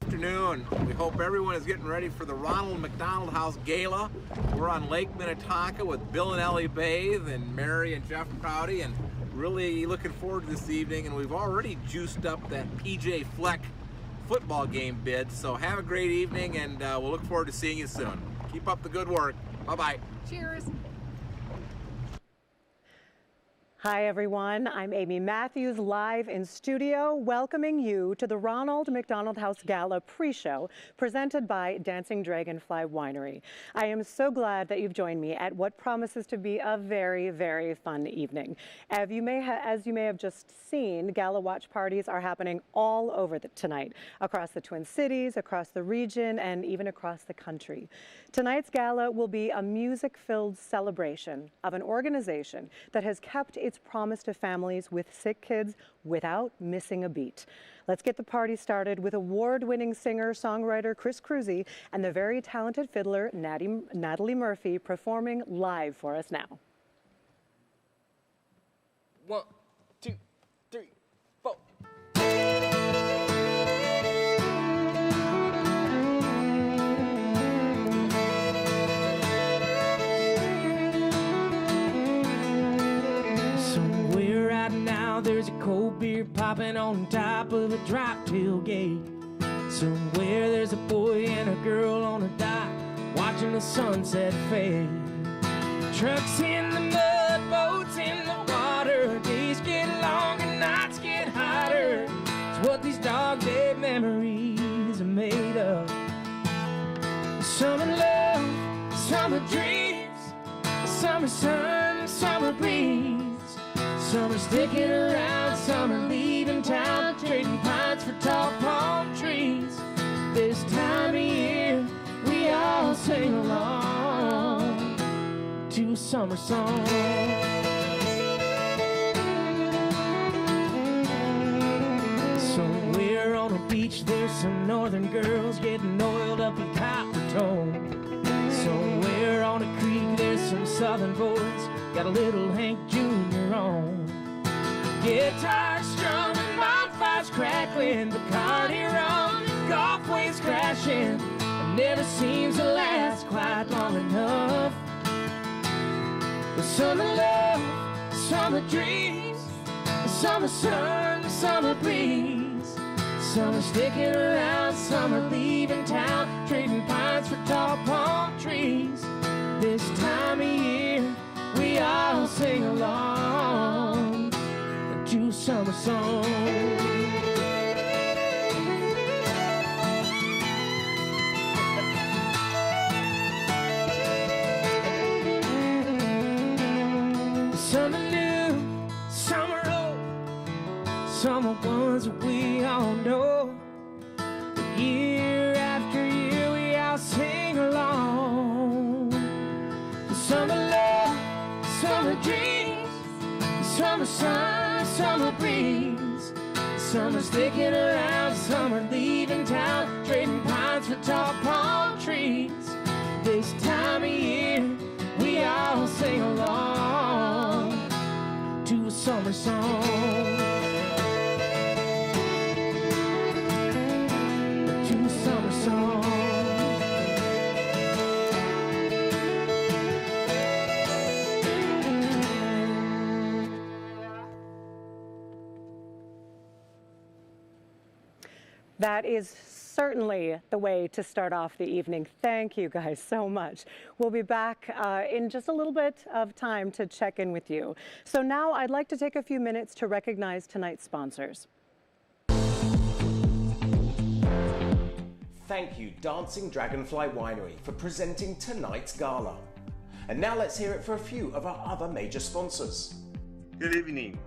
Afternoon. We hope everyone is getting ready for the Ronald McDonald House Gala. We're on Lake Minnetonka with Bill and Ellie Bathe and Mary and Jeff Prouty, and really looking forward to this evening. And we've already juiced up that PJ Fleck football game bid. So have a great evening, and we'll look forward to seeing you soon. Keep up the good work. Bye-bye. Cheers. Hi everyone, I'm Amy Matthews, live in studio, welcoming you to the Ronald McDonald House Gala pre-show presented by Dancing Dragonfly Winery. I am so glad that you've joined me at what promises to be a very, very fun evening. As you may have just seen, gala watch parties are happening all over tonight, across the Twin Cities, across the region, and even across the country. Tonight's gala will be a music-filled celebration of an organization that has kept its promise to families with sick kids without missing a beat. Let's get the party started with award-winning singer-songwriter Chris Cruzy and the very talented fiddler Natalie Murphy performing live for us now. 1, 2, 3, 4. There's a cold beer popping on top of a drop tailgate. Somewhere there's a boy and a girl on a dock watching the sunset fade. Trucks in the mud, boats in the water. Days get longer, nights get hotter. It's what these dog day memories are made of. Summer love, summer dreams, summer sun, summer breeze. Some are sticking around, some are leaving town, trading pines for tall palm trees. This time of year, we all sing along to a summer song. Somewhere on a beach, there's some northern girls getting oiled up in copper tone. Somewhere on a creek, there's some southern boys got a little Hank Jr. on. Guitar strumming, bonfires crackling, Bacardi rum, golf waves crashing. It never seems to last quite long enough. But summer love, summer dreams, summer sun, summer breeze. Some are sticking around, some are leaving town, trading pines for tall palm trees. This time of year, we all sing along to summer song. Summer new, summer old, summer ones that we all know. Year after year, we all sing along. Summer love, summer dreams, summer sun, summer breeze. Some are sticking around, some are leaving town, trading pines for tall palm trees. This time of year, we all sing along to a summer song. To a summer song. That is certainly the way to start off the evening. Thank you guys so much. We'll be back in just a little bit of time to check in with you. So now I'd like to take a few minutes to recognize tonight's sponsors. Thank you, Dancing Dragonfly Winery, for presenting tonight's gala. And now let's hear it for a few of our other major sponsors. Good evening.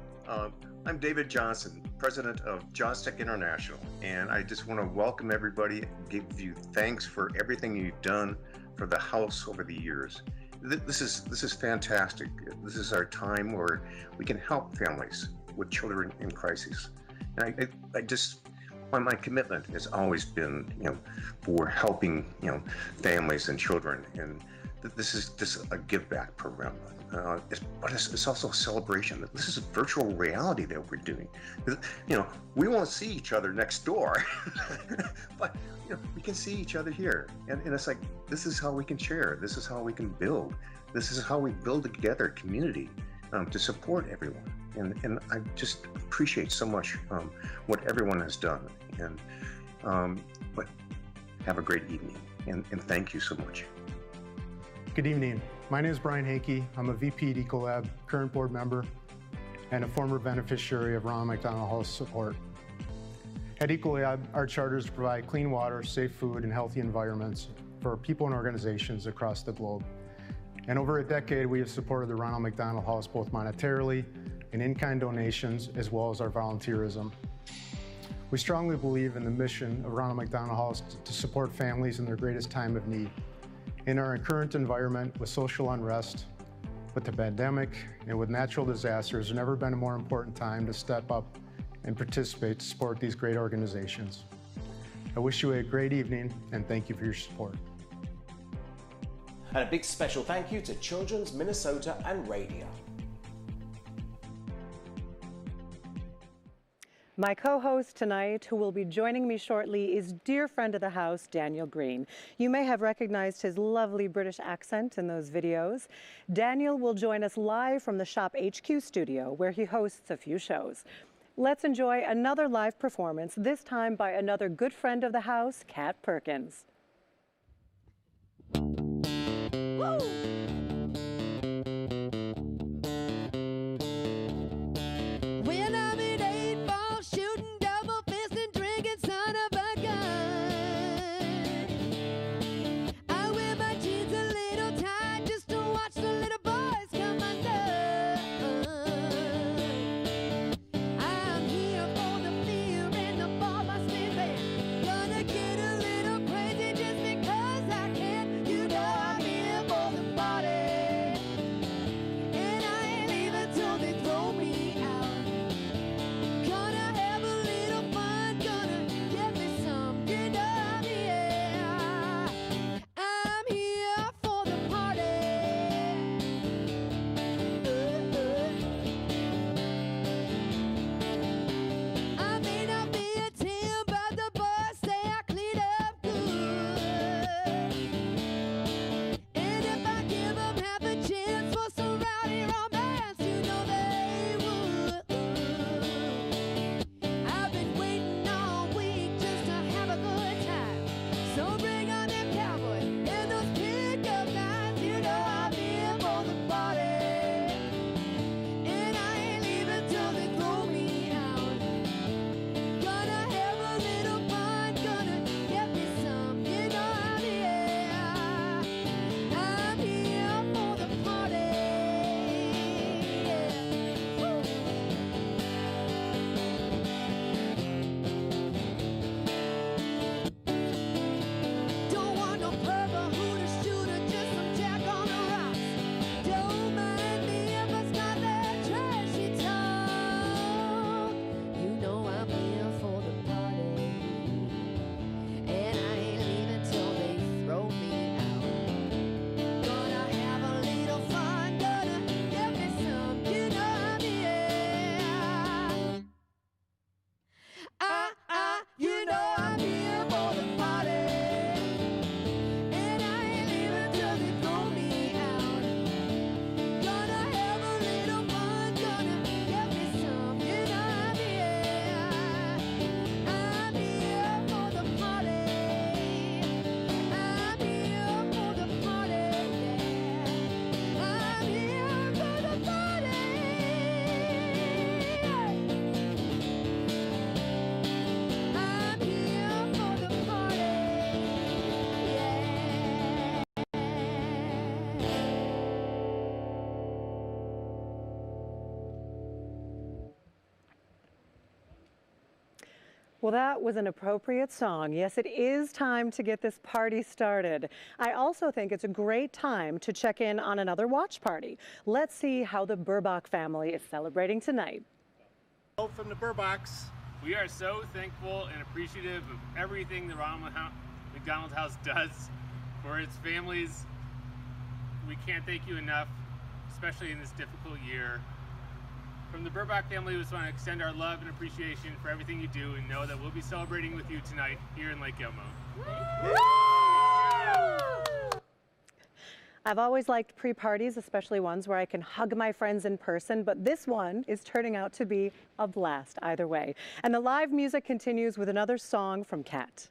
I'm David Johnson, president of Jostech International, and I just want to welcome everybody, give you thanks for everything you've done for the house over the years. This is fantastic. This is our time where we can help families with children in crisis. And my commitment has always been, for helping, families and children. And that this is a give back program, but it's also a celebration. That this is a virtual reality that we're doing. You know, we won't see each other next door, but you know, we can see each other here, and it's like, this is how we can share. This is how we can build. This is how we build together community to support everyone. And I just appreciate so much what everyone has done. And but have a great evening, and thank you so much. Good evening. My name is Brian Hankey. I'm a VP at Ecolab, current board member, and a former beneficiary of Ronald McDonald House support. At Ecolab, our charter is to provide clean water, safe food, and healthy environments for people and organizations across the globe. And over a decade, we have supported the Ronald McDonald House both monetarily and in-kind donations, as well as our volunteerism. We strongly believe in the mission of Ronald McDonald House to support families in their greatest time of need. In our current environment with social unrest, with the pandemic, and with natural disasters, there's never been a more important time to step up and participate to support these great organizations. I wish you a great evening, and thank you for your support. And a big special thank you to Children's Minnesota and Radio. My co-host tonight, who will be joining me shortly, is dear friend of the house, Daniel Green. You may have recognized his lovely British accent in those videos. Daniel will join us live from the Shop HQ studio, where he hosts a few shows. Let's enjoy another live performance, this time by another good friend of the house, Kat Perkins. Woo! Well, that was an appropriate song. Yes, it is time to get this party started. I also think it's a great time to check in on another watch party. Let's see how the Burbach family is celebrating tonight. From the Burbachs, we are so thankful and appreciative of everything the Ronald McDonald House does for its families we can't thank you enough, especially in this difficult year. From the Burbach family, we just want to extend our love and appreciation for everything you do, and know that we'll be celebrating with you tonight here in Lake Elmo. I've always liked pre-parties, especially ones where I can hug my friends in person, but this one is turning out to be a blast either way. And the live music continues with another song from Kat.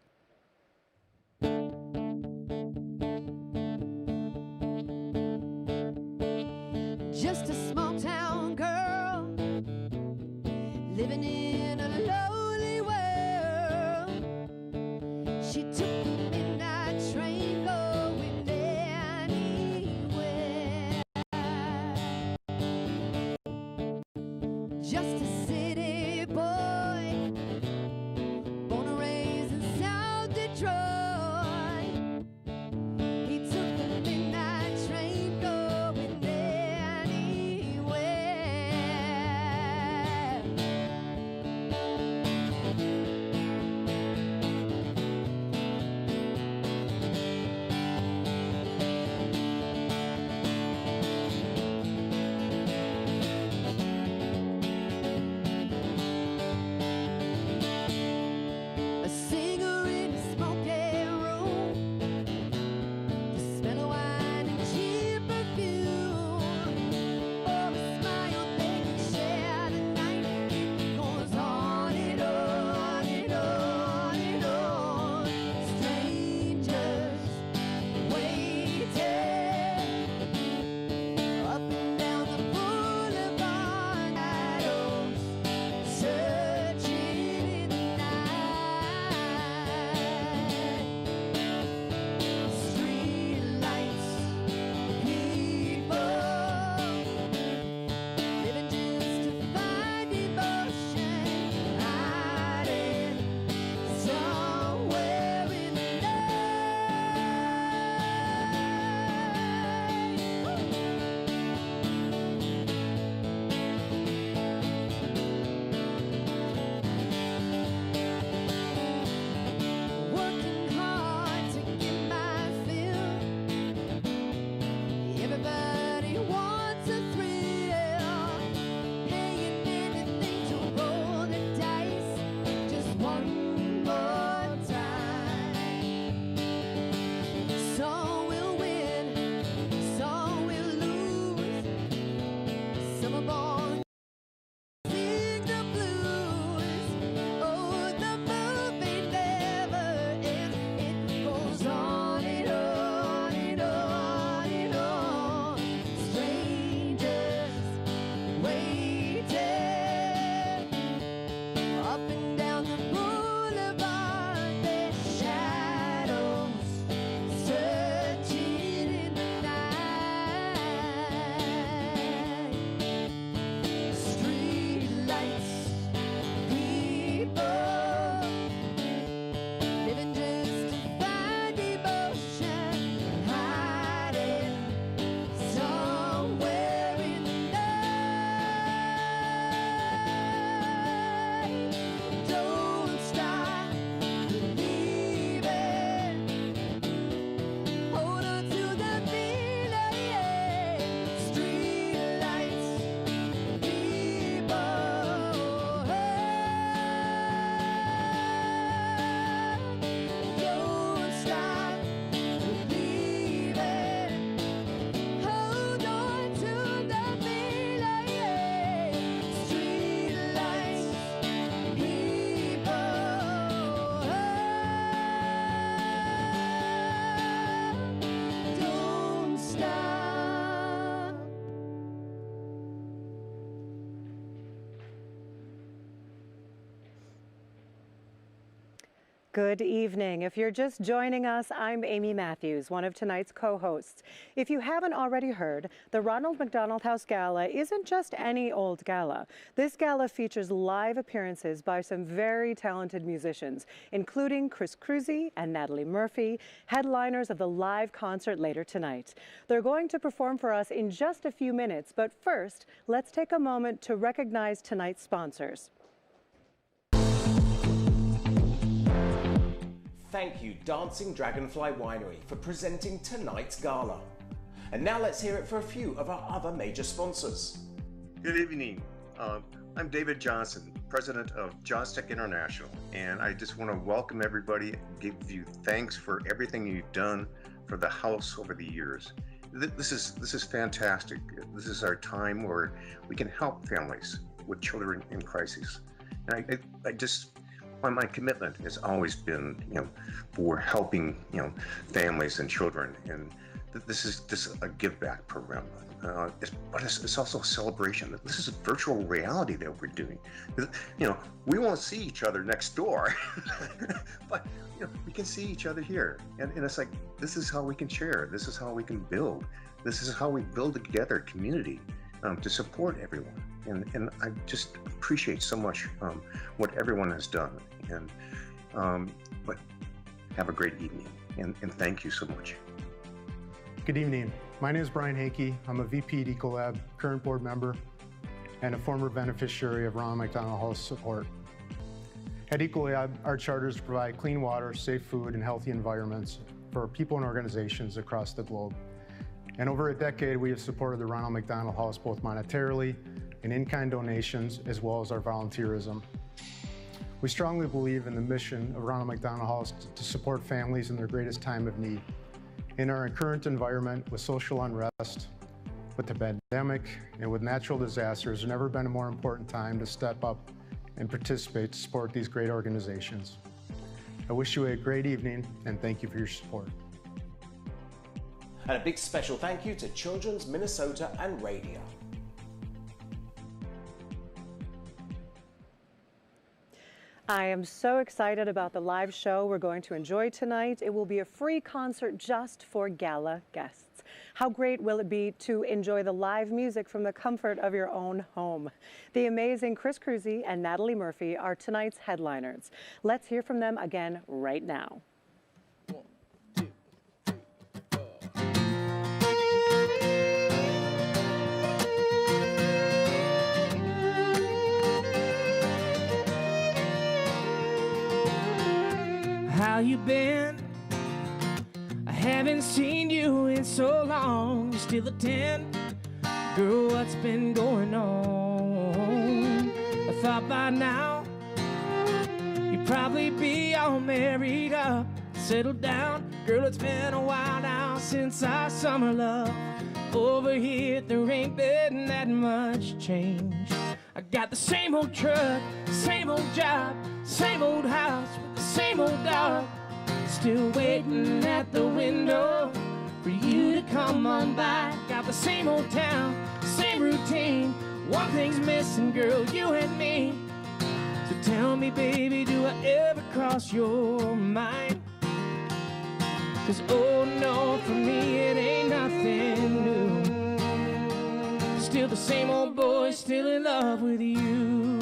Just a small town girl living in a lonely world. She took the midnight train going anywhere. Just a city boy, born and raised in South Detroit. He took the midnight train going anywhere. A singer in a smoky room, the smell of wine and cheap perfume. Oh, a smile they can share tonight. It goes on and on and on and on. Strangers waiting up and down the boulevard. Shadows searching in the night. Street lights, people living just to find emotion, hiding somewhere in the working hard to get my fill. Everybody wants a thrill, paying anything to roll the dice just one more time. Some will win, some will lose. Some are born to sing the blues. Oh, the movie never ends. It goes on and on and on and on. Strangers waiting up and down the boulevard. Their shadows searching in the night. Street lights, people living just to find emotion, hiding somewhere in the night. Don't stop believing. Hold on to the feeling. Street lights, people. Don't stop believing. Hold on to the feeling. Street lights, people. Don't stop. Good evening. If you're just joining us, I'm Amy Matthews, one of tonight's co-hosts. If you haven't already heard, the Ronald McDonald House Gala isn't just any old gala. This gala features live appearances by some very talented musicians, including Chris Cruzy and Natalie Murphy, headliners of the live concert later tonight. They're going to perform for us in just a few minutes, but first, let's take a moment to recognize tonight's sponsors. Thank you, Dancing Dragonfly Winery, for presenting tonight's gala. And now let's hear it for a few of our other major sponsors. Good evening. I'm David Johnson, president of Joystick International, and I just want to welcome everybody, give you thanks for everything you've done for the house over the years. This is fantastic. This is our time where we can help families with children in crisis. And I just, my commitment has always been, for helping, families and children. And this is just a give back program. But it's also a celebration. This is a virtual reality that we're doing. We won't see each other next door, but we can see each other here. And it's like, this is how we can share. This is how we can build. This is how we build together community to support everyone. And I just appreciate so much what everyone has done. And but have a great evening, and thank you so much. Good evening. My name is Brian Hakey. I'm a VP at Ecolab, current board member, and a former beneficiary of Ronald McDonald House support. At Ecolab, our charter is to provide clean water, safe food, and healthy environments for people and organizations across the globe. And over a decade, we have supported the Ronald McDonald House both monetarily and in-kind donations, as well as our volunteerism. We strongly believe in the mission of Ronald McDonald House to support families in their greatest time of need. In our current environment with social unrest, with the pandemic, and with natural disasters, there's never been a more important time to step up and participate to support these great organizations. I wish you a great evening, and thank you for your support. And a big special thank you to Children's Minnesota and Radio. I am so excited about the live show we're going to enjoy tonight. It will be a free concert just for Gala guests. How great will it be to enjoy the live music from the comfort of your own home? The amazing Chris Cruzy and Natalie Murphy are tonight's headliners. Let's hear from them again right now. How you been? I haven't seen you in so long. You're still a 10. Girl, what's been going on? I thought by now you'd probably be all married up, settled down. Girl, it's been a while now since our summer love. Over here there ain't been that much change. I got the same old truck, same old job, same old house, same old dog, still waiting at the window for you to come on by. Got the same old town, same routine. One thing's missing, girl, you and me. So tell me, baby, do I ever cross your mind? 'Cause oh no, for me it ain't nothing new. Still the same old boy, still in love with you.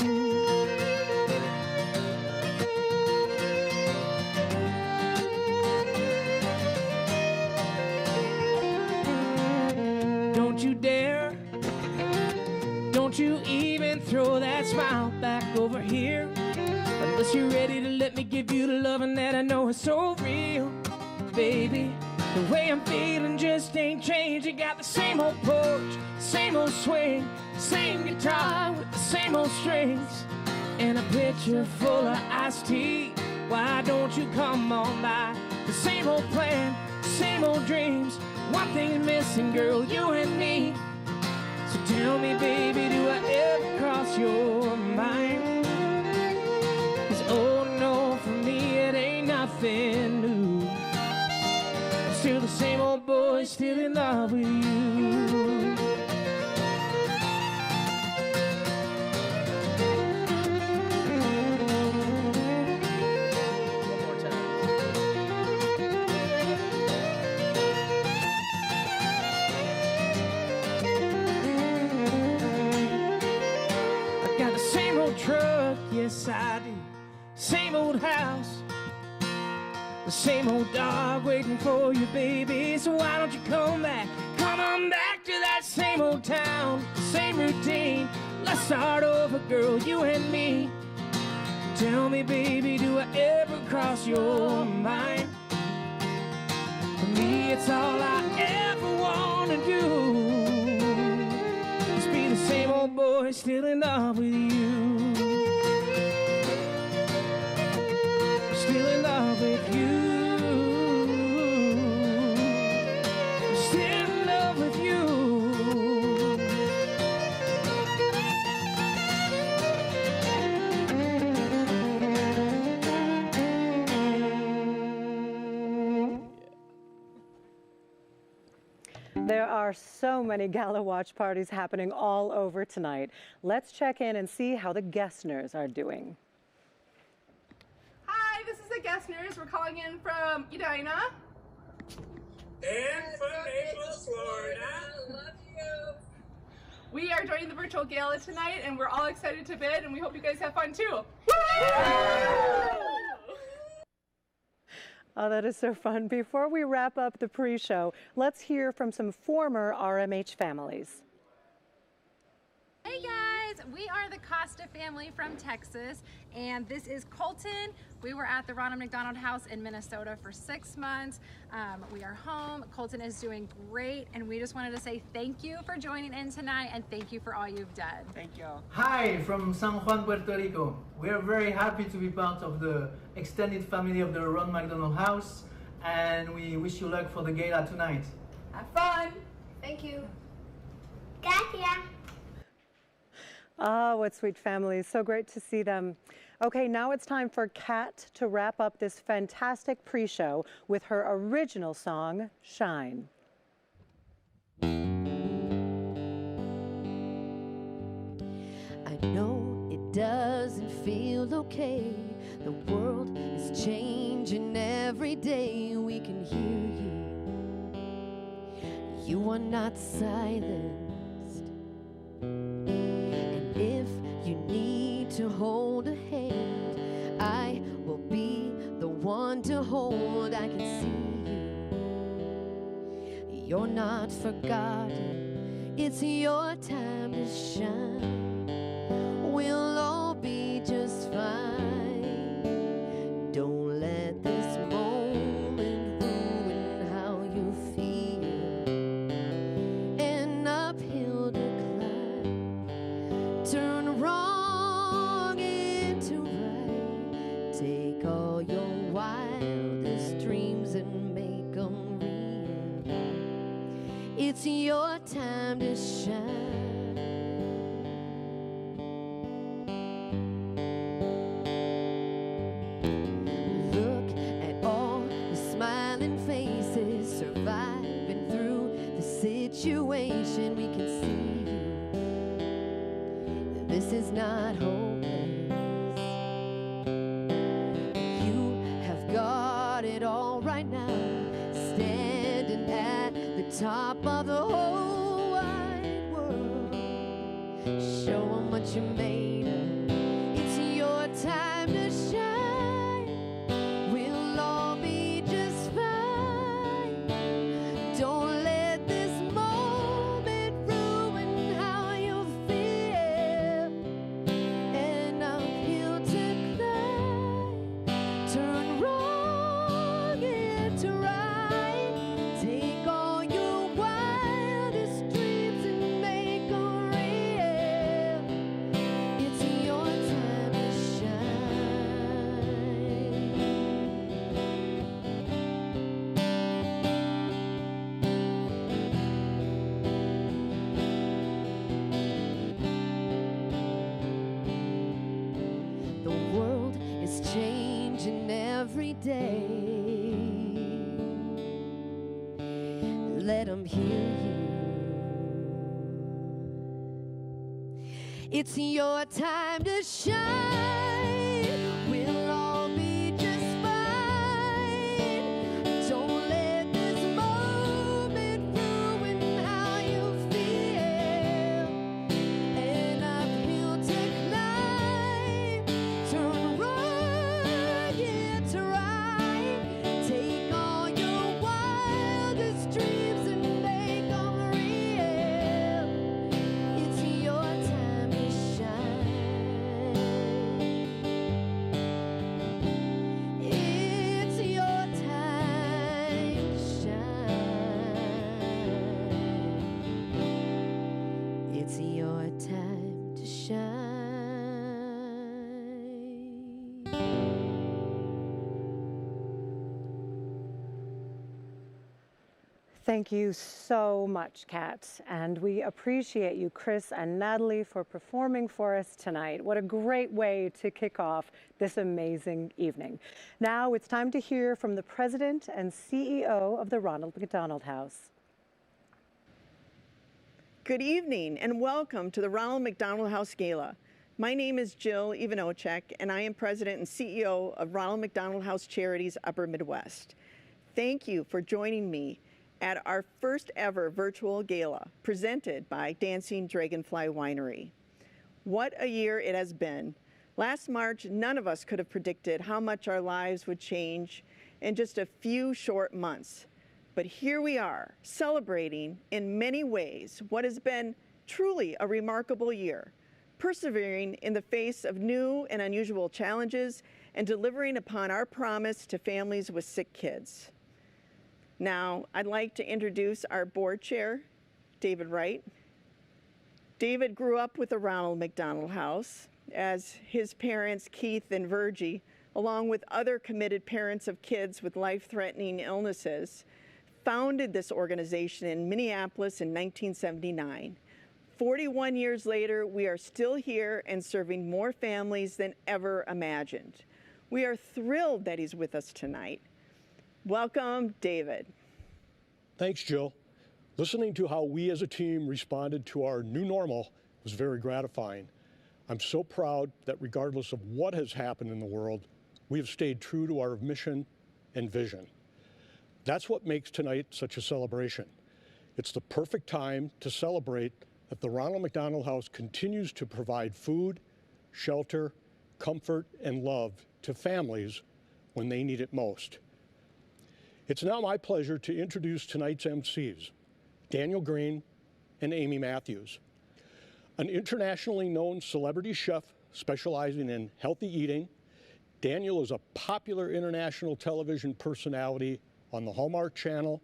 Don't you dare, don't you even throw that smile back over here, unless you're ready to let me give you the loving that I know is so real. Baby, the way I'm feeling just ain't changed. You got the same old porch, same old swing, same guitar with the same old strings, and a pitcher full of iced tea. Why don't you come on by? The same old plan, same old dreams. One thing's missing, girl, you and me. So tell me, baby, do I ever cross your mind? 'Cause oh no, for me it ain't nothing new. Still the same old boy, still in love with you. Truck, yes I do. Same old house, the same old dog waiting for you, baby. So why don't you come back? Come on back to that same old town, same routine. Let's start over, girl, you and me. Tell me, baby, do I ever cross your mind? For me, it's all I ever wanted still in love with you. Still in love with you. Still in love with you. There are so many gala watch parties happening all over tonight. Let's check in and see how the Gessners are doing. Hi, this is the Gessners. We're calling in from Edina. And from Naples, Florida. Love you. We are joining the virtual gala tonight, and we're all excited to bid, and we hope you guys have fun too. Oh, that is so fun. Before we wrap up the pre-show, let's hear from some former RMH families. Hey guys, we are the Costa family from Texas, and this is Colton. We were at the Ronald McDonald House in Minnesota for 6 months. We are home. Colton is doing great, and we just wanted to say thank you for joining in tonight, and thank you for all you've done. Thank you. Hi, from San Juan, Puerto Rico. We are very happy to be part of the extended family of the Ronald McDonald House, and we wish you luck for the gala tonight. Have fun. Thank you. Gracias. Ah, what sweet families. So great to see them. Okay, now it's time for Kat to wrap up this fantastic pre-show with her original song, Shine. I know it doesn't feel okay. The world is changing every day. We can hear you. You are not silenced. And if you need to hold a hand, I will be the one to hold. I can see you. You're not forgotten. It's your time to shine. We'll all be just fine. Don't let this moment ruin how you feel. An uphill to climb. Turn wrong into right. Take all your wildest dreams and make them real. It's your time to shine. Situation, we can see you. This is not hopeless. You have got it all right now, standing at the top of the whole wide world. Show 'em what you're made of. It's your time to shine. We'll all be just fine. Don't let day. Let 'em hear you. It's your time to shine. We'll all be just fine. Don't let this moment ruin how you feel. An uphill to climb. Turn right to right. Take all your wildest dreams and make them real. It's your time to shine. Thank you so much, Kat. And we appreciate you, Chris and Natalie, for performing for us tonight. What a great way to kick off this amazing evening. Now it's time to hear from the President and CEO of the Ronald McDonald House. Good evening and welcome to the Ronald McDonald House Gala. My name is Jill Ivanocek and I am President and CEO of Ronald McDonald House Charities Upper Midwest. Thank you for joining me at our first ever virtual gala presented by Dancing Dragonfly Winery. What a year it has been. Last March, none of us could have predicted how much our lives would change in just a few short months. But here we are, celebrating in many ways what has been truly a remarkable year, persevering in the face of new and unusual challenges and delivering upon our promise to families with sick kids. Now, I'd like to introduce our board chair, David Wright. David grew up with the Ronald McDonald House, as his parents, Keith and Virgie, along with other committed parents of kids with life-threatening illnesses, founded this organization in Minneapolis in 1979. 41 years later, we are still here and serving more families than ever imagined. We are thrilled that he's with us tonight. Welcome, David. Thanks, Jill. Listening to how we as a team responded to our new normal was very gratifying. I'm so proud that regardless of what has happened in the world, we have stayed true to our mission and vision. That's what makes tonight such a celebration. It's the perfect time to celebrate that the Ronald McDonald House continues to provide food, shelter, comfort, and love to families when they need it most. It's now my pleasure to introduce tonight's MCs, Daniel Green and Amy Matthews. An internationally known celebrity chef specializing in healthy eating, Daniel is a popular international television personality on the Hallmark Channel,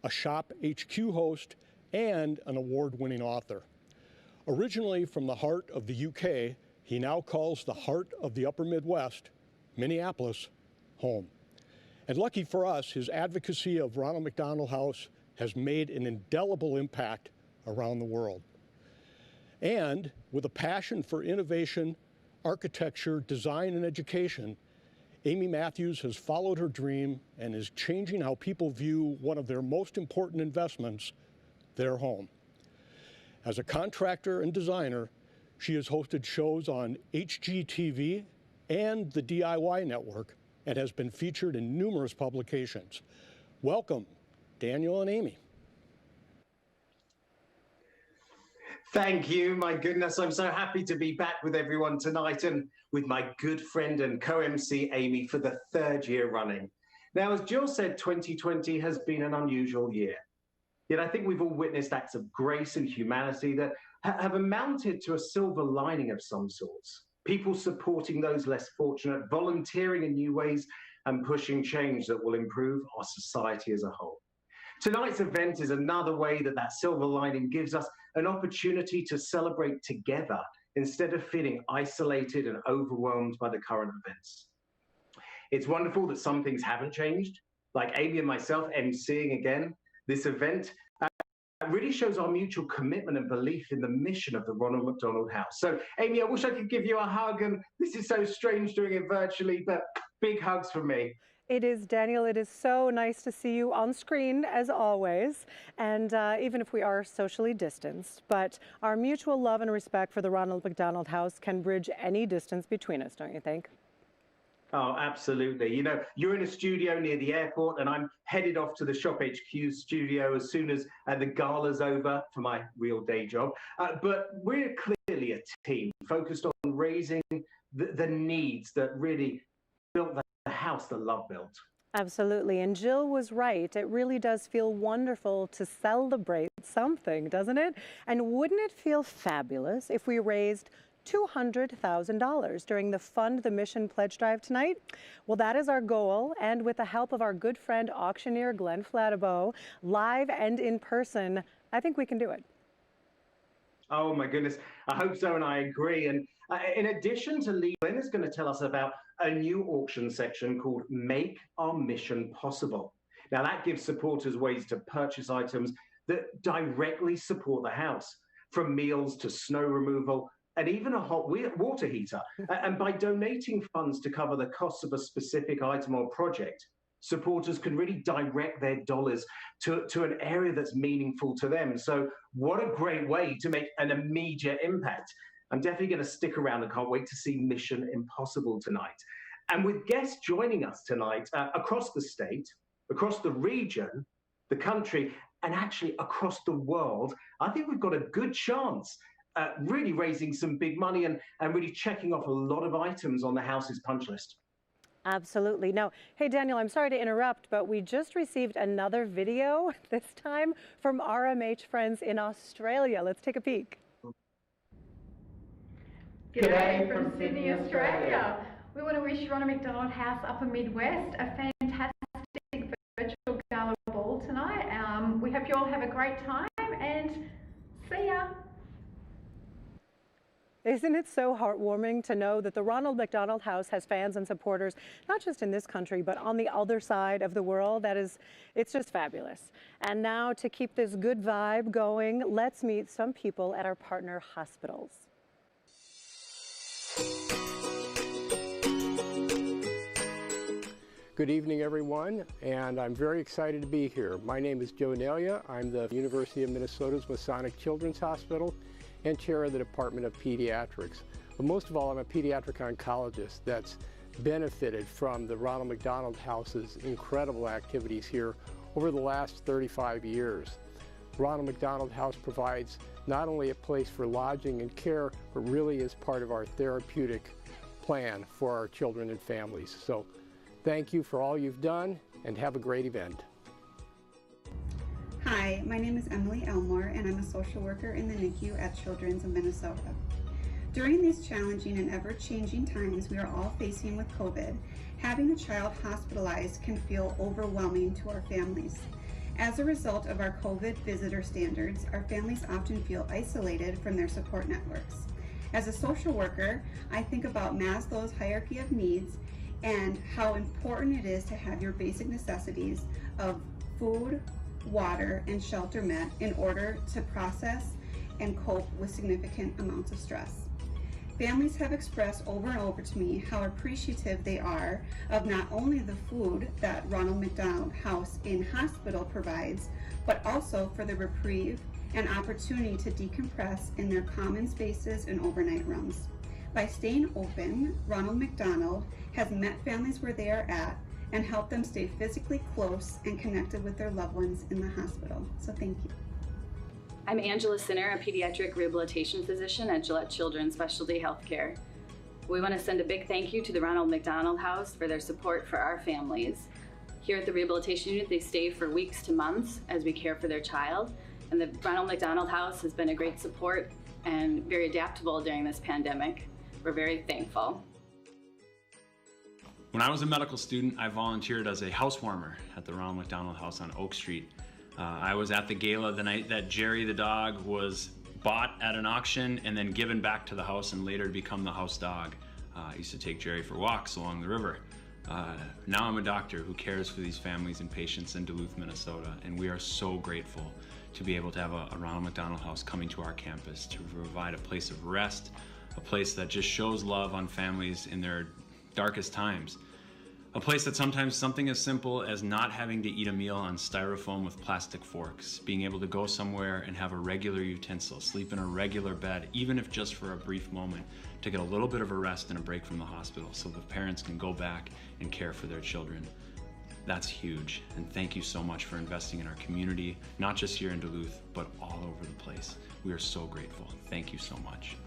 a Shop HQ host, and an award-winning author. Originally from the heart of the UK, he now calls the heart of the Upper Midwest, Minneapolis, home. And lucky for us, his advocacy of Ronald McDonald House has made an indelible impact around the world. And with a passion for innovation, architecture, design, and education, Amy Matthews has followed her dream and is changing how people view one of their most important investments, their home. As a contractor and designer, she has hosted shows on HGTV and the DIY Network and has been featured in numerous publications. Welcome, Daniel and Amy. Thank you. My goodness, I'm so happy to be back with everyone tonight and with my good friend and co-MC Amy for the third year running. Now, as Jill said, 2020 has been an unusual year. Yet I think we've all witnessed acts of grace and humanity that have amounted to a silver lining of some sorts. People supporting those less fortunate, volunteering in new ways, and pushing change that will improve our society as a whole. Tonight's event is another way that that silver lining gives us an opportunity to celebrate together instead of feeling isolated and overwhelmed by the current events. It's wonderful that some things haven't changed, like Amy and myself emceeing again this event. It really shows our mutual commitment and belief in the mission of the Ronald McDonald House. So, Amy, I wish I could give you a hug, and this is so strange doing it virtually, but big hugs from me. It is, Daniel. It is so nice to see you on screen, as always, and even if we are socially distanced. But our mutual love and respect for the Ronald McDonald House can bridge any distance between us, don't you think? Oh, absolutely. You know, you're in a studio near the airport, and I'm headed off to the Shop HQ studio as soon as the gala's over for my real day job. But we're clearly a team focused on raising the needs that really built the house that love built. Absolutely. And Jill was right. It really does feel wonderful to celebrate something, doesn't it? And wouldn't it feel fabulous if we raised $200,000 during the Fund the Mission pledge drive tonight? Well, that is our goal, and with the help of our good friend auctioneer Glenn Flattabo, live and in person, I think we can do it. Oh my goodness, I hope so, and I agree. And in addition to Lee, Glenn is going to tell us about a new auction section called Make Our Mission Possible. Now, that gives supporters ways to purchase items that directly support the house, from meals to snow removal, and even a hot water heater. And by donating funds to cover the costs of a specific item or project, supporters can really direct their dollars to an area that's meaningful to them. So what a great way to make an immediate impact. I'm definitely going to stick around and can't wait to see Mission Impossible tonight. And with guests joining us tonight across the state, across the region, the country, and actually across the world, I think we've got a good chance at really raising some big money and really checking off a lot of items on the house's punch list. Absolutely. Now, hey, Daniel, I'm sorry to interrupt, but we just received another video, this time from RMH friends in Australia. Let's take a peek. G'day from Sydney, Australia. We want to wish Ronald McDonald House Upper Midwest a fantastic virtual gala ball tonight. We hope you all have a great time and see ya. Isn't it so heartwarming to know that the Ronald McDonald House has fans and supporters, not just in this country, but on the other side of the world? It's just fabulous. And now, to keep this good vibe going, let's meet some people at our partner hospitals. Good evening, everyone, and I'm very excited to be here. My name is Joe Nelia. I'm the University of Minnesota's Masonic Children's Hospital and chair of the Department of Pediatrics. But most of all, I'm a pediatric oncologist that's benefited from the Ronald McDonald House's incredible activities here over the last 35 years. Ronald McDonald House provides not only a place for lodging and care, but really is part of our therapeutic plan for our children and families. So thank you for all you've done, and have a great event. Hi, my name is Emily Elmore, and I'm a social worker in the NICU at Children's of Minnesota. During these challenging and ever-changing times we are all facing with COVID, having a child hospitalized can feel overwhelming to our families. As a result of our COVID visitor standards, our families often feel isolated from their support networks. As a social worker, I think about Maslow's hierarchy of needs and how important it is to have your basic necessities of food, water, and shelter met in order to process and cope with significant amounts of stress. Families have expressed over and over to me how appreciative they are of not only the food that Ronald McDonald House in Hospital provides, but also for the reprieve and opportunity to decompress in their common spaces and overnight rooms. By staying open, Ronald McDonald has met families where they are at and helped them stay physically close and connected with their loved ones in the hospital. So thank you. I'm Angela Sinner, a pediatric rehabilitation physician at Gillette Children's Specialty Healthcare. We want to send a big thank you to the Ronald McDonald House for their support for our families. Here at the rehabilitation unit, they stay for weeks to months as we care for their child. And the Ronald McDonald House has been a great support and very adaptable during this pandemic. We're very thankful. When I was a medical student, I volunteered as a housewarmer at the Ronald McDonald House on Oak Street. I was at the gala the night that Jerry the dog was bought at an auction and then given back to the house and later become the house dog. I used to take Jerry for walks along the river. Now I'm a doctor who cares for these families and patients in Duluth, Minnesota, and we are so grateful to be able to have a Ronald McDonald House coming to our campus to provide a place of rest, a place that just shows love on families in their darkest times. A place that sometimes something as simple as not having to eat a meal on styrofoam with plastic forks, being able to go somewhere and have a regular utensil, sleep in a regular bed, even if just for a brief moment, to get a little bit of a rest and a break from the hospital so the parents can go back and care for their children. That's huge, and thank you so much for investing in our community, not just here in Duluth, but all over the place. We are so grateful. Thank you so much.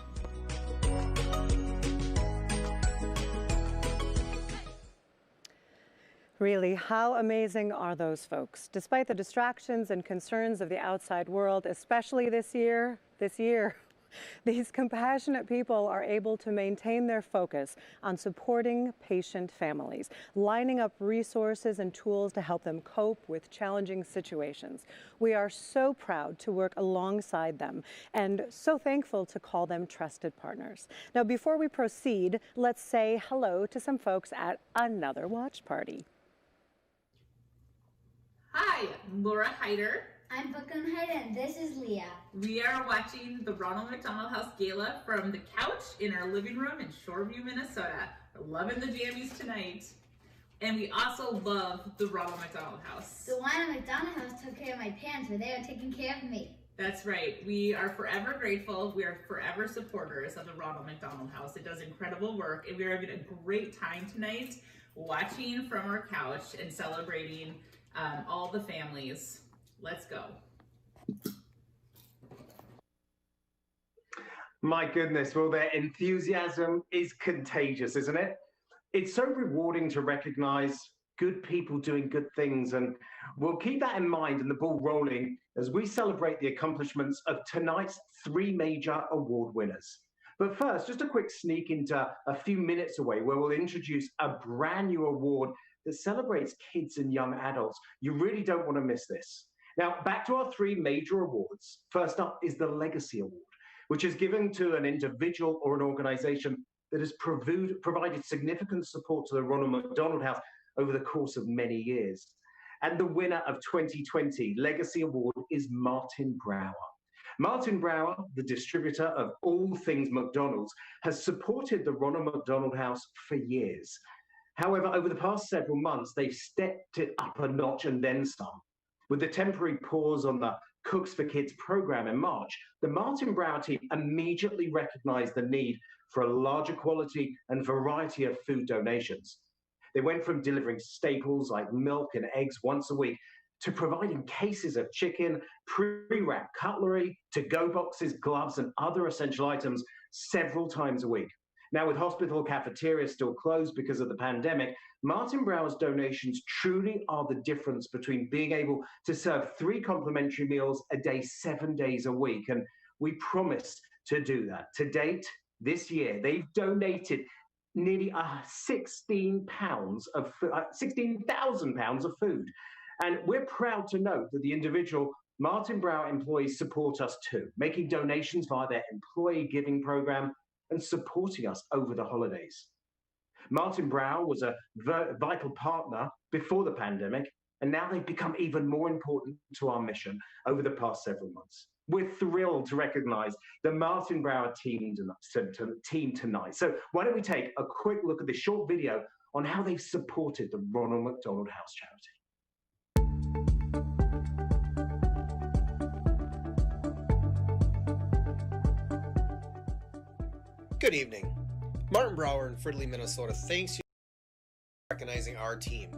Really, how amazing are those folks? Despite the distractions and concerns of the outside world, especially this year, these compassionate people are able to maintain their focus on supporting patient families, lining up resources and tools to help them cope with challenging situations. We are so proud to work alongside them and so thankful to call them trusted partners. Now, before we proceed, let's say hello to some folks at another watch party. Hi, I'm Laura Hyder. I'm Brooklyn Hyder, and this is Leah. We are watching the Ronald McDonald House Gala from the couch in our living room in Shoreview, Minnesota. We're loving the jammies tonight. And we also love the Ronald McDonald House. The Ronald McDonald House took care of my parents, but they were taking care of me. That's right. We are forever grateful. We are forever supporters of the Ronald McDonald House. It does incredible work, and we are having a great time tonight watching from our couch and celebrating all the families. Let's go. My goodness, well, their enthusiasm is contagious, isn't it? It's so rewarding to recognize good people doing good things, and we'll keep that in mind and the ball rolling as we celebrate the accomplishments of tonight's 3 major award winners. But first, just a quick sneak into a few minutes away where we'll introduce a brand new award that celebrates kids and young adults. You really don't want to miss this. Now, back to our 3 major awards. First up is the Legacy Award, which is given to an individual or an organization that has provided significant support to the Ronald McDonald House over the course of many years. And the winner of 2020 Legacy Award is Martin Brower. Martin Brower, the distributor of all things McDonald's, has supported the Ronald McDonald House for years. However, over the past several months, they've stepped it up a notch and then some. With the temporary pause on the Cooks for Kids program in March, the Martin Brower team immediately recognized the need for a larger quality and variety of food donations. They went from delivering staples like milk and eggs once a week to providing cases of chicken, pre-wrapped cutlery, to-go boxes, gloves, and other essential items several times a week. Now, with hospital cafeterias still closed because of the pandemic, Martin Brower's donations truly are the difference between being able to serve 3 complimentary meals a day, 7 days a week. And we promise to do that. To date, this year, they've donated nearly 16,000 pounds of food. And we're proud to note that the individual Martin Brower employees support us too, making donations via their employee giving program and supporting us over the holidays. Martin Brower was a vital partner before the pandemic, and now they've become even more important to our mission over the past several months. We're thrilled to recognize the Martin Brower team tonight. So why don't we take a quick look at this short video on how they've supported the Ronald McDonald House charity. Good evening. Martin Brower in Fridley, Minnesota thanks you for recognizing our team.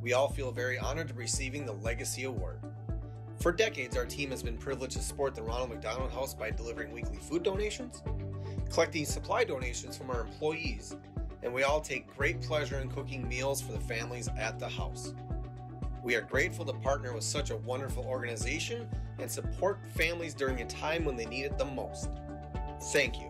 We all feel very honored to be receiving the Legacy Award. For decades, our team has been privileged to support the Ronald McDonald House by delivering weekly food donations, collecting supply donations from our employees, and we all take great pleasure in cooking meals for the families at the house. We are grateful to partner with such a wonderful organization and support families during a time when they need it the most. Thank you.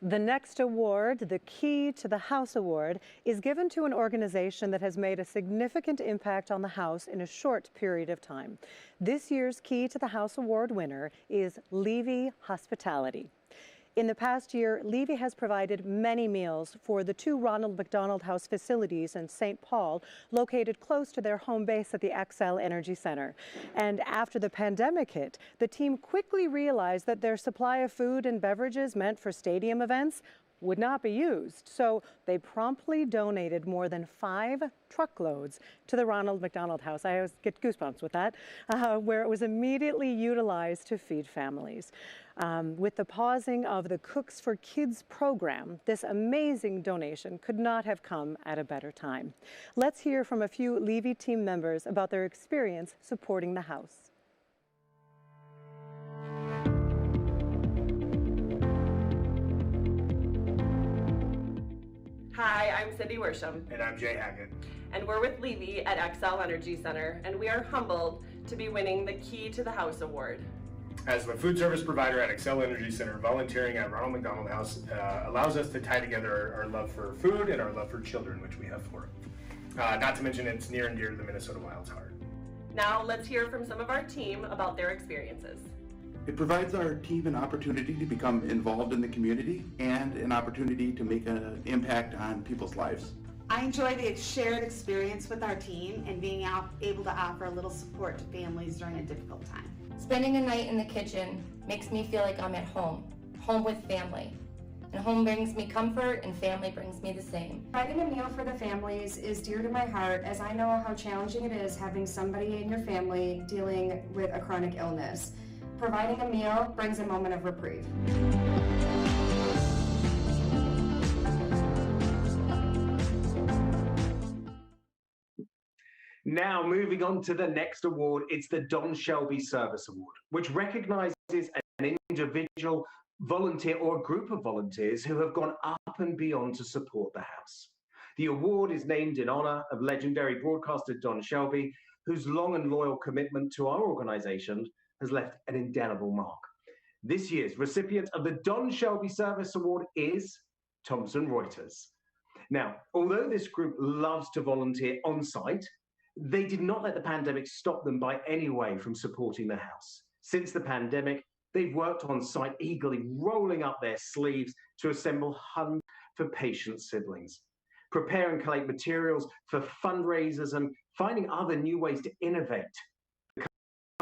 The next award, the Key to the House Award, is given to an organization that has made a significant impact on the House in a short period of time. This year's Key to the House Award winner is Levy Hospitality. In the past year, Levy has provided many meals for the 2 Ronald McDonald House facilities in St. Paul, located close to their home base at the Xcel Energy Center. And after the pandemic hit, the team quickly realized that their supply of food and beverages meant for stadium events would not be used. So they promptly donated more than 5 truckloads to the Ronald McDonald House. I always get goosebumps with that, where it was immediately utilized to feed families. With the pausing of the Cooks for Kids program, this amazing donation could not have come at a better time. Let's hear from a few Levy team members about their experience supporting the house. Hi, I'm Cindy Worsham. And I'm Jay Hackett. And we're with Levy at Xcel Energy Center, and we are humbled to be winning the Key to the House Award. As a food service provider at Xcel Energy Center, volunteering at Ronald McDonald House allows us to tie together our love for food and our love for children, which we have for it. Not to mention it's near and dear to the Minnesota Wild's heart. Now let's hear from some of our team about their experiences. It provides our team an opportunity to become involved in the community and an opportunity to make an impact on people's lives. I enjoy the shared experience with our team and being able to offer a little support to families during a difficult time. Spending a night in the kitchen makes me feel like I'm at home with family. And home brings me comfort and family brings me the same. Providing a meal for the families is dear to my heart, as I know how challenging it is having somebody in your family dealing with a chronic illness. Providing a meal brings a moment of reprieve. Now, moving on to the next award, it's the Don Shelby Service Award, which recognizes an individual, volunteer, or a group of volunteers who have gone up and beyond to support the House. The award is named in honor of legendary broadcaster Don Shelby, whose long and loyal commitment to our organization has left an indelible mark. This year's recipient of the Don Shelby Service Award is Thomson Reuters. Now, although this group loves to volunteer on site, they did not let the pandemic stop them by any way from supporting the House. Since the pandemic, they've worked on site eagerly, rolling up their sleeves to assemble hundreds for patient siblings, prepare and collect materials for fundraisers, and finding other new ways to innovate. The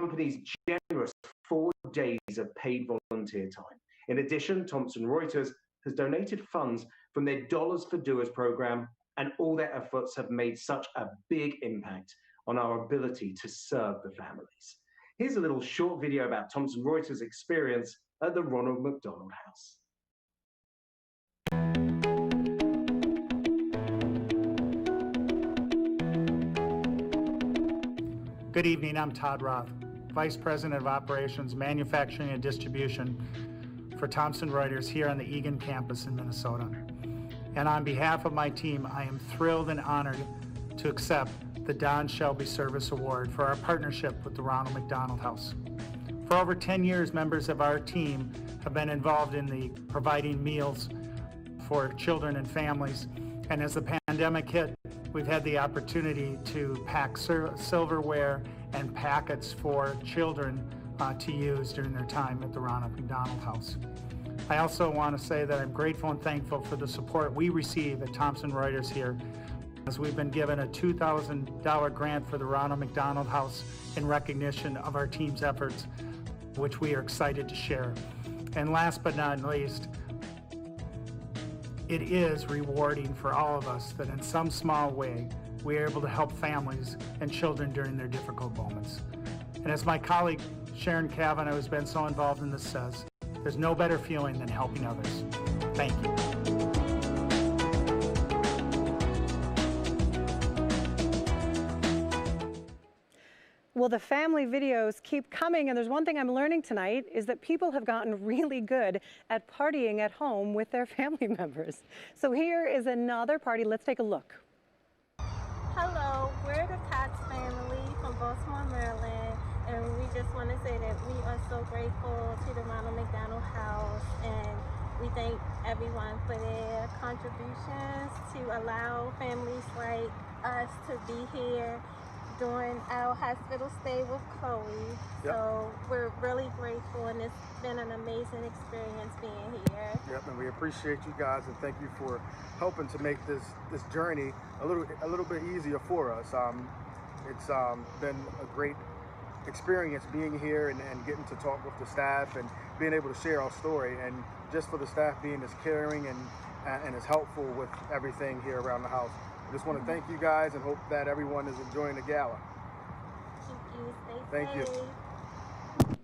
company's generous 4 days of paid volunteer time. In addition, Thomson Reuters has donated funds from their Dollars for Doers program, and all their efforts have made such a big impact on our ability to serve the families. Here's a little short video about Thomson Reuters' experience at the Ronald McDonald House. Good evening, I'm Todd Roth, Vice President of Operations, Manufacturing and Distribution for Thomson Reuters here on the Eagan campus in Minnesota. And on behalf of my team, I am thrilled and honored to accept the Don Shelby Service Award for our partnership with the Ronald McDonald House. For over 10 years, members of our team have been involved in the providing meals for children and families. And as the pandemic hit, we've had the opportunity to pack silverware and packets for children to use during their time at the Ronald McDonald House. I also want to say that I'm grateful and thankful for the support we receive at Thomson Reuters here, as we've been given a $2,000 grant for the Ronald McDonald House in recognition of our team's efforts, which we are excited to share. And last but not least, it is rewarding for all of us that in some small way, we are able to help families and children during their difficult moments. And as my colleague Sharon Kavanaugh, who's been so involved in this, says, there's no better feeling than helping others. Thank you. Well, the family videos keep coming, and there's one thing I'm learning tonight is that people have gotten really good at partying at home with their family members. So here is another party. Let's take a look. Hello, we're the Cox family from Baltimore, Maryland, and we just want to say that we are so grateful to the Ronald McDonald House, and we thank everyone for their contributions to allow families like us to be here during our hospital stay with Chloe. Yep. So we're really grateful, and it's been an amazing experience being here. Yep, and we appreciate you guys, and thank you for helping to make this journey a little bit easier for us. It's been a great experience being here and getting to talk with the staff and being able to share our story, and just for the staff being as caring and as helpful with everything here around the house. I just want to thank you guys and hope that everyone is enjoying the gala. Thank you. Thank you.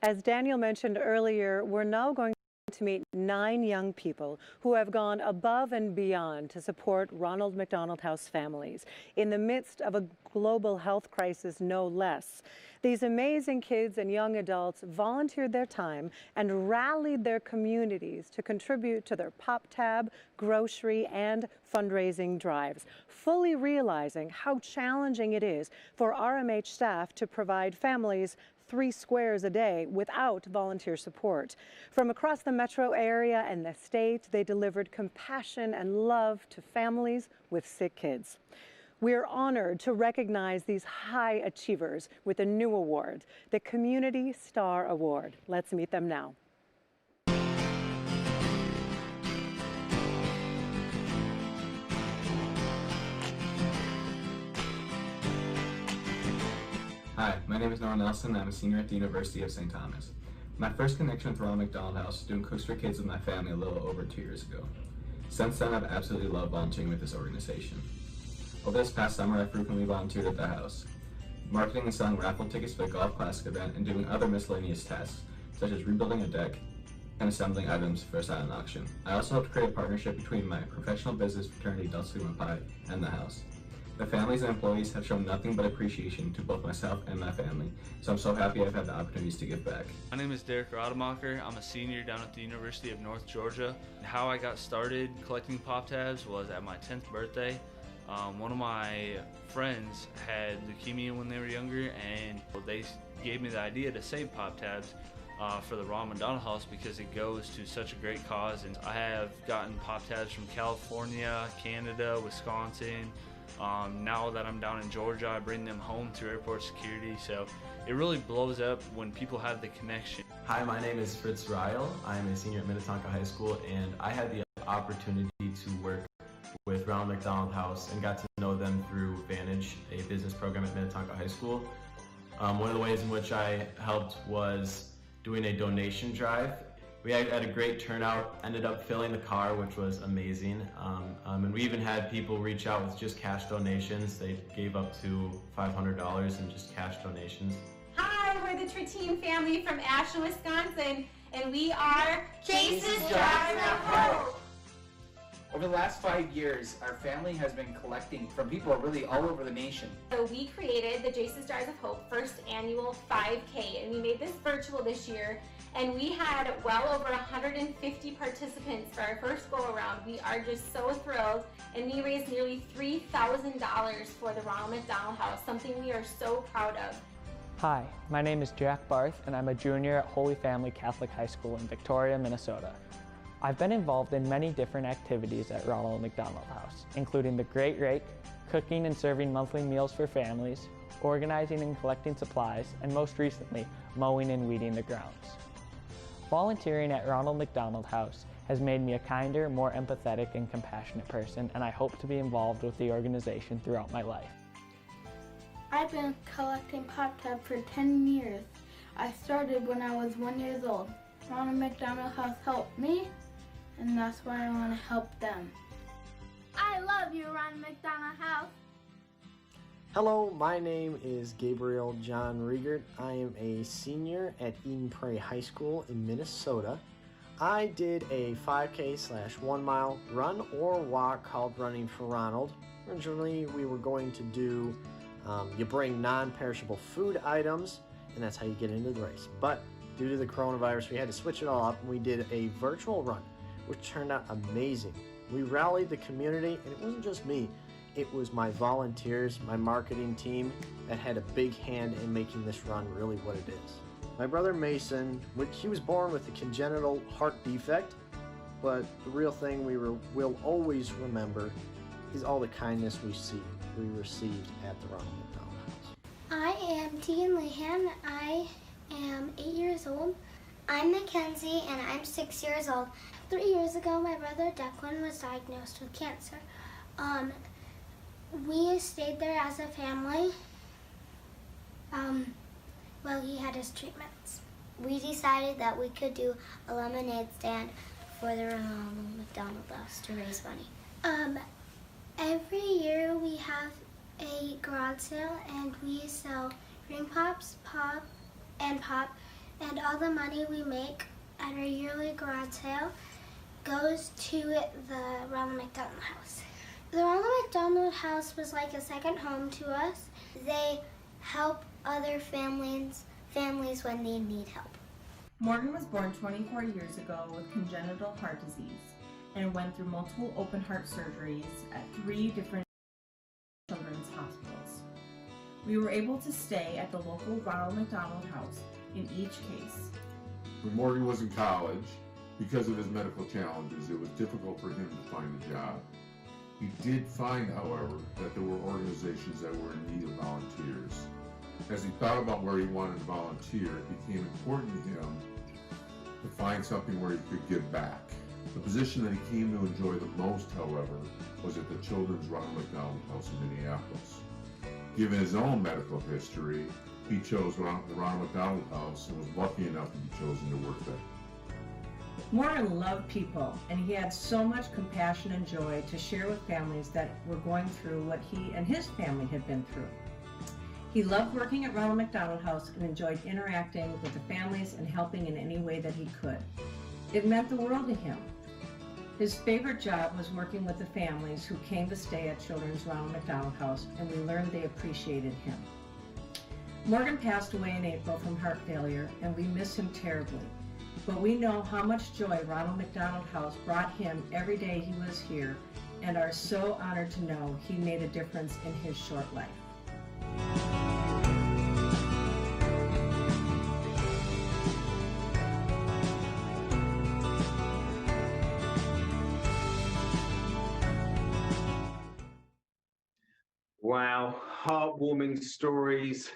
As Daniel mentioned earlier, we're now going to meet 9 young people who have gone above and beyond to support Ronald McDonald House families in the midst of a global health crisis, no less. These amazing kids and young adults volunteered their time and rallied their communities to contribute to their pop tab, grocery, and fundraising drives, fully realizing how challenging it is for RMH staff to provide families 3 squares a day without volunteer support. From across the metro area and the state, they delivered compassion and love to families with sick kids. We're honored to recognize these high achievers with a new award, the Community Star Award. Let's meet them now. Hi, my name is Noah Nelson. I'm a senior at the University of St. Thomas. My first connection with Ronald McDonald House was doing Cooks for Kids with my family a little over 2 years ago. Since then, I've absolutely loved volunteering with this organization. Over this past summer, I frequently volunteered at the house, marketing and selling raffle tickets for the Golf Classic event and doing other miscellaneous tasks, such as rebuilding a deck and assembling items for a silent auction. I also helped create a partnership between my professional business fraternity Delta Sigma Pi and the house. The families and employees have shown nothing but appreciation to both myself and my family, so I'm so happy I've had the opportunities to give back. My name is Derek Rademacher. I'm a senior down at the University of North Georgia. How I got started collecting pop tabs was at my 10th birthday. One of my friends had leukemia when they were younger, and they gave me the idea to save pop tabs for the Ronald McDonald House because it goes to such a great cause. And I have gotten pop tabs from California, Canada, Wisconsin. Now that I'm down in Georgia, I bring them home through airport security, so it really blows up when people have the connection. Hi, my name is Fritz Ryle. I'm a senior at Minnetonka High School, and I had the opportunity to work with Ronald McDonald House and got to know them through Vantage, a business program at Minnetonka High School. One of the ways in which I helped was doing a donation drive. We had a great turnout, ended up filling the car, which was amazing. And we even had people reach out with just cash donations. They gave up to $500 in just cash donations. Hi, we're the Tritine family from Ashland, Wisconsin, and we are Jesus Drive of Hope. Over the last 5 years, our family has been collecting from people really all over the nation. So we created the Jesus Stars of Hope first annual 5K, and we made this virtual this year. And we had well over 150 participants for our first go-around. We are just so thrilled, and we raised nearly $3,000 for the Ronald McDonald House, something we are so proud of. Hi, my name is Jack Barth, and I'm a junior at Holy Family Catholic High School in Victoria, Minnesota. I've been involved in many different activities at Ronald McDonald House, including the Great Rake, cooking and serving monthly meals for families, organizing and collecting supplies, and most recently, mowing and weeding the grounds. Volunteering at Ronald McDonald House has made me a kinder, more empathetic and compassionate person, and I hope to be involved with the organization throughout my life. I've been collecting pop tabs for 10 years. I started when I was 1 year old. Ronald McDonald House helped me, and that's why I want to help them. I love you, Ronald McDonald House. Hello, my name is Gabriel John Riegert. I am a senior at Eden Prairie High School in Minnesota. I did a 5K/1 mile run or walk called Running for Ronald. Originally, we were going to do, you bring non-perishable food items, and that's how you get into the race. But due to the coronavirus, we had to switch it all up, and we did a virtual run, which turned out amazing. We rallied the community, and it wasn't just me. It was my volunteers, my marketing team that had a big hand in making this run really what it is. My brother Mason, he was born with a congenital heart defect, but the real thing we'll always remember is all the kindness we received at the Ronald McDonald House. I am Tegan Lehan. I am 8 years old. I'm Mackenzie, and I'm 6 years old. 3 years ago, my brother Declan was diagnosed with cancer. We stayed there as a family while he had his treatments. We decided that we could do a lemonade stand for the Ronald McDonald House to raise money. Every year we have a garage sale, and we sell ring pops, pop, and all the money we make at our yearly garage sale goes to the Ronald McDonald House. The Ronald McDonald House was like a second home to us. They help other families when they need help. Morgan was born 24 years ago with congenital heart disease and went through multiple open heart surgeries at 3 different children's hospitals. We were able to stay at the local Ronald McDonald House in each case. When Morgan was in college, because of his medical challenges, it was difficult for him to find a job. He did find, however, that there were organizations that were in need of volunteers. As he thought about where he wanted to volunteer, it became important to him to find something where he could give back. The position that he came to enjoy the most, however, was at the Children's Ronald McDonald House in Minneapolis. Given his own medical history, he chose the Ronald McDonald House and was lucky enough to be chosen to work there. Morgan loved people, and he had so much compassion and joy to share with families that were going through what he and his family had been through. He loved working at Ronald McDonald House and enjoyed interacting with the families and helping in any way that he could. It meant the world to him. His favorite job was working with the families who came to stay at Children's Ronald McDonald House, and we learned they appreciated him. Morgan passed away in April from heart failure, and we miss him terribly. But we know how much joy Ronald McDonald House brought him every day he was here, and are so honored to know he made a difference in his short life. Wow, heartwarming stories,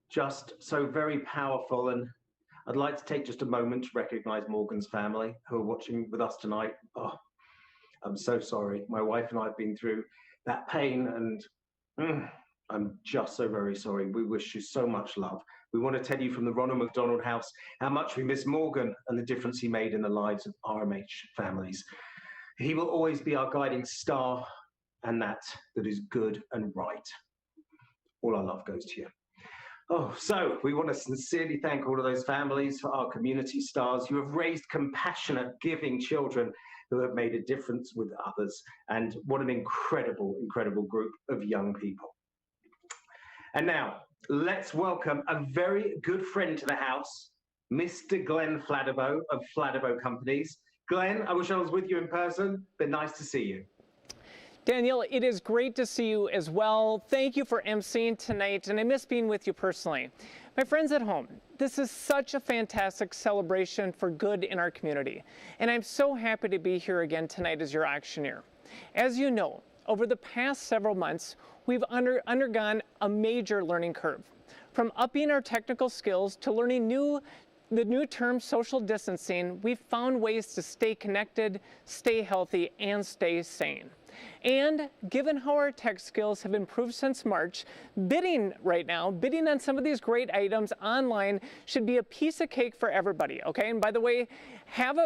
just so very powerful. And I'd like to take just a moment to recognize Morgan's family who are watching with us tonight. Oh, I'm so sorry. My wife and I have been through that pain, and I'm just so very sorry. We wish you so much love. We want to tell you from the Ronald McDonald House how much we miss Morgan and the difference he made in the lives of RMH families. He will always be our guiding star, and that is good and right. All our love goes to you. Oh, so we want to sincerely thank all of those families for our community stars. You have raised compassionate, giving children who have made a difference with others. And what an incredible, incredible group of young people. And now, let's welcome a very good friend to the house, Mr. Glenn Fladabo of Fladabo Companies. Glenn, I wish I was with you in person, but nice to see you. Danielle, it is great to see you as well. Thank you for emceeing tonight, and I miss being with you personally. My friends at home, this is such a fantastic celebration for good in our community, and I'm so happy to be here again tonight as your auctioneer. As you know, over the past several months, we've undergone a major learning curve. From upping our technical skills to learning the new term social distancing, we've found ways to stay connected, stay healthy, and stay sane. And given how our tech skills have improved since March, bidding on some of these great items online should be a piece of cake for everybody, okay? And by the way,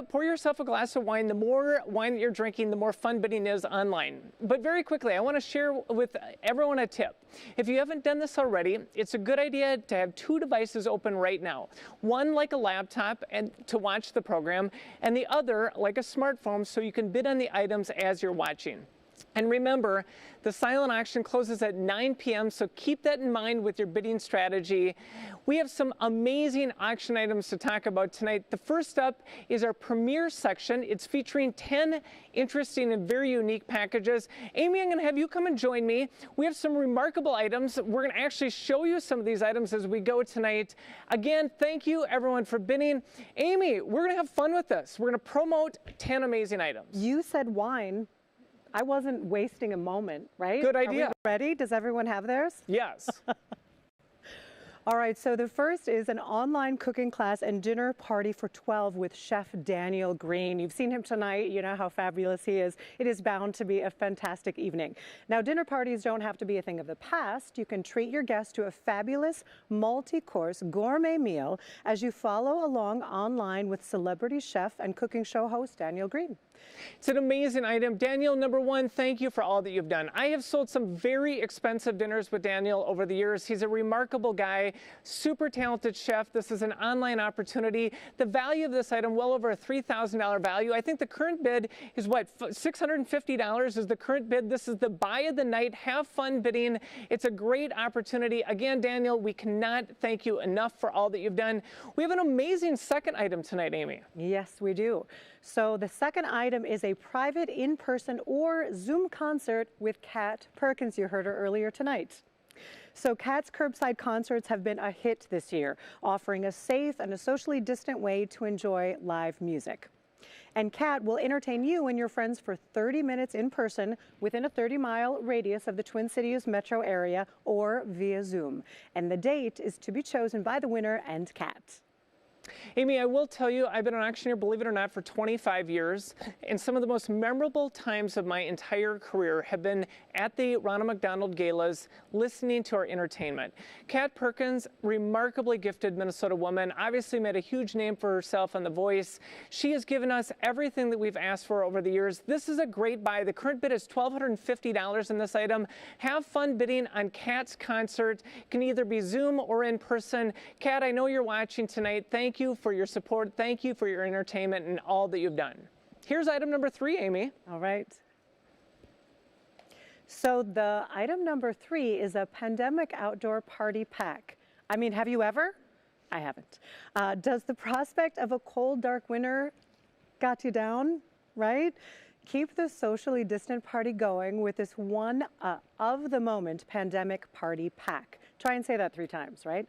pour yourself a glass of wine. The more wine that you're drinking, the more fun bidding is online. But very quickly, I want to share with everyone a tip. If you haven't done this already, it's a good idea to have two devices open right now. One like a laptop and to watch the program, and the other like a smartphone so you can bid on the items as you're watching. And remember, the silent auction closes at 9 p.m., so keep that in mind with your bidding strategy. We have some amazing auction items to talk about tonight. The first up is our premiere section. It's featuring 10 interesting and very unique packages. Amy, I'm going to have you come and join me. We have some remarkable items. We're going to actually show you some of these items as we go tonight. Again, thank you, everyone, for bidding. Amy, we're going to have fun with this. We're going to promote 10 amazing items. You said wine. I wasn't wasting a moment, right? Good idea. Are we ready? Does everyone have theirs? Yes. All right, so the first is an online cooking class and dinner party for 12 with Chef Daniel Green. You've seen him tonight. You know how fabulous he is. It is bound to be a fantastic evening. Now, dinner parties don't have to be a thing of the past. You can treat your guests to a fabulous multi-course gourmet meal as you follow along online with celebrity chef and cooking show host Daniel Green. It's an amazing item. Daniel, number one, thank you for all that you've done. I have sold some very expensive dinners with Daniel over the years. He's a remarkable guy, super talented chef. This is an online opportunity. The value of this item, well over a $3,000 value. I think the current bid is what, $650 is the current bid. This is the buy of the night. Have fun bidding. It's a great opportunity. Again, Daniel, we cannot thank you enough for all that you've done. We have an amazing second item tonight, Amy. Yes, we do. So the second item is a private in-person or Zoom concert with Kat Perkins. You heard her earlier tonight. So Kat's curbside concerts have been a hit this year, offering a safe and a socially distant way to enjoy live music. And Kat will entertain you and your friends for 30 minutes in person within a 30-mile radius of the Twin Cities metro area or via Zoom. And the date is to be chosen by the winner and Kat. Amy, I will tell you, I've been an auctioneer, believe it or not, for 25 years, and some of the most memorable times of my entire career have been at the Ronald McDonald Galas, listening to our entertainment. Kat Perkins, remarkably gifted Minnesota woman, obviously made a huge name for herself on The Voice. She has given us everything that we've asked for over the years. This is a great buy. The current bid is $1,250 in this item. Have fun bidding on Kat's concert. It can either be Zoom or in person. Kat, I know you're watching tonight. Thank you for your support. Thank you for your entertainment and all that you've done. Here's item number 3, Amy. All right. So the item number 3 is a pandemic outdoor party pack. I mean, have you ever? I haven't. Does the prospect of a cold, dark winter got you down, right? Keep the socially distant party going with this one of the moment pandemic party pack. Try and say that 3 times, right?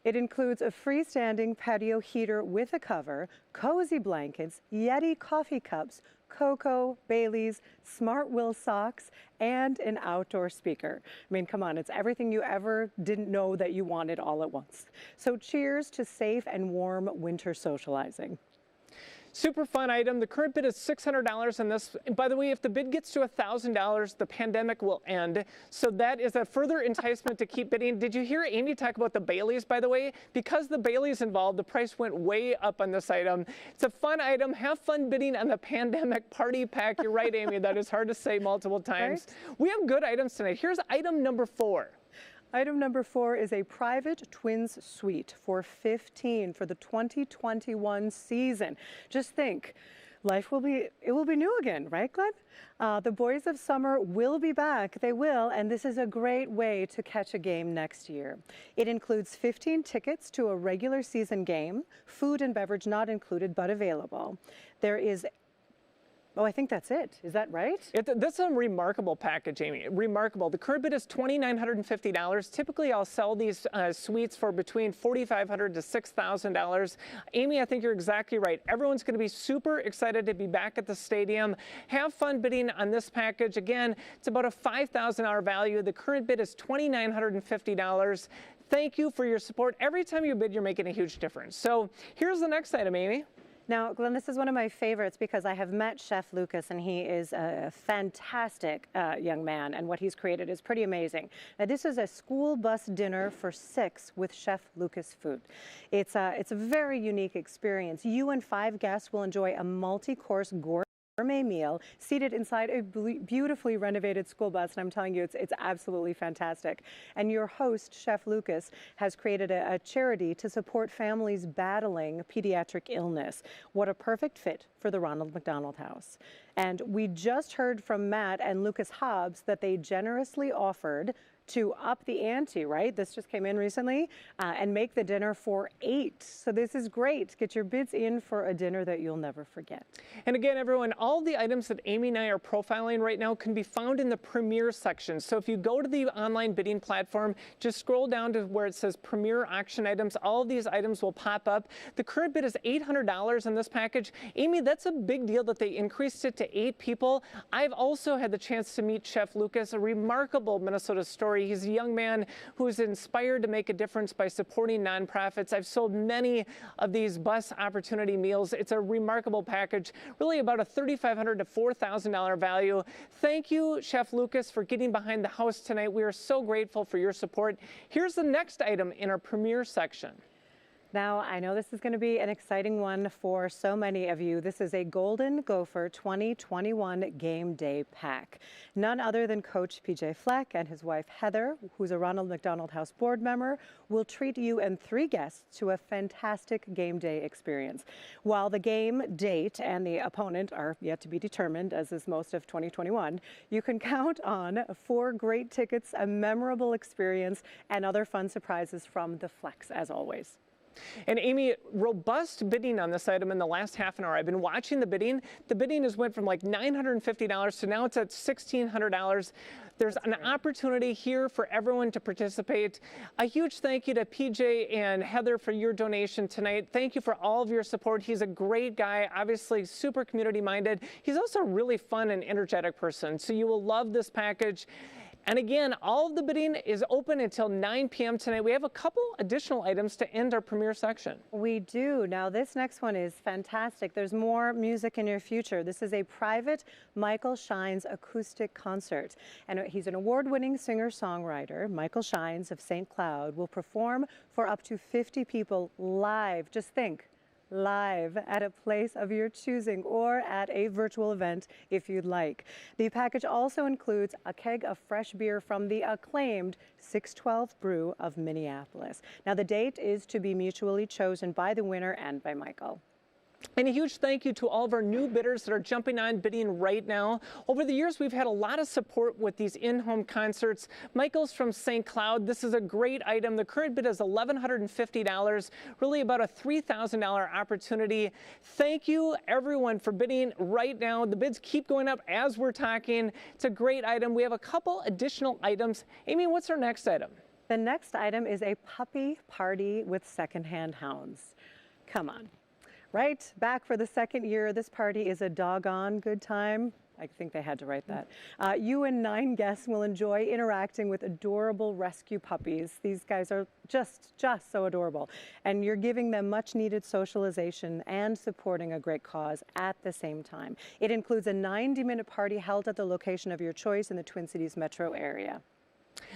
It includes a freestanding patio heater with a cover, cozy blankets, Yeti coffee cups, cocoa, Bailey's, Smart Will socks, and an outdoor speaker. I mean, come on, it's everything you ever didn't know that you wanted all at once. So cheers to safe and warm winter socializing. Super fun item. The current bid is $600 on this. By the way, if the bid gets to $1,000, the pandemic will end. So that is a further enticement to keep bidding. Did you hear Amy talk about the Baileys, by the way? Because the Baileys involved, the price went way up on this item. It's a fun item. Have fun bidding on the pandemic party pack. You're right, Amy. That is hard to say multiple times. Right? We have good items tonight. Here's item number 4. Item number 4 is a private twins suite for $15 for the 2021 season. Just think, it will be new again, right, Glenn? The boys of summer will be back. They will, and this is a great way to catch a game next year. It includes 15 tickets to a regular season game, food and beverage not included but available. There is Oh, I think that's it. Is that right? This is a remarkable package, Amy. Remarkable. The current bid is $2,950. Typically, I'll sell these suites for between $4,500 to $6,000. Amy, I think you're exactly right. Everyone's going to be super excited to be back at the stadium. Have fun bidding on this package. Again, it's about a $5,000 value. The current bid is $2,950. Thank you for your support. Every time you bid, you're making a huge difference. So here's the next item, Amy. Now, Glenn, this is one of my favorites because I have met Chef Lucas, and he is a fantastic young man, and what he's created is pretty amazing. Now, this is a school bus dinner for 6 with Chef Lucas food. It's a very unique experience. You and 5 guests will enjoy a multi-course gourmet meal seated inside a beautifully renovated school bus, and I'm telling you, it's absolutely fantastic. And your host, Chef Lucas, has created a charity to support families battling pediatric illness. What a perfect fit for the Ronald McDonald House. And we just heard from Matt and Lucas Hobbs that they generously offered to up the ante, right? This just came in recently, and make the dinner for 8. So this is great. Get your bids in for a dinner that you'll never forget. And again, everyone, all the items that Amy and I are profiling right now can be found in the Premier section. So if you go to the online bidding platform, just scroll down to where it says Premier Auction Items. All of these items will pop up. The current bid is $800 in this package. Amy, that's a big deal that they increased it to 8 people. I've also had the chance to meet Chef Lucas, a remarkable Minnesota story. He's a young man who is inspired to make a difference by supporting nonprofits. I've sold many of these bus opportunity meals. It's a remarkable package, really about a $3,500 to $4,000 value. Thank you, Chef Lucas, for getting behind the house tonight. We are so grateful for your support. Here's the next item in our Premier section. Now, I know this is going to be an exciting one for so many of you. This is a Golden Gopher 2021 Game Day Pack. None other than Coach PJ Fleck and his wife Heather, who's a Ronald McDonald House board member, will treat you and 3 guests to a fantastic game day experience. While the game date and the opponent are yet to be determined, as is most of 2021, you can count on 4 great tickets, a memorable experience, and other fun surprises from the Flecks, as always. And Amy, robust bidding on this item in the last half an hour. I've been watching the bidding. The bidding has went from like $950 to now it's at $1,600. There's an opportunity here for everyone to participate. A huge thank you to PJ and Heather for your donation tonight. Thank you for all of your support. He's a great guy, obviously super community minded. He's also a really fun and energetic person. So you will love this package. And again, all of the bidding is open until 9 p.m. tonight. We have a couple additional items to end our premiere section. We do. Now, this next one is fantastic. There's more music in your future. This is a private Michael Shines acoustic concert. And he's an award-winning singer-songwriter. Michael Shines of St. Cloud will perform for up to 50 people live. Just think. Live at a place of your choosing or at a virtual event if you'd like. The package also includes a keg of fresh beer from the acclaimed 612 Brew of Minneapolis. Now, the date is to be mutually chosen by the winner and by Michael. And a huge thank you to all of our new bidders that are jumping on bidding right now. Over the years, we've had a lot of support with these in-home concerts. Michael's from St. Cloud. This is a great item. The current bid is $1,150, really about a $3,000 opportunity. Thank you, everyone, for bidding right now. The bids keep going up as we're talking. It's a great item. We have a couple additional items. Amy, what's our next item? The next item is a puppy party with secondhand hounds. Come on. Right, back for the second year. This party is a doggone good time. I think they had to write that. You and 9 guests will enjoy interacting with adorable rescue puppies. These guys are just so adorable. And you're giving them much needed socialization and supporting a great cause at the same time. It includes a 90-minute party held at the location of your choice in the Twin Cities metro area.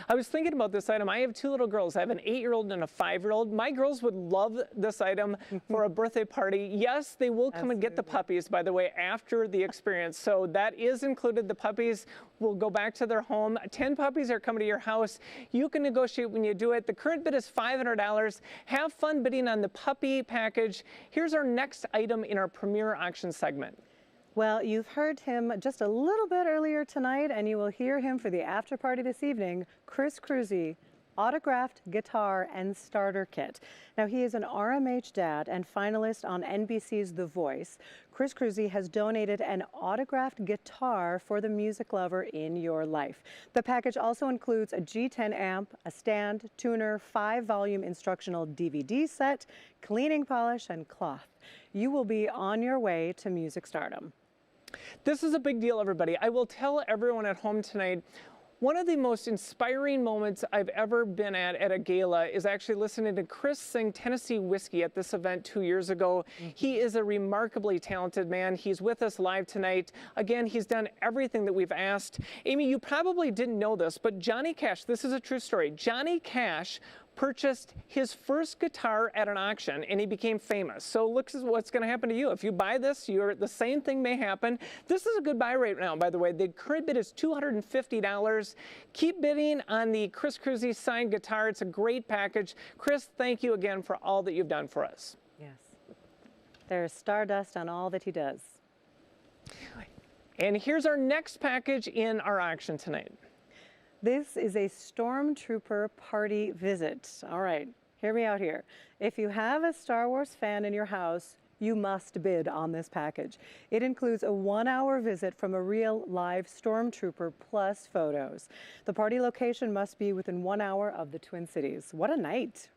I was thinking about this item. I have 2 little girls. I have an 8-year-old and a 5-year-old. My girls would love this item for a birthday party. Yes, they will come and get the puppies, by the way, after the experience. So that is included. The puppies will go back to their home. 10 puppies are coming to your house. You can negotiate when you do it. The current bid is $500. Have fun bidding on the puppy package. Here's our next item in our premiere auction segment. Well, you've heard him just a little bit earlier tonight, and you will hear him for the after party this evening. Chris Cruzy, autographed guitar and starter kit. Now, he is an RMH dad and finalist on NBC's The Voice. Chris Cruzy has donated an autographed guitar for the music lover in your life. The package also includes a G10 amp, a stand, tuner, 5-volume instructional DVD set, cleaning polish, and cloth. You will be on your way to music stardom. This is a big deal, everybody. I will tell everyone at home tonight, one of the most inspiring moments I've ever been at a gala is actually listening to Chris sing Tennessee Whiskey at this event 2 years ago. He is a remarkably talented man. He's with us live tonight. Again, he's done everything that we've asked. Amy, you probably didn't know this, but Johnny Cash, this is a true story. Johnny Cash purchased his first guitar at an auction and he became famous. So look what's going to happen to you. If you buy this, the same thing may happen. This is a good buy right now, by the way. The current bid is $250. Keep bidding on the Chris Cruzy signed guitar. It's a great package. Chris, thank you again for all that you've done for us. Yes. There's stardust on all that he does. And here's our next package in our auction tonight. This is a Stormtrooper party visit. All right, hear me out here. If you have a Star Wars fan in your house, you must bid on this package. It includes a 1-hour visit from a real live Stormtrooper plus photos. The party location must be within 1 hour of the Twin Cities. What a night.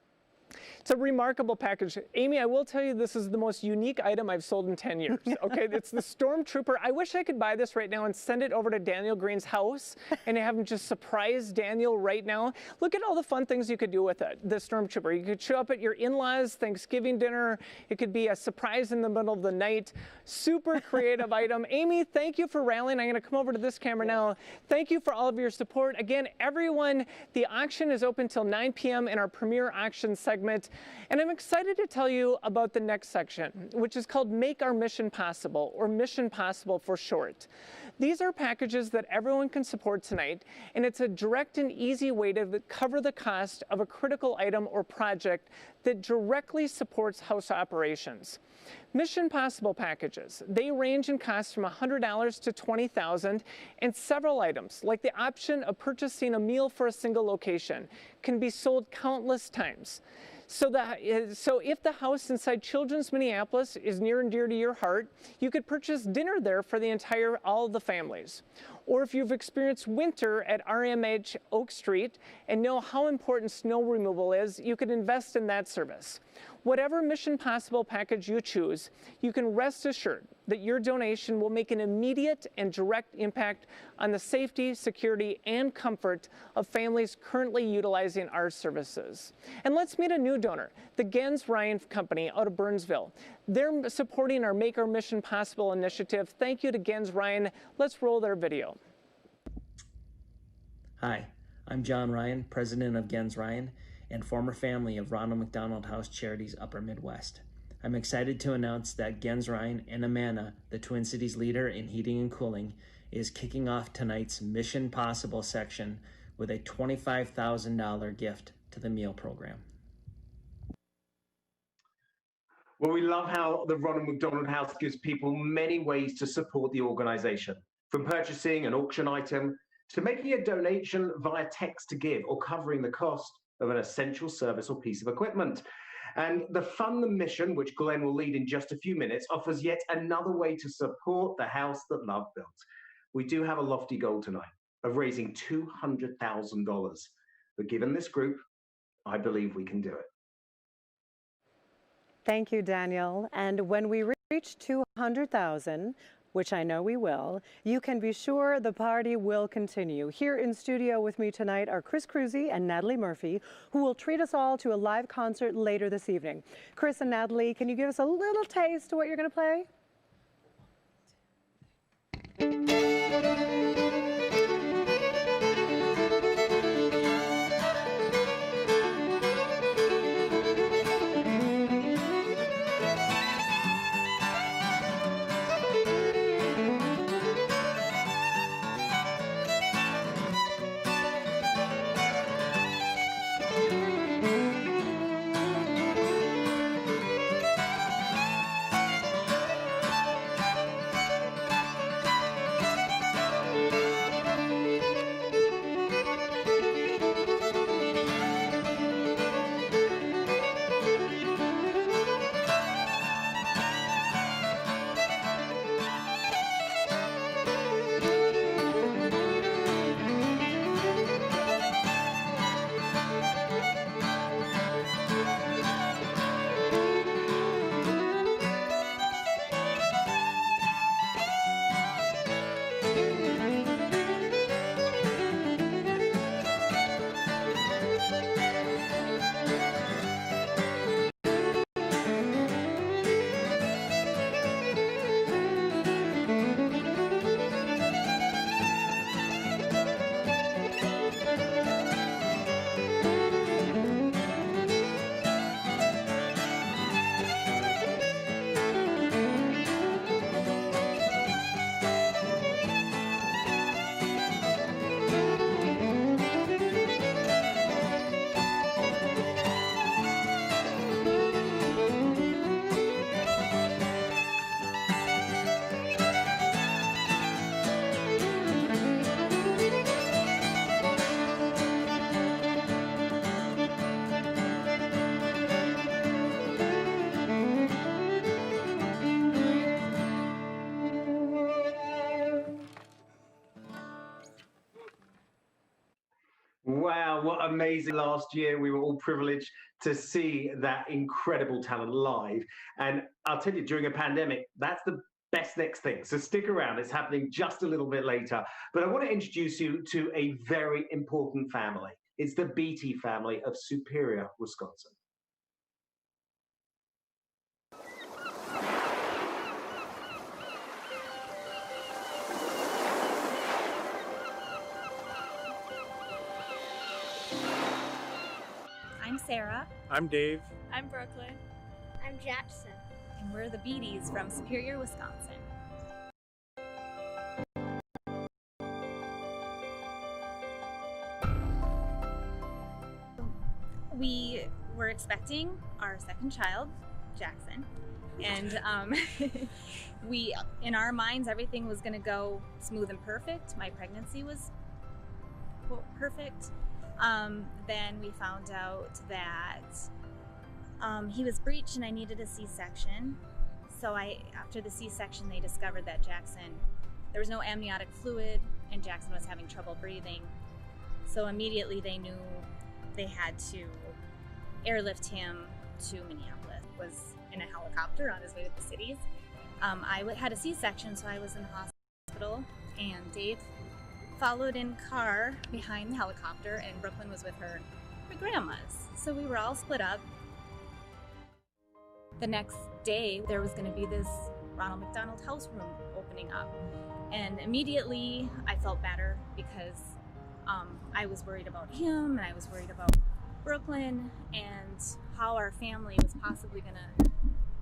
It's a remarkable package. Amy, I will tell you this is the most unique item I've sold in 10 years. Okay, it's the Stormtrooper. I wish I could buy this right now and send it over to Daniel Green's house and have him just surprise Daniel right now. Look at all the fun things you could do with it, the Stormtrooper. You could show up at your in-laws' Thanksgiving dinner. It could be a surprise in the middle of the night. Super creative item. Amy, thank you for rallying. I'm going to come over to this camera now. Thank you for all of your support. Again, everyone, the auction is open till 9 p.m. in our premiere auction segment. And I'm excited to tell you about the next section, which is called Make Our Mission Possible, or Mission Possible for short. These are packages that everyone can support tonight, and it's a direct and easy way to cover the cost of a critical item or project that directly supports house operations. Mission Possible packages, they range in cost from $100 to $20,000, and several items, like the option of purchasing a meal for a single location, can be sold countless times. So if the house inside Children's Minneapolis is near and dear to your heart, you could purchase dinner there for all of the families. Or if you've experienced winter at RMH Oak Street and know how important snow removal is, you could invest in that service. Whatever Mission Possible package you choose, you can rest assured that your donation will make an immediate and direct impact on the safety, security, and comfort of families currently utilizing our services. And let's meet a new donor, the Gens Ryan Company out of Burnsville. They're supporting our Make Our Mission Possible initiative. Thank you to Gens Ryan. Let's roll their video. Hi, I'm John Ryan, president of Gens Ryan and former family of Ronald McDonald House Charities Upper Midwest. I'm excited to announce that Gens Ryan and Amana, the Twin Cities leader in heating and cooling, is kicking off tonight's Mission Possible section with a $25,000 gift to the meal program. Well, we love how the Ronald McDonald House gives people many ways to support the organization, from purchasing an auction item to making a donation via text to give or covering the cost of an essential service or piece of equipment. And the Fund the Mission, which Glenn will lead in just a few minutes, offers yet another way to support the house that love built. We do have a lofty goal tonight of raising $200,000. But given this group, I believe we can do it. Thank you, Daniel. And when we reach 200,000, which I know we will, you can be sure the party will continue. Here in studio with me tonight are Chris Cruzy and Natalie Murphy, who will treat us all to a live concert later this evening. Chris and Natalie, can you give us a little taste of what you're going to play? Wow, what amazing last year. We were all privileged to see that incredible talent live. And I'll tell you, during a pandemic, that's the best next thing. So stick around, it's happening just a little bit later. But I want to introduce you to a very important family. It's the Beatty family of Superior, Wisconsin. I'm Sarah. I'm Dave. I'm Brooklyn. I'm Jackson. And we're the Beatties from Superior, Wisconsin. We were expecting our second child, Jackson, and we, in our minds, everything was going to go smooth and perfect. My pregnancy was, quote, perfect. Then we found out that He was breech and I needed a C-section. So after the C-section, they discovered that there was no amniotic fluid and Jackson was having trouble breathing. So immediately they knew they had to airlift him to Minneapolis. He was in a helicopter on his way to the cities. I had a C-section, so I was in the hospital, and Dave followed in car behind the helicopter, and Brooklyn was with her grandmas. So we were all split up. The next day, there was going to be this Ronald McDonald House room opening up. And immediately, I felt better because I was worried about him, and I was worried about Brooklyn, and how our family was possibly going to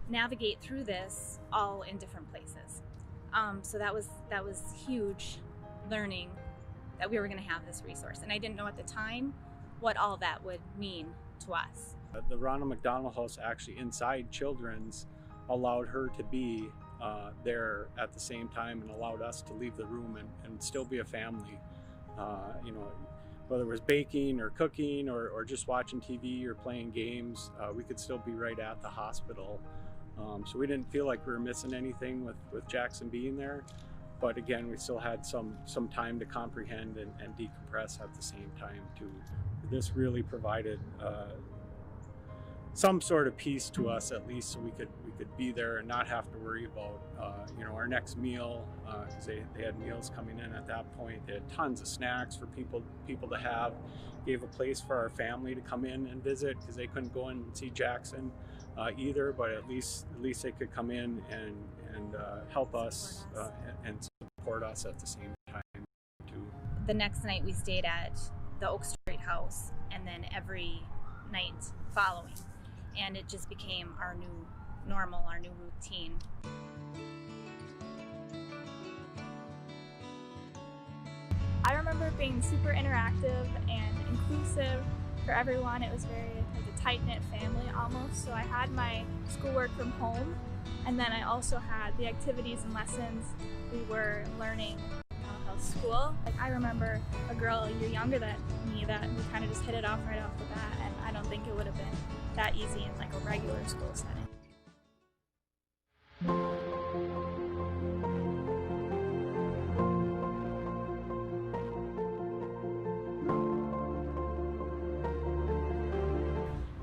navigate through this all in different places. So that was huge learning that we were going to have this resource. And I didn't know at the time what all that would mean to us. The Ronald McDonald House, actually inside Children's, allowed her to be there at the same time and allowed us to leave the room and still be a family. You know, whether it was baking or cooking or just watching TV or playing games, we could still be right at the hospital. So we didn't feel like we were missing anything with Jackson being there. But again, we still had some time to comprehend and decompress at the same time too. This really provided some sort of peace to us, at least, so we could be there and not have to worry about you know, our next meal, because they had meals coming in at that point. They had tons of snacks for people to have. Gave a place for our family to come in and visit, because they couldn't go in and see Jackson either, but at least they could come in and help us and support us at the same time too. The next night we stayed at the Oak Street house, and then every night following, and it just became our new normal, our new routine. I remember it being super interactive and inclusive for everyone. It was very like a tight-knit family almost. So I had my schoolwork from home, and then I also had the activities and lessons we were learning at school. Like, I remember a girl a year younger than me that we kind of just hit it off right off the bat, and I don't think it would have been that easy in like a regular school setting.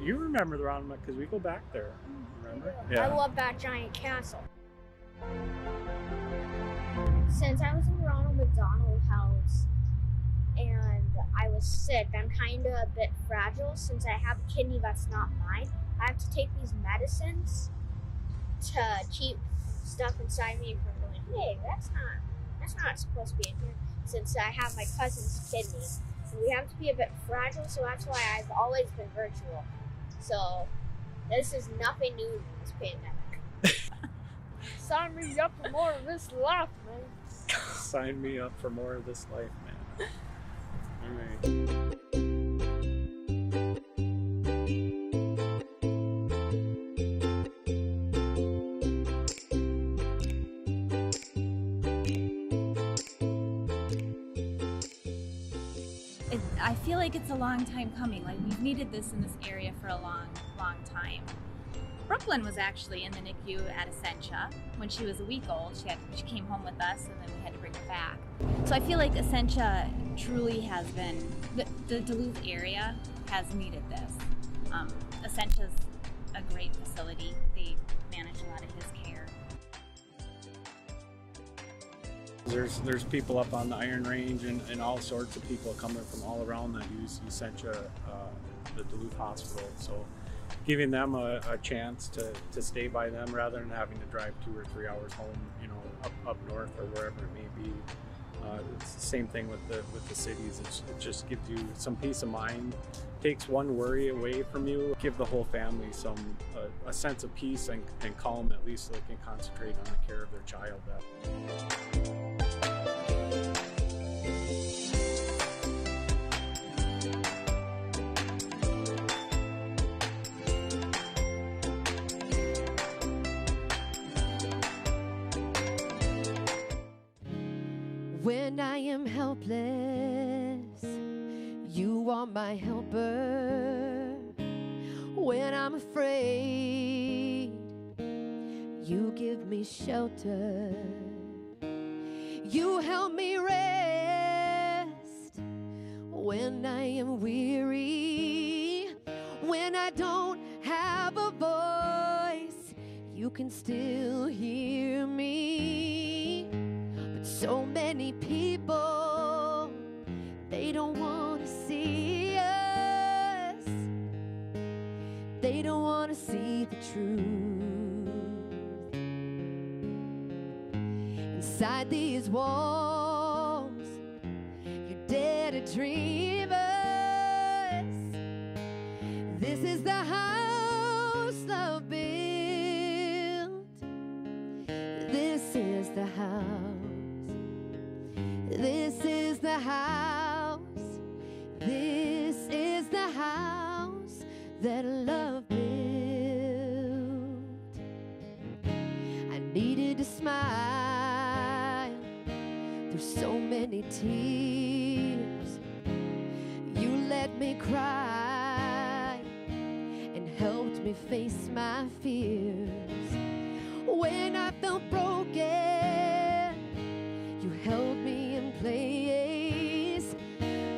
You remember the Ronald, because we go back there, remember? I love that giant castle. Since I was in the Ronald McDonald House and I was sick, I'm kind of a bit fragile since I have a kidney that's not mine. I have to take these medicines to keep stuff inside me from going, hey, that's not supposed to be in here, since I have my cousin's kidney. And we have to be a bit fragile, so that's why I've always been virtual. So this is nothing new in this pandemic. Sign me up for more of this life, man. Sign me up for more of this life, man. All right. I feel like it's a long time coming. Like, we've needed this in this area for a long, long time. Brooklyn was actually in the NICU at Essentia when she was a week old. She came home with us, and then we had to bring her back. So I feel like Essentia truly has been, the Duluth area has needed this. Essentia's a great facility. They manage a lot of his care. There's people up on the Iron Range and all sorts of people coming from all around that use Essentia, the Duluth Hospital. So giving them a chance to stay by them rather than having to drive 2 or 3 hours home, you know, up north or wherever it may be. It's the same thing with the cities. It just gives you some peace of mind, takes one worry away from you, give the whole family a sense of peace and calm, at least, so they can concentrate on the care of their child. When I am helpless, you are my helper. When I'm afraid. You give me shelter. You help me rest when I am weary, when I don't have a voice. You can still hear me. But so many people, they don't want to see us. They don't want to see the truth. Inside these walls, you dare to dream us. This is the house love built. This is the house. This is the house. This is the house that love built. I needed to smile through so many tears. You let me cry and helped me face my fears. When I felt broken, you held me in place,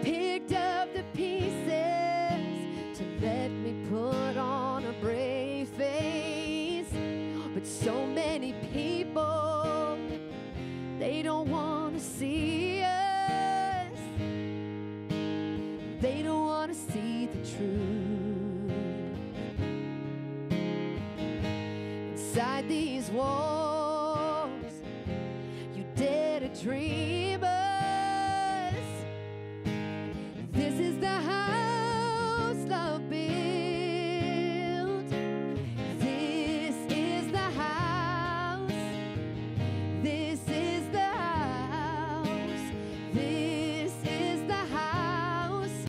picked up the pieces to let me put on a brave face. But so many people, they don't want to see us. They don't want to see the truth. Inside these walls, you dare to dream us. This is the house love built. This is the house. This is the house. This is the house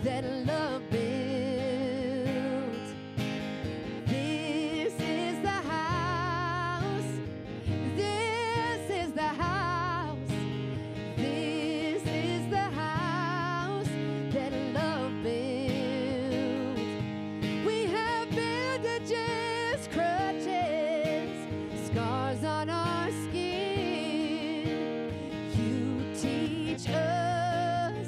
that love built. This is the house. This is the house. This is the house that love built. We have bandages, crutches, scars on our skin. You teach us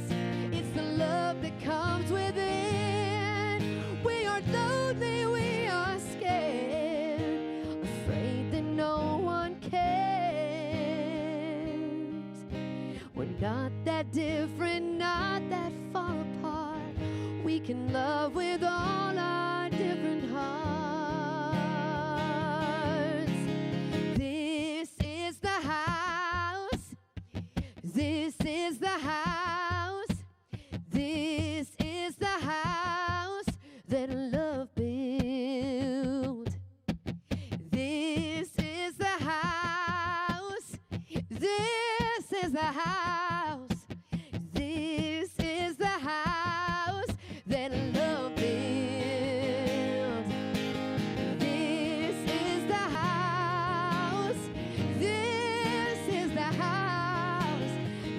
it's the love that comes within. We are lonely, we are scared, afraid that no one cares. We're not that different, not that far apart. We can love with all our different hearts. This is the house. This is the house. This is the house that love built. This is the house. This is the house. This is the house that love built. This is the house. This is the house.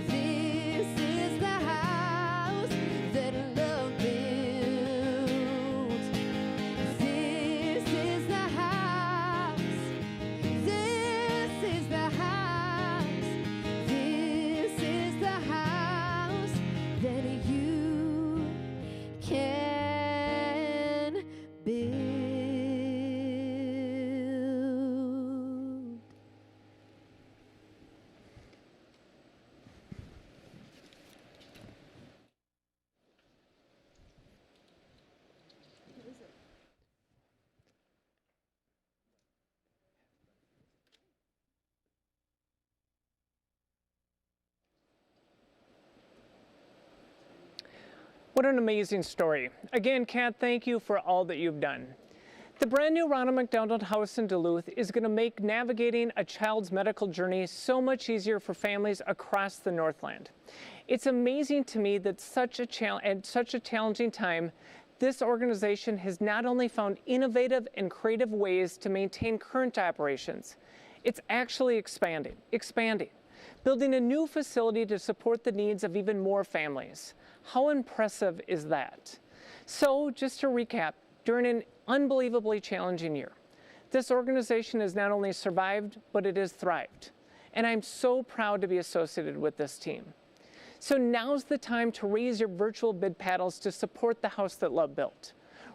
This is the house that love built. This is the house. This is the house. This is the house that you can build. What an amazing story. Again, Kat, thank you for all that you've done. The brand new Ronald McDonald House in Duluth is going to make navigating a child's medical journey so much easier for families across the Northland. It's amazing to me that at such a challenging time, this organization has not only found innovative and creative ways to maintain current operations, it's actually expanding, building a new facility to support the needs of even more families. How impressive is that? So just to recap, during an unbelievably challenging year. This organization has not only survived, but it has thrived. And I'm so proud to be associated with this team. So now's the time to raise your virtual bid paddles to support the house that love built.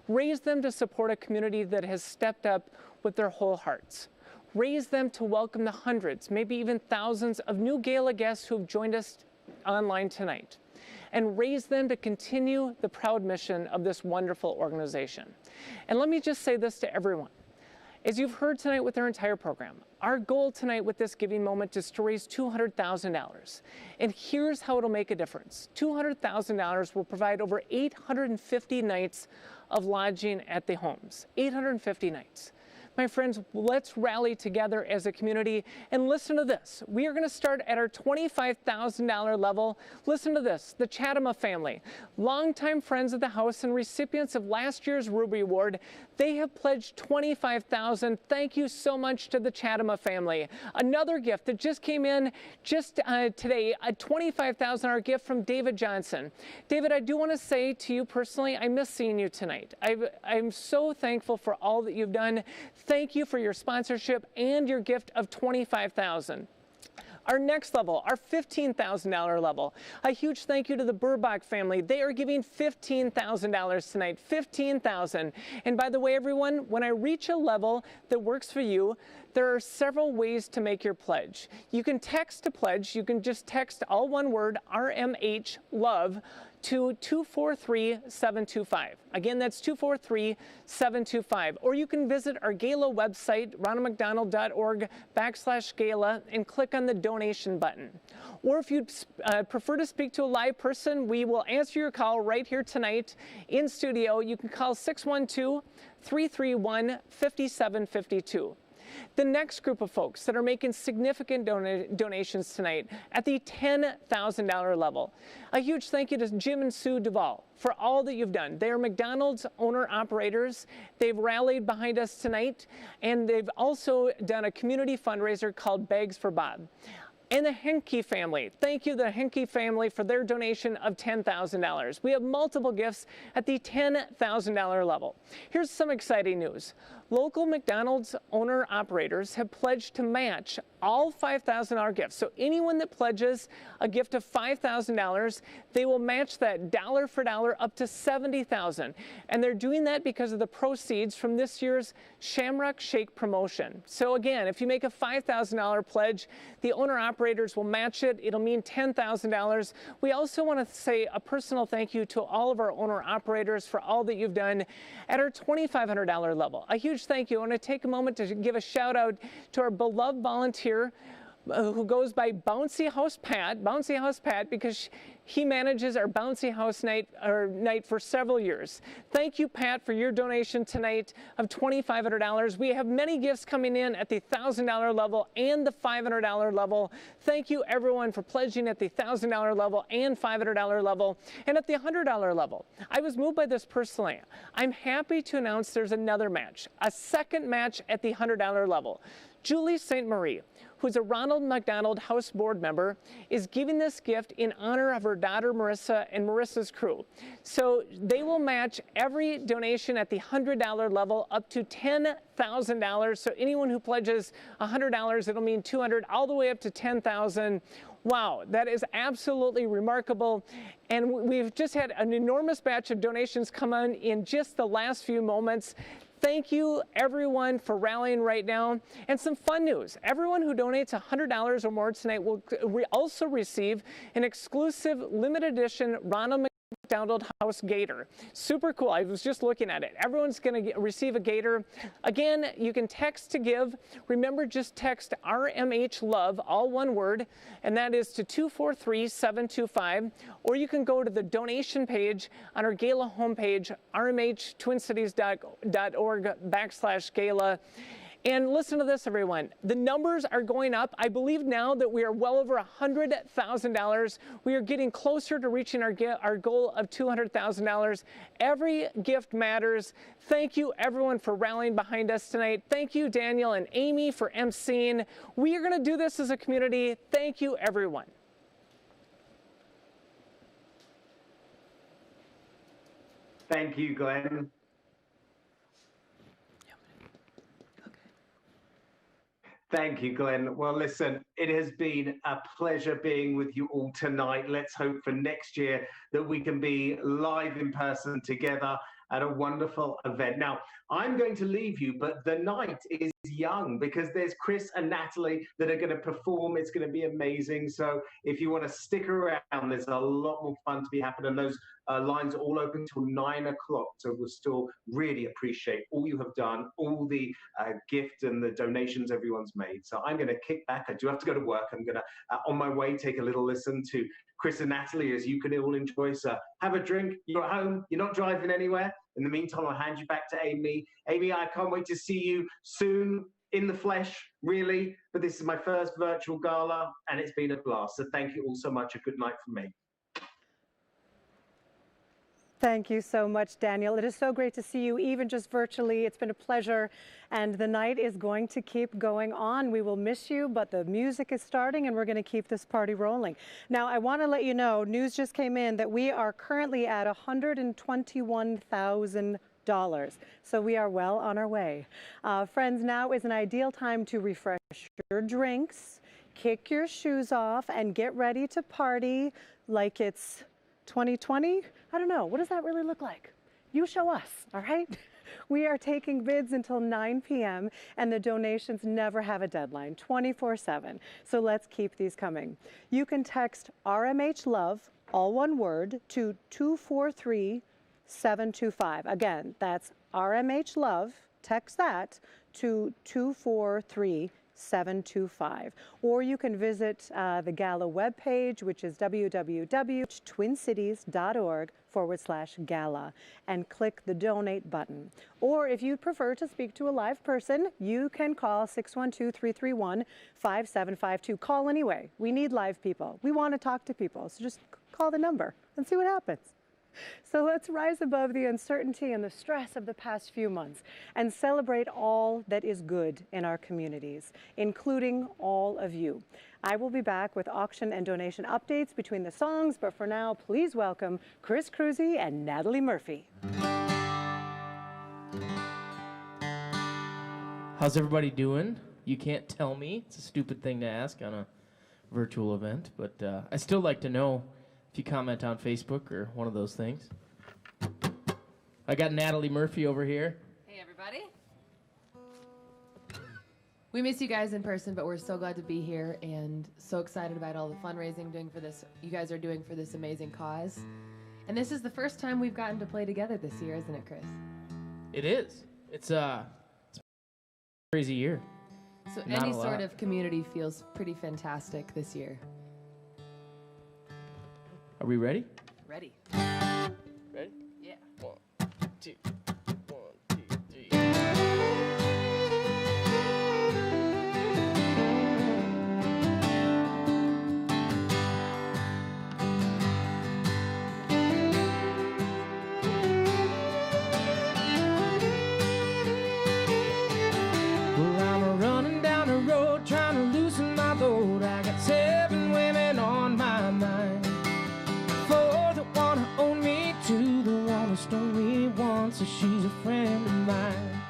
Raise them to support a community that has stepped up with their whole hearts. Raise them to welcome the hundreds, maybe even thousands of new Gala guests who have joined us online tonight. And raise them to continue the proud mission of this wonderful organization. And let me just say this to everyone. As you've heard tonight with our entire program, our goal tonight with this giving moment is to raise $200,000. And here's how it'll make a difference. $200,000 will provide over 850 nights of lodging at the homes. 850 nights. My friends, let's rally together as a community and listen to this. We are going to start at our $25,000 level. Listen to this, the Chatham family, longtime friends of the house and recipients of last year's Ruby Award. They have pledged $25,000. Thank you so much to the Chatham family. Another gift that just came in just today, a $25,000 gift from David Johnson. David, I do want to say to you personally, I miss seeing you tonight. I'm so thankful for all that you've done. Thank you for your sponsorship and your gift of $25,000. Our next level, our $15,000 level. A huge thank you to the Burbach family. They are giving $15,000 tonight, $15,000. And by the way, everyone, when I reach a level that works for you, there are several ways to make your pledge. You can text to pledge. You can just text all one word, RMH LOVE, to 243-725. Again, that's 243-725. Or you can visit our Gala website, ronaldmcdonald.org/Gala, and click on the donation button. Or if you'd prefer to speak to a live person, we will answer your call right here tonight in studio. You can call 612-331-5752. The next group of folks that are making significant donations tonight at the $10,000 level. A huge thank you to Jim and Sue Duvall for all that you've done. They are McDonald's owner-operators. They've rallied behind us tonight, and they've also done a community fundraiser called Bags for Bob. And the Henke family. Thank you, the Henke family, for their donation of $10,000. We have multiple gifts at the $10,000 level. Here's some exciting news. Local McDonald's owner-operators have pledged to match all $5,000 gifts. So anyone that pledges a gift of $5,000, they will match that dollar for dollar up to $70,000. And they're doing that because of the proceeds from this year's Shamrock Shake promotion. So again, if you make a $5,000 pledge, the owner-operators will match it. It'll mean $10,000. We also want to say a personal thank you to all of our owner-operators for all that you've done at our $2,500 level. A huge thank you. I want to take a moment to give a shout out to our beloved volunteer who goes by Bouncy House Pat, because he manages our Bouncy House night for several years. Thank you, Pat, for your donation tonight of $2,500. We have many gifts coming in at the $1,000 level and the $500 level. Thank you, everyone, for pledging at the $1,000 level and $500 level and at the $100 level. I was moved by this personally. I'm happy to announce there's another match, a second match at the $100 level. Julie St. Marie, who's a Ronald McDonald House Board member, is giving this gift in honor of her daughter Marissa and Marissa's crew. So they will match every donation at the $100 level up to $10,000. So anyone who pledges $100, it'll mean $200, all the way up to $10,000. Wow, that is absolutely remarkable. And we've just had an enormous batch of donations come in just the last few moments. Thank you, everyone, for rallying right now. And some fun news. Everyone who donates $100 or more tonight will also receive an exclusive limited edition Ronald McDonald House Gator. Super cool. I was just looking at it. Everyone's going to receive a gator. Again, you can text to give. Remember, just text RMH LOVE, all one word, and that is to 243-725. Or you can go to the donation page on our Gala homepage, rmhtwincities.org/Gala. And listen to this, everyone. The numbers are going up. I believe now that we are well over $100,000. We are getting closer to reaching our goal of $200,000. Every gift matters. Thank you, everyone, for rallying behind us tonight. Thank you, Daniel and Amy, for emceeing. We are going to do this as a community. Thank you, everyone. Thank you, Glenn. Thank you, Glenn. Well, listen, it has been a pleasure being with you all tonight. Let's hope for next year that we can be live in person together at a wonderful event. Now, I'm going to leave you, but the night is young because there's Chris and Natalie that are going to perform. It's going to be amazing. So if you want to stick around, there's a lot more fun to be happening. Those lines are all open till 9 o'clock. So we'll still really appreciate all you have done, all the gift and the donations everyone's made. So I'm going to kick back. I do have to go to work. I'm going to, on my way, take a little listen to Chris and Natalie as you can all enjoy. So have a drink. You're at home. You're not driving anywhere. In the meantime, I'll hand you back to Amy. Amy, I can't wait to see you soon in the flesh, really. But this is my first virtual gala, and it's been a blast. So thank you all so much. A good night from me. Thank you so much, Daniel. It is so great to see you, even just virtually. It's been a pleasure, and the night is going to keep going on. We will miss you, but the music is starting, and we're going to keep this party rolling. Now, I want to let you know, news just came in that we are currently at $121,000. So we are well on our way. Friends, now is an ideal time to refresh your drinks, kick your shoes off, and get ready to party like it's 2020? I don't know. What does that really look like? You show us, all right? We are taking bids until 9 p.m. and the donations never have a deadline, 24/7. So let's keep these coming. You can text RMH Love, all one word, to 243-725. Again, that's RMH Love. Text that to 243-725. Or you can visit the Gala webpage, which is www.twincities.org/Gala, and click the donate button. Or if you prefer to speak to a live person, you can call 612-331-5752. Call anyway. We need live people. We want to talk to people. So just call the number and see what happens. So let's rise above the uncertainty and the stress of the past few months and celebrate all that is good in our communities, including all of you. I will be back with auction and donation updates between the songs, but for now, please welcome Chris Cruzy and Natalie Murphy. How's everybody doing? You can't tell me. It's a stupid thing to ask on a virtual event, but I still like to know if you comment on Facebook or one of those things. I got Natalie Murphy over here. Hey, everybody. We miss you guys in person, but we're so glad to be here and so excited about all the fundraising you guys are doing for this amazing cause. And this is the first time we've gotten to play together this year, isn't it, Chris? It is. It's a crazy year. So any sort of community feels pretty fantastic this year. Are we ready? Ready. Ready? Yeah. 1, 2, 1, 2, 3. Well, I'm running down the road trying to loosen my load. I got 7 women on my mind. 4 that wanna own me, 2 that wanna stone me, 1 so she's a friend of mine.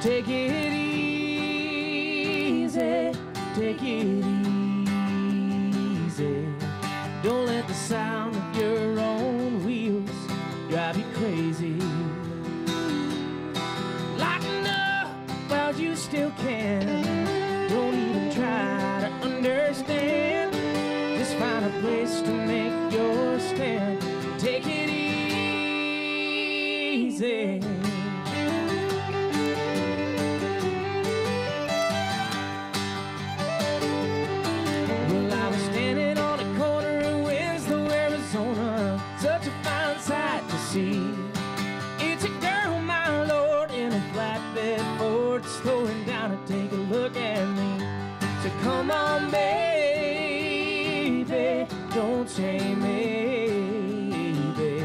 Take it easy, take it easy. Don't let the sound of your own wheels drive you crazy. Lighten up while you still can. Don't even try to understand. Just find a place to make your stand. Take it easy. Well, I was standing on a corner in Winslow, Arizona. Such a fine sight to see. It's a girl, my lord, in a flatbed Ford, slowing down to take a look at me. So come on, baby, don't say maybe.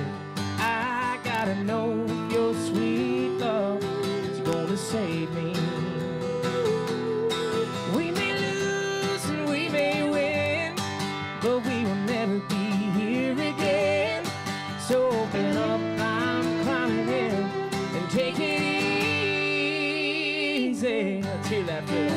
I gotta know if your sweet love is gonna save me. We may lose and we may win, but we will never be here again. So open up, I'm climbing in, and take it easy. Let's hear that, Phil.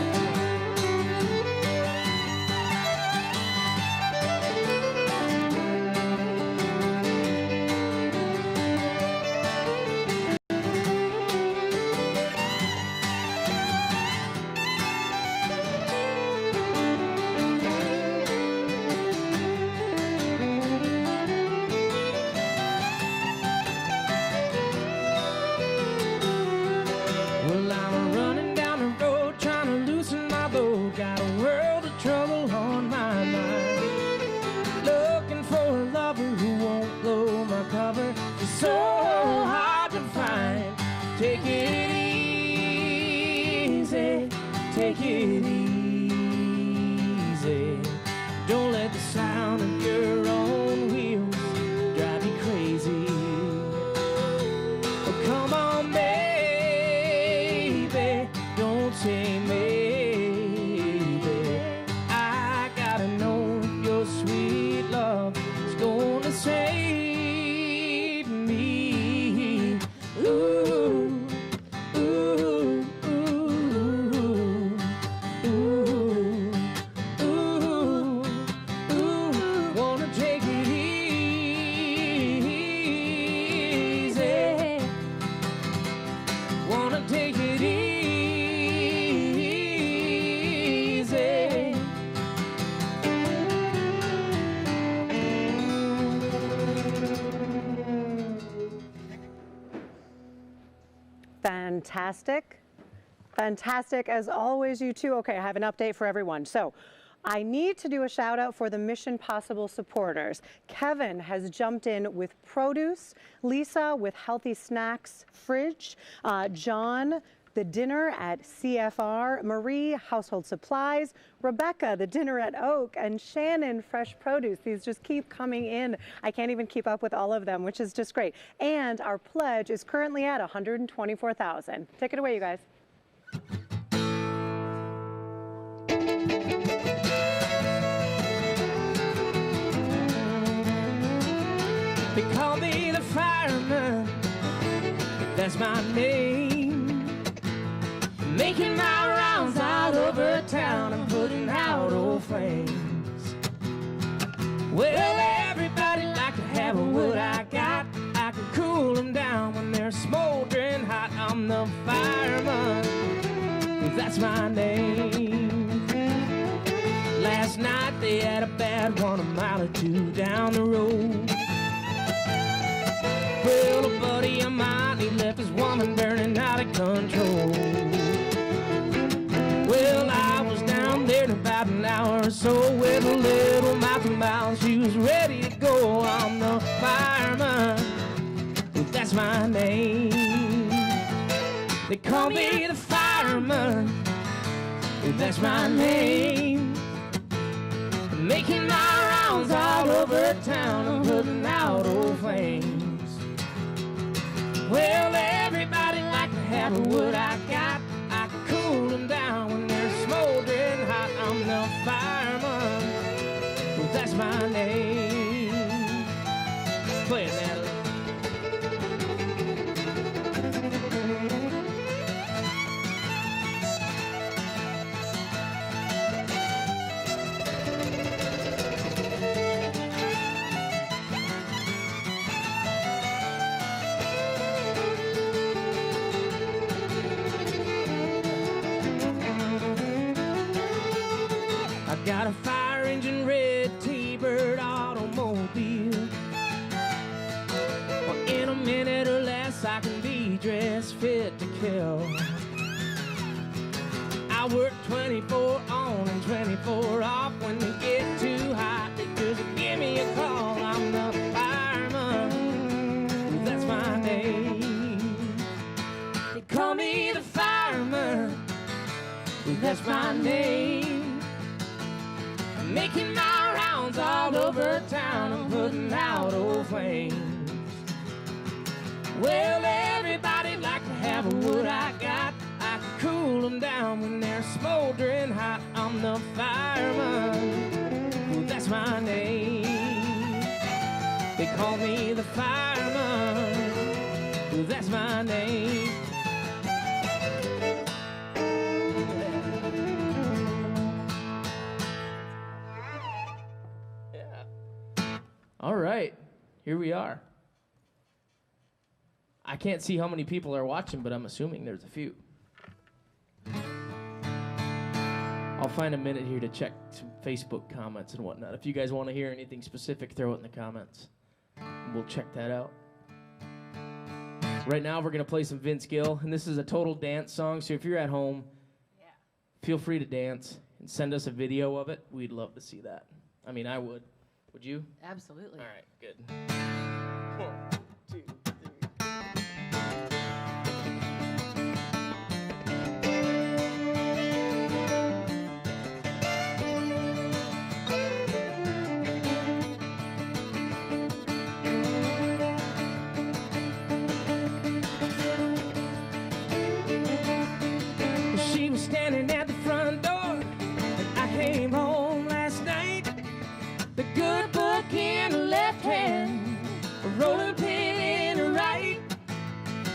Fantastic. Fantastic as always, you two. Okay, I have an update for everyone. So I need to do a shout out for the Mission Possible supporters. Kevin has jumped in with produce, Lisa with healthy snacks fridge, John the dinner at CFR, Marie household supplies, Rebecca the dinner at Oak, and Shannon fresh produce. These just keep coming in. I can't even keep up with all of them, which is just great. And our pledge is currently at $124,000. Take it away, you guys. They call me the fireman, that's my name. Making my rounds all over town and putting out old flames. Well, everybody like to have what I got. I can cool them down when they're smoldering hot. I'm the fireman, that's my name. Last night they had a bad one a mile or two down the road. Well, a buddy of mine, he left his woman burning out of control. Well, I was down there in about an hour or so with a little mouth and mouth. She was ready to go. I'm the fireman, that's my name. They call me the fireman, that's my name. Making my rounds all over town and putting out old flames. Well, everybody like to have what I got. I can cool them down when they're smoldering hot. I'm the fireman, that's my name. Play it, Natalie. Got a fire engine, red T-Bird automobile. Well, in a minute or less I can be dressed fit to kill. I work 24 on and 24 off. When they get too hot, they just give me a call. I'm the fireman, that's my name. They call me the fireman, that's my name. Making my rounds all over town and putting out old flames. Well, everybody like to have what I got. I can cool them down when they're smoldering hot. I'm the fireman, that's my name. They call me the fireman, that's my name. All right, here we are. I can't see how many people are watching, but I'm assuming there's a few. I'll find a minute here to check some Facebook comments and whatnot. If you guys want to hear anything specific, throw it in the comments. We'll check that out. Right now, we're going to play some Vince Gill, and this is a total dance song, so if you're at home, feel free to dance and send us a video of it. We'd love to see that. I mean, I would. Would you? Absolutely. All right, good. 1, 2, 3. She was standing at the front door, and I came home last night. The good book in the left hand, a rolling pin in the right.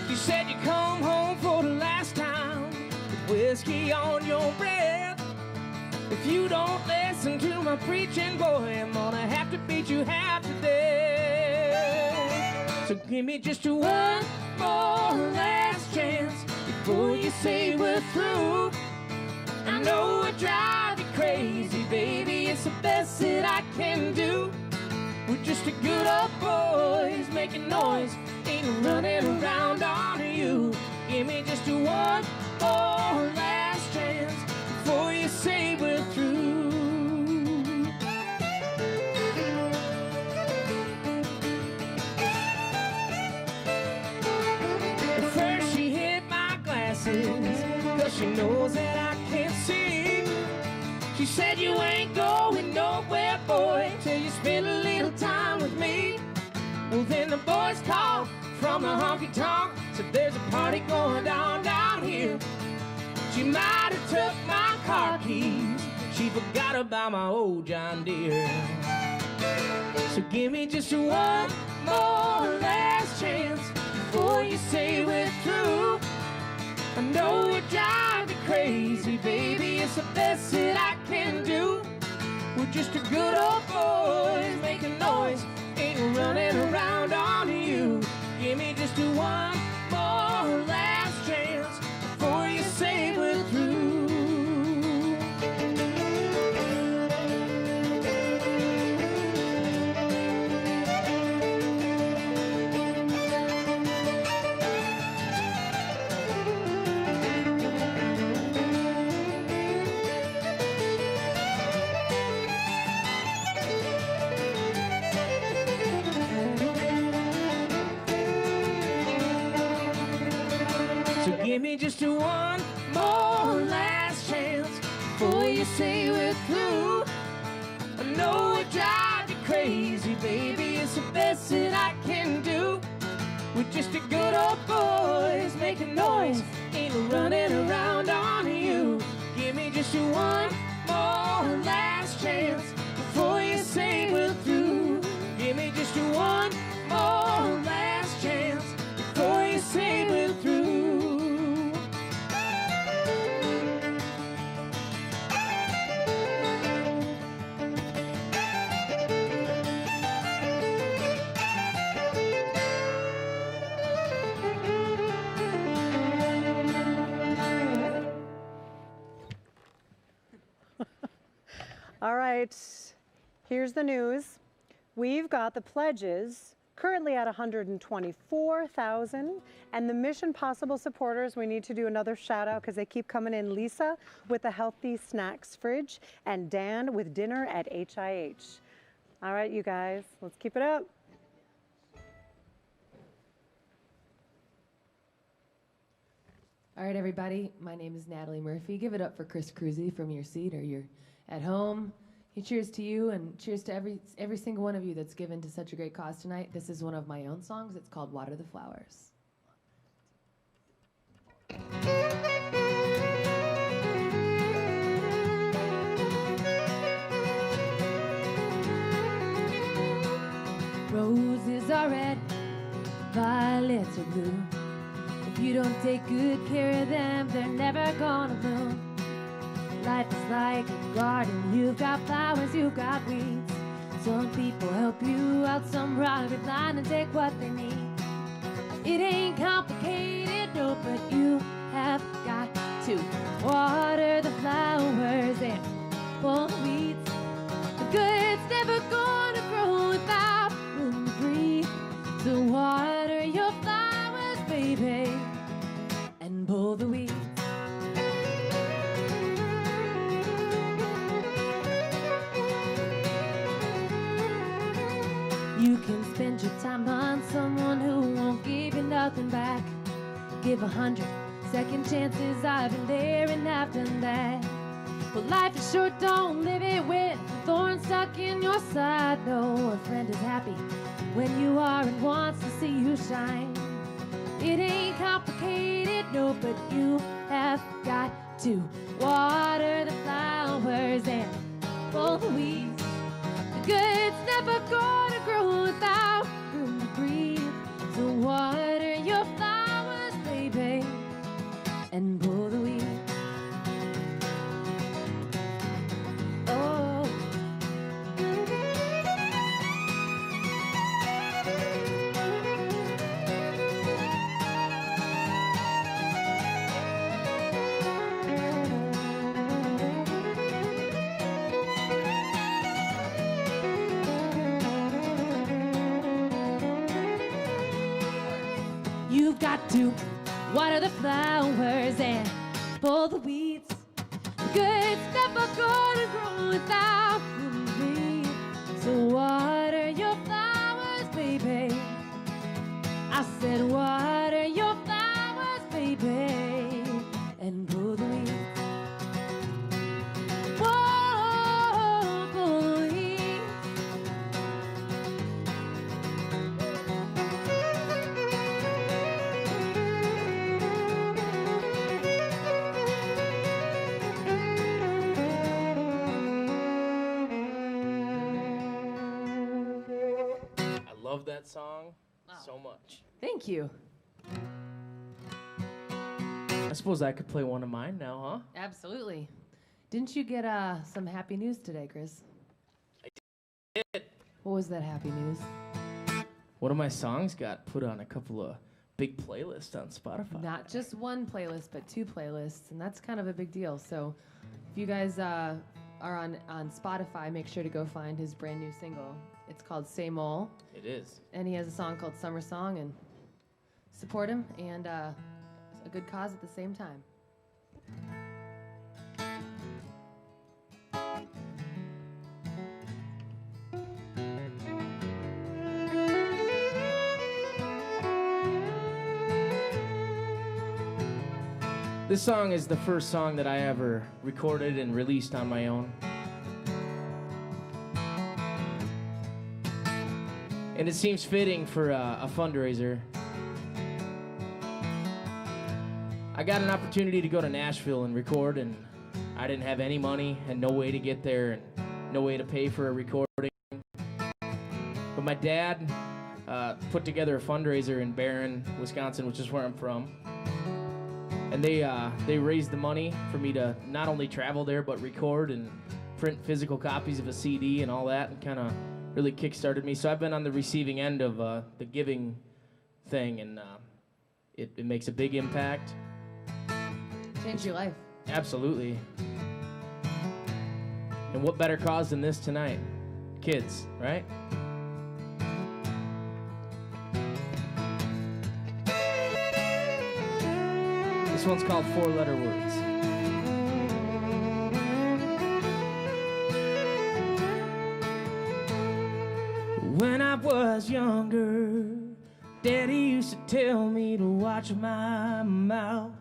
You said you come home for the last time with whiskey on your breath. If you don't listen to my preaching, boy, I'm gonna have to beat you half to death. So give me just one more last chance before you say we're through. I know it drives you crazy, baby, it's the best that I can do. We're just a good old boys making noise, ain't running around on you. give me just one more last chance before you say we're through. First she hit my glasses, 'cause she knows that I can't see. She said you ain't going nowhere, boy, till you spend a little time with me. Well, then the boys called from the honky-tonk, said there's a party going on down here. She might have took my car keys, she forgot about my old John Deere. So give me just one more last chance before you say we're through. I know it drives me crazy, baby, it's the best that I can do. We're just a good old boys making noise, ain't running around on you. Give me just one more last chance before you say we're through. So give me just one more last chance before you say we're through. I know it drives you crazy, baby, it's the best that I can do. We're just a good old boys making noise, ain't running around on you. Give me just one more last chance before you say we're through. Give me just one more last chance before you say we're through. All right, here's the news. We've got the pledges currently at 124,000, and the Mission Possible supporters, we need to do another shout out because they keep coming in. Lisa with the Healthy Snacks Fridge, and Dan with dinner at HIH. All right, you guys, let's keep it up. All right, everybody, my name is Natalie Murphy. Give it up for Chris Cruzy from your seat or you're at home. Cheers to you and cheers to every single one of you that's given to such a great cause tonight. This is one of my own songs. It's called Water the Flowers. Roses are red, violets are blue. If you don't take good care of them, they're never gonna bloom. Life is like a garden, you've got flowers, you've got weeds. Some people help you out, some probably blind and take what they need. It ain't complicated, no, but you have got to water the flowers and pull the weeds. The good's never gonna grow without room to breathe. So water your flowers, baby, and pull the weeds. You can spend your time on someone who won't give you nothing back. Give 100 second chances, I've been there and I've done that. Well, life is short, don't live it with a thorn stuck in your side. No, a friend is happy when you are and wants to see you shine. It ain't complicated, no, but you have got to water the flowers and pull the weeds. The good's never gonna grow without room to breathe. So water your flowers, baby, and pull the weeds. Oh. You've got to water the flowers and pull the weeds. Good stuff are gonna grow without me. So water your flowers, baby. I said water your flowers, baby, and pull the weeds. Whoa, pull the weeds. I love that song so much. Thank you. I suppose I could play one of mine now, huh? Absolutely. Didn't you get some happy news today, Chris? I did. What was that happy news? One of my songs got put on a couple of big playlists on Spotify. Not just one playlist, but 2 playlists, and that's kind of a big deal. So if you guys are on Spotify, make sure to go find his brand new single. It's called Same Ol'. It is. And he has a song called Summer Song, and support him, and a good cause at the same time. This song is the first song that I ever recorded and released on my own. And it seems fitting for a fundraiser. I got an opportunity to go to Nashville and record, and I didn't have any money and no way to get there and no way to pay for a recording. But my dad put together a fundraiser in Barron, Wisconsin, which is where I'm from. And they raised the money for me to not only travel there, but record and print physical copies of a CD and all that, and kind of really kick-started me. So I've been on the receiving end of the giving thing, and it makes a big impact. Changed your life. Absolutely. And what better cause than this tonight? Kids, right? This one's called 4-Letter Words. When I was younger, Daddy used to tell me to watch my mouth.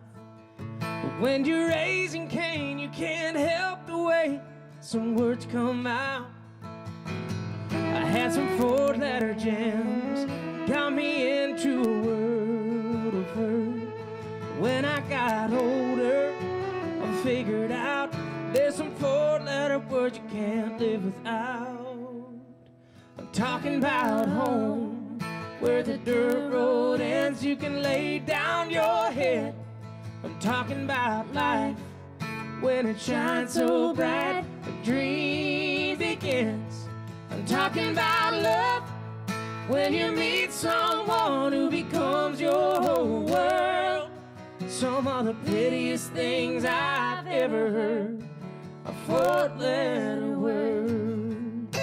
But when you're raising Cain, you can't help the way some words come out. I had some 4-letter gems, got me into a world of hurt. When I got older, I figured out there's some 4-letter words you can't live without. I'm talking about home, where the dirt road ends, you can lay down your head. I'm talking about life, when it shines so bright, a dream begins. I'm talking about love, when you meet someone who becomes your whole world. Some of the prettiest things I've ever heard are 4-letter words.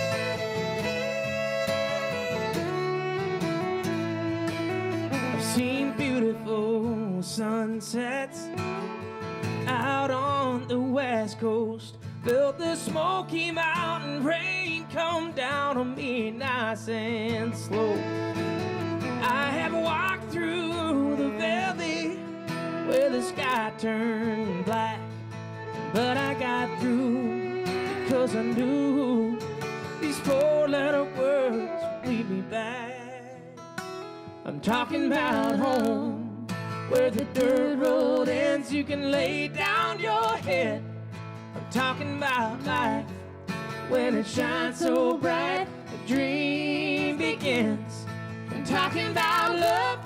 I've seen beautiful sunsets out on the West Coast. Felt the Smoky Mountain rain come down on me nice and slow. I have walked through the valley where the sky turned black, but I got through because I knew these 4-letter words would lead me back. I'm talking about home, where the dirt road ends, you can lay down your head. I'm talking about life, when it shines so bright, a dream begins. I'm talking about love,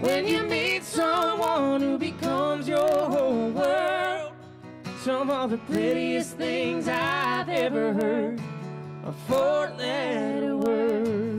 when you meet someone who becomes your whole world. Some of the prettiest things I've ever heard are 4-letter words.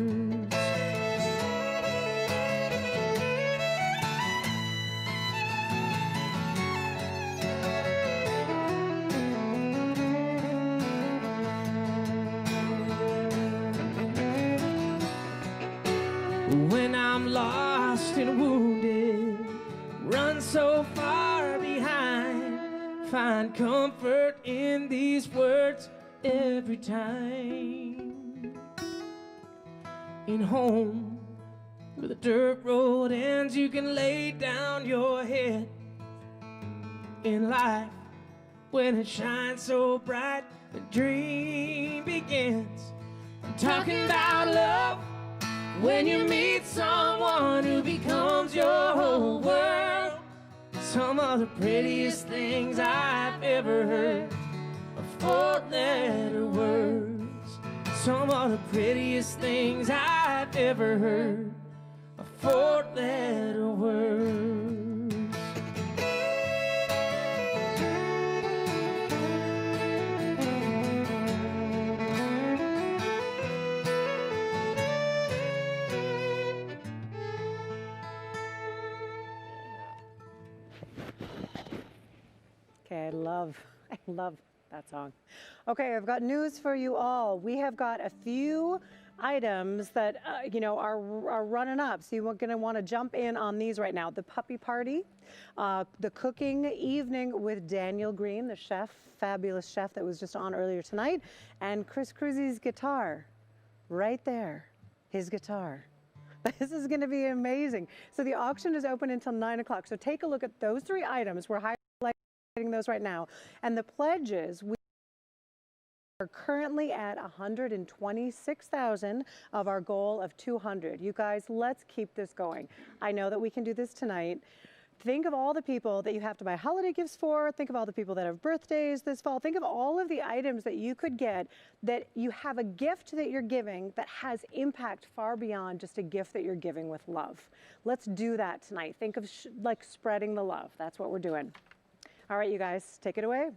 When I'm lost and wounded, run so far behind. Find comfort in these words every time. In home, where the dirt road ends, you can lay down your head. In life, when it shines so bright, the dream begins. I'm talking about love, when you meet someone who becomes your whole world. Some of the prettiest things I've ever heard are four-letter words. Some of the prettiest things I've ever heard are four-letter words. Okay, I love that song. Okay, I've got news for you all. We have got a few items that, are running up. So you're going to want to jump in on these right now. The puppy party, the cooking evening with Daniel Green, the chef, fabulous chef that was just on earlier tonight, and Chris Cruzy's guitar, right there, his guitar. This is going to be amazing. So the auction is open until 9 o'clock. So take a look at those three items. We're highlighting those right now. And the pledges, we are currently at 126,000 of our goal of 200. You guys, let's keep this going. I know that we can do this tonight. Think of all the people that you have to buy holiday gifts for. Think of all the people that have birthdays this fall. Think of all of the items that you could get, that you have a gift that you're giving that has impact far beyond just a gift that you're giving with love. Let's do that tonight. Think of like spreading the love. That's what we're doing. All right, you guys, take it away.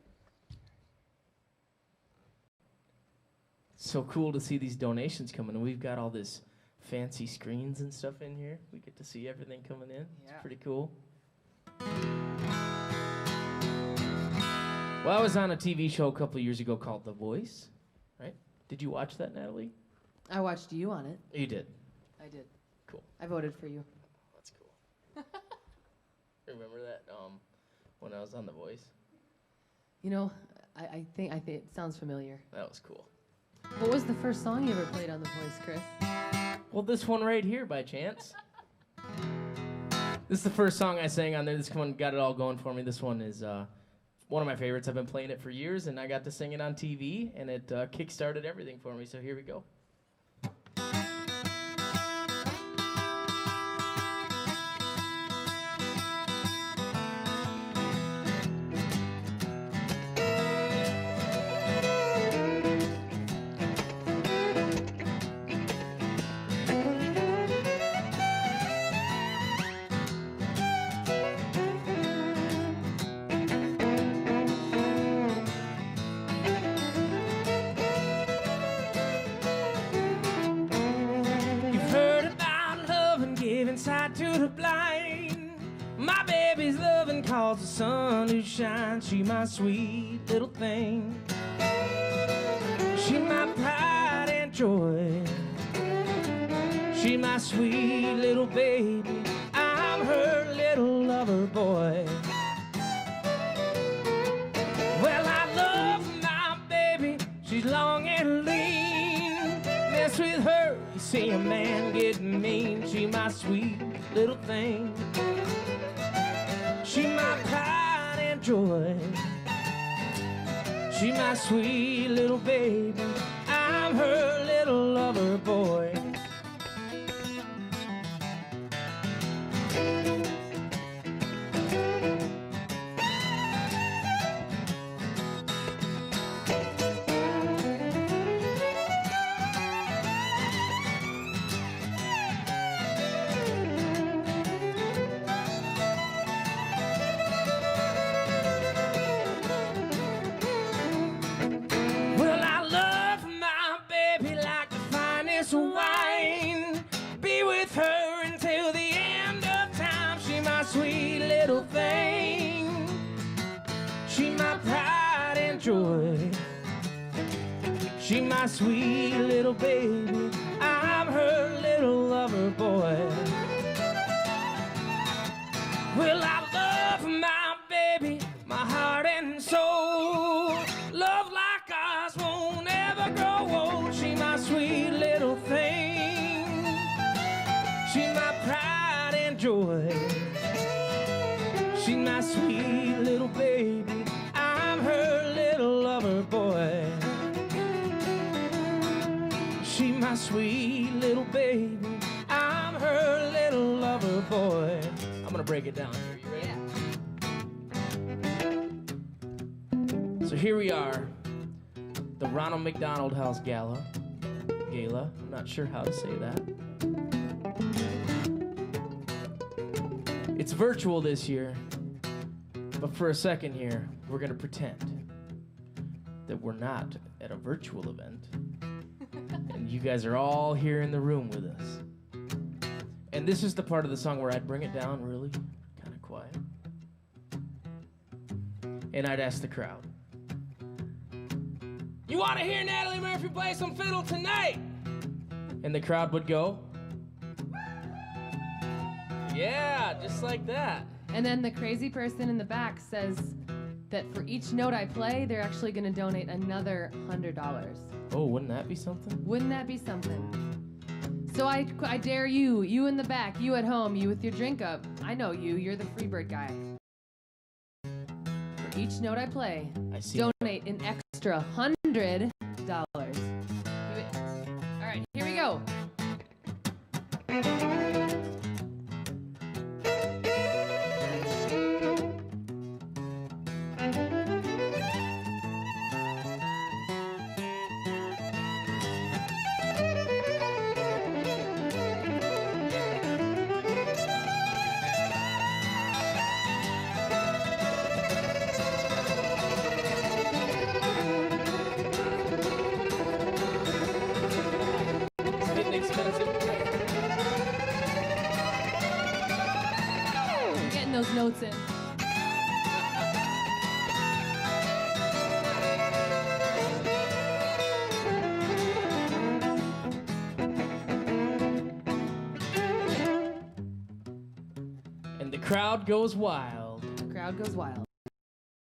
So cool to see these donations coming in. We've got all this fancy screens and stuff in here. We get to see everything coming in. Yeah. It's pretty cool. Well, I was on a TV show a couple of years ago called The Voice, right? Did you watch that, Natalie? I watched you on it. You did? I did. Cool. I voted for you. That's cool. Remember that when I was on The Voice? You know, I think it sounds familiar. That was cool. What was the first song you ever played on The Voice, Chris? Well, this one right here, by chance. This is the first song I sang on there. This one got it all going for me. This one is one of my favorites. I've been playing it for years, and I got to sing it on TV, and it kick-started everything for me. So here we go. The sun who shines, she my sweet little thing. She my pride and joy. She my sweet little baby. I'm her little lover boy. Well, I love my baby. She's long and lean. Mess with her, you see a man get mean. She my sweet little thing. She my pride and joy. She my sweet little baby. I'm her little lover boy. Wine, be with her until the end of time. She my sweet little thing. She my pride and joy. She my sweet little baby. I'm her little lover boy. Well, I love my baby, my heart and soul. Love like ours won't ever grow old. She my sweet little thing. She my pride and joy. She my sweet little baby. I'm her little lover boy. She my sweet little baby. I'm her little lover boy. I'm gonna break it down here. You ready? So here we are, the Ronald McDonald House Gala. Gala, I'm not sure how to say that. It's virtual this year, but for a second here, we're gonna pretend that we're not at a virtual event, and you guys are all here in the room with us. And this is the part of the song where I'd bring it down really kind of quiet. And I'd ask the crowd, you want to hear Natalie Murphy play some fiddle tonight? And the crowd would go, yeah, just like that. And then the crazy person in the back says that for each note I play, they're actually going to donate another $100. Oh, wouldn't that be something? Wouldn't that be something? So I dare you, you in the back, you at home, you with your drink up. I know you, you're the Freebird guy. For each note I play, donate an extra $100. All right, here we go. Those notes in. And the crowd goes wild. The crowd goes wild.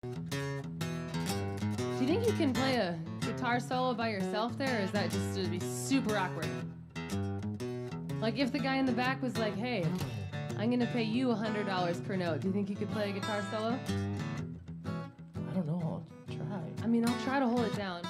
Do you think you can play a guitar solo by yourself there, or is that just to be super awkward? Like if the guy in the back was like, hey, I'm gonna pay you $100 per note. Do you think you could play a guitar solo? I don't know, I'll try. I mean, I'll try to hold it down.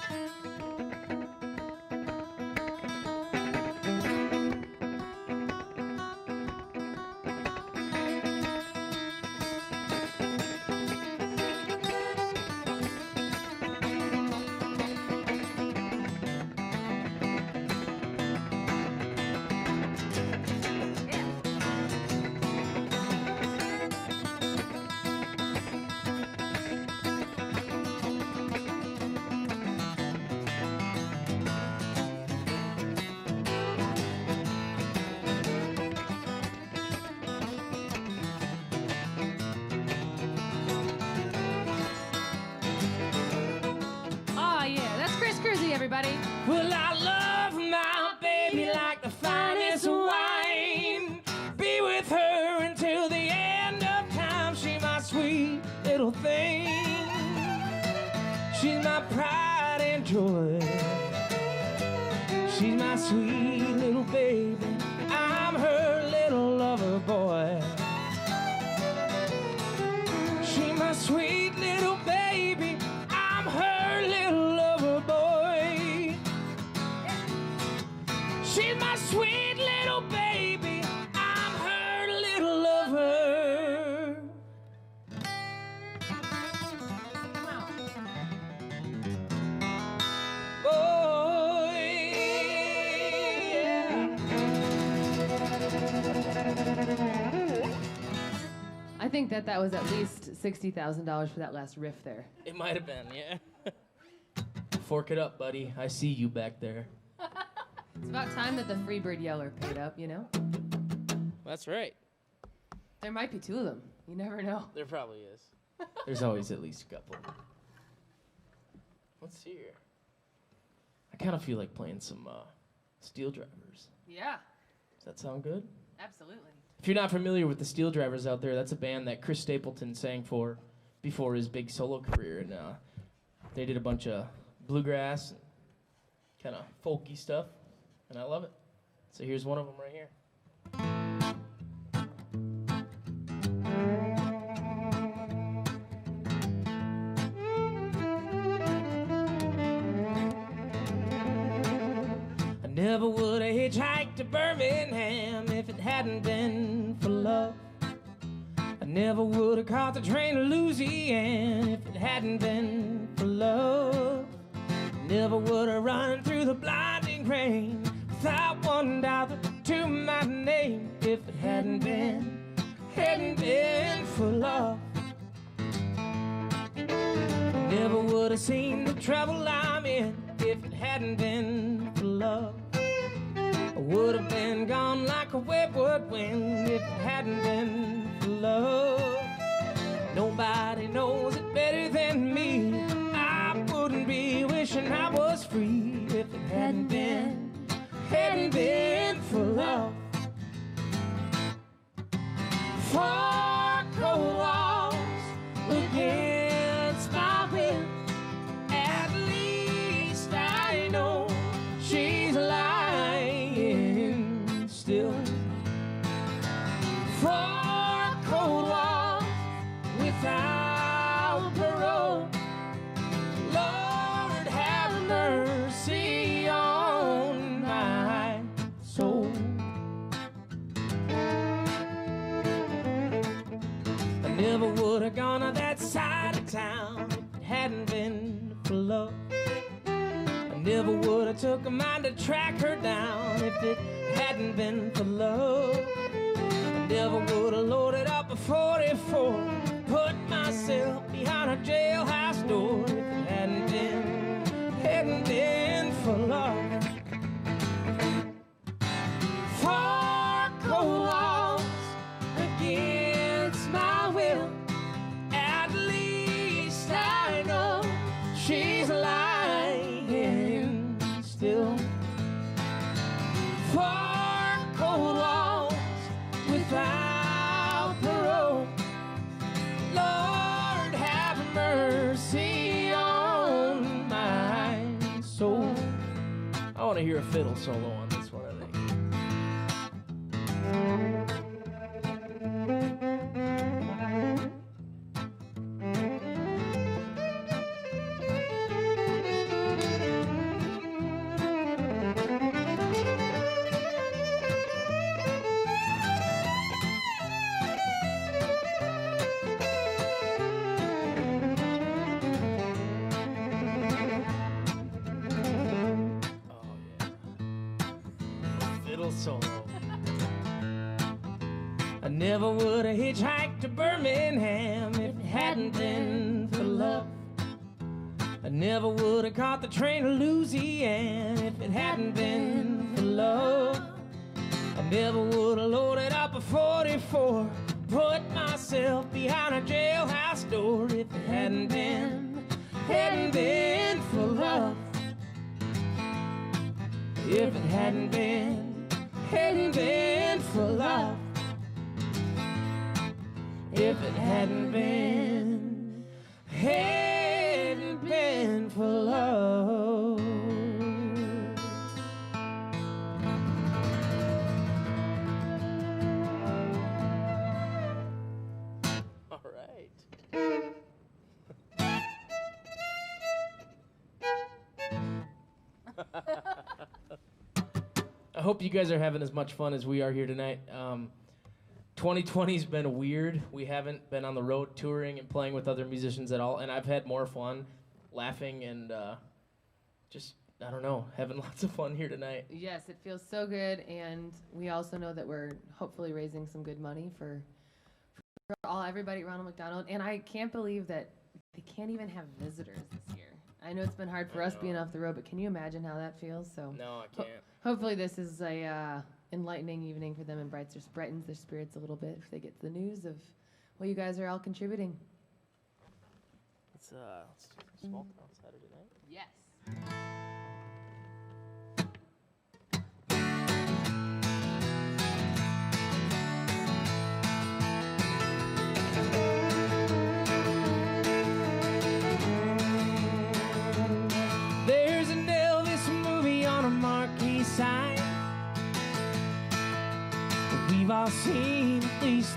Everybody. Well, I love my baby like the finest wine. Be with her until the end of time. She my sweet little thing. She's my pride and joy. She's my sweet little baby. I'm her little lover boy. She's my sweet little baby. I'm her little lover boy. She's my sweet little baby. I'm her little lover. Boy, yeah. I think that was at least $60,000 for that last riff there. It might have been, yeah. Fork it up, buddy. I see you back there. It's about time that the Freebird Yeller paid up, you know? That's right. There might be two of them. You never know. There probably is. There's always at least a couple. Let's see here. I kind of feel like playing some Steel Drivers. Yeah. Does that sound good? Absolutely. If you're not familiar with the Steel Drivers out there, that's a band that Chris Stapleton sang for before his big solo career, and they did a bunch of bluegrass, kind of folky stuff, and I love it. So here's one of them right here. I never would have hitchhiked to Birmingham if it hadn't been for love. I never would have caught the train to Louisiana if it hadn't been for love. Never would have run through the blinding rain without $1 to my name if it hadn't been for love. Never would have seen the trouble I'm in if it hadn't been for love. I would have been gone like a wayward wind if it hadn't been for love. Nobody knows it better than me. I wouldn't be wishing I was free if it hadn't been for love. Four cold walls against my will. At least I know she's lying still. Four cold walls without parole. Lord have mercy on my soul. I never would have gone to that side of town if it hadn't been for love. I never would have took a mind to track her down if it hadn't been for love. I never would have loaded up a 44, put myself behind a jailhouse door if it hadn't been for love. Four cold walls against my will. At least I know she's lying still. Four cold walls without parole. Lord have mercy on my soul. I want to hear a fiddle solo on this one, I think. Fiddle solo. I never would have hitchhiked to Birmingham if it hadn't been for love. I never would have caught the train to Louisiana if it hadn't been for love. I never would have loaded up a 44, put myself behind a jailhouse door if it hadn't been for love. If it hadn't been for love. If it hadn't been for love. All right. I hope you guys are having as much fun as we are here tonight. 2020's been weird. We haven't been on the road touring and playing with other musicians at all, and I've had more fun laughing and just, I don't know, having lots of fun here tonight. Yes, it feels so good, and we also know that we're hopefully raising some good money for everybody at Ronald McDonald, and I can't believe that they can't even have visitors this year. I know it's been hard for us being off the road, but can you imagine how that feels? So no, I can't. Hopefully this is a enlightening evening for them and brightens their spirits a little bit if they get the news of what you guys are all contributing. Let's do some small town Saturday night. Yes.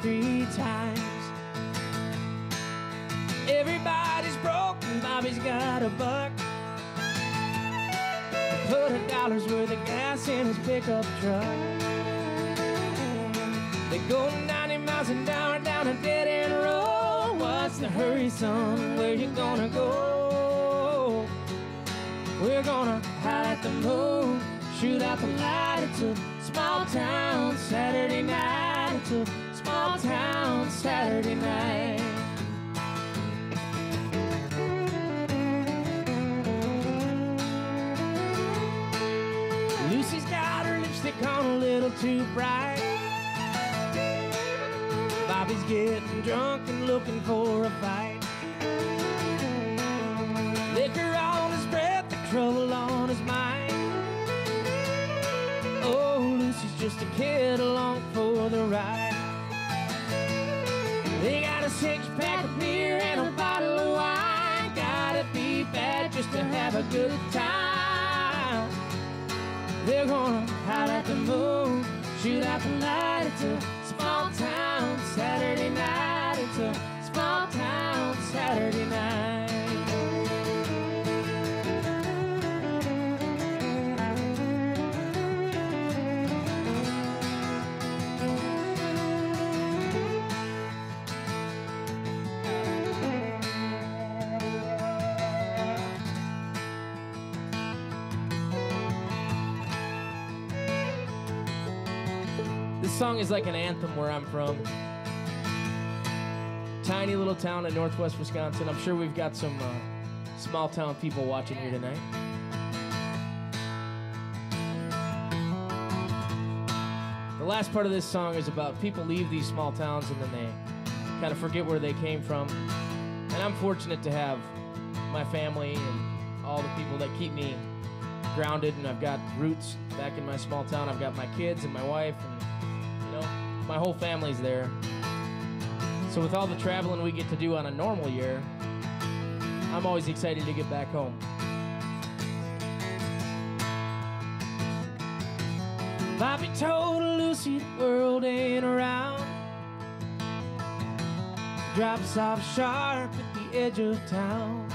3 times. Everybody's broken, Bobby's got a buck. Put $1 worth of gas in his pickup truck. They go 90 miles an hour down a dead-end road. What's the hurry, son? Where you gonna go? We're gonna hide at the moon, shoot out the light. It's a small town Saturday night. It's a small town Saturday night. Lucy's got her lipstick on a little too bright. Bobby's getting drunk and looking for a fight. Liquor on his breath, the trouble on his mind. Oh, Lucy's just a kid along for the ride. They got a 6-pack of beer and a bottle of wine. Gotta be bad just to have a good time. They're gonna hide at the moon, shoot out the light. It's a small town Saturday night. It's a small town Saturday night. This song is like an anthem where I'm from. Tiny little town in northwest Wisconsin. I'm sure we've got some small town people watching here tonight. The last part of this song is about people leave these small towns and then they kind of forget where they came from. And I'm fortunate to have my family and all the people that keep me grounded, and I've got roots back in my small town. I've got my kids and my wife, and my whole family's there. So with all the traveling we get to do on a normal year, I'm always excited to get back home. Bobby told Lucy the world ain't around. Drops off sharp at the edge of town.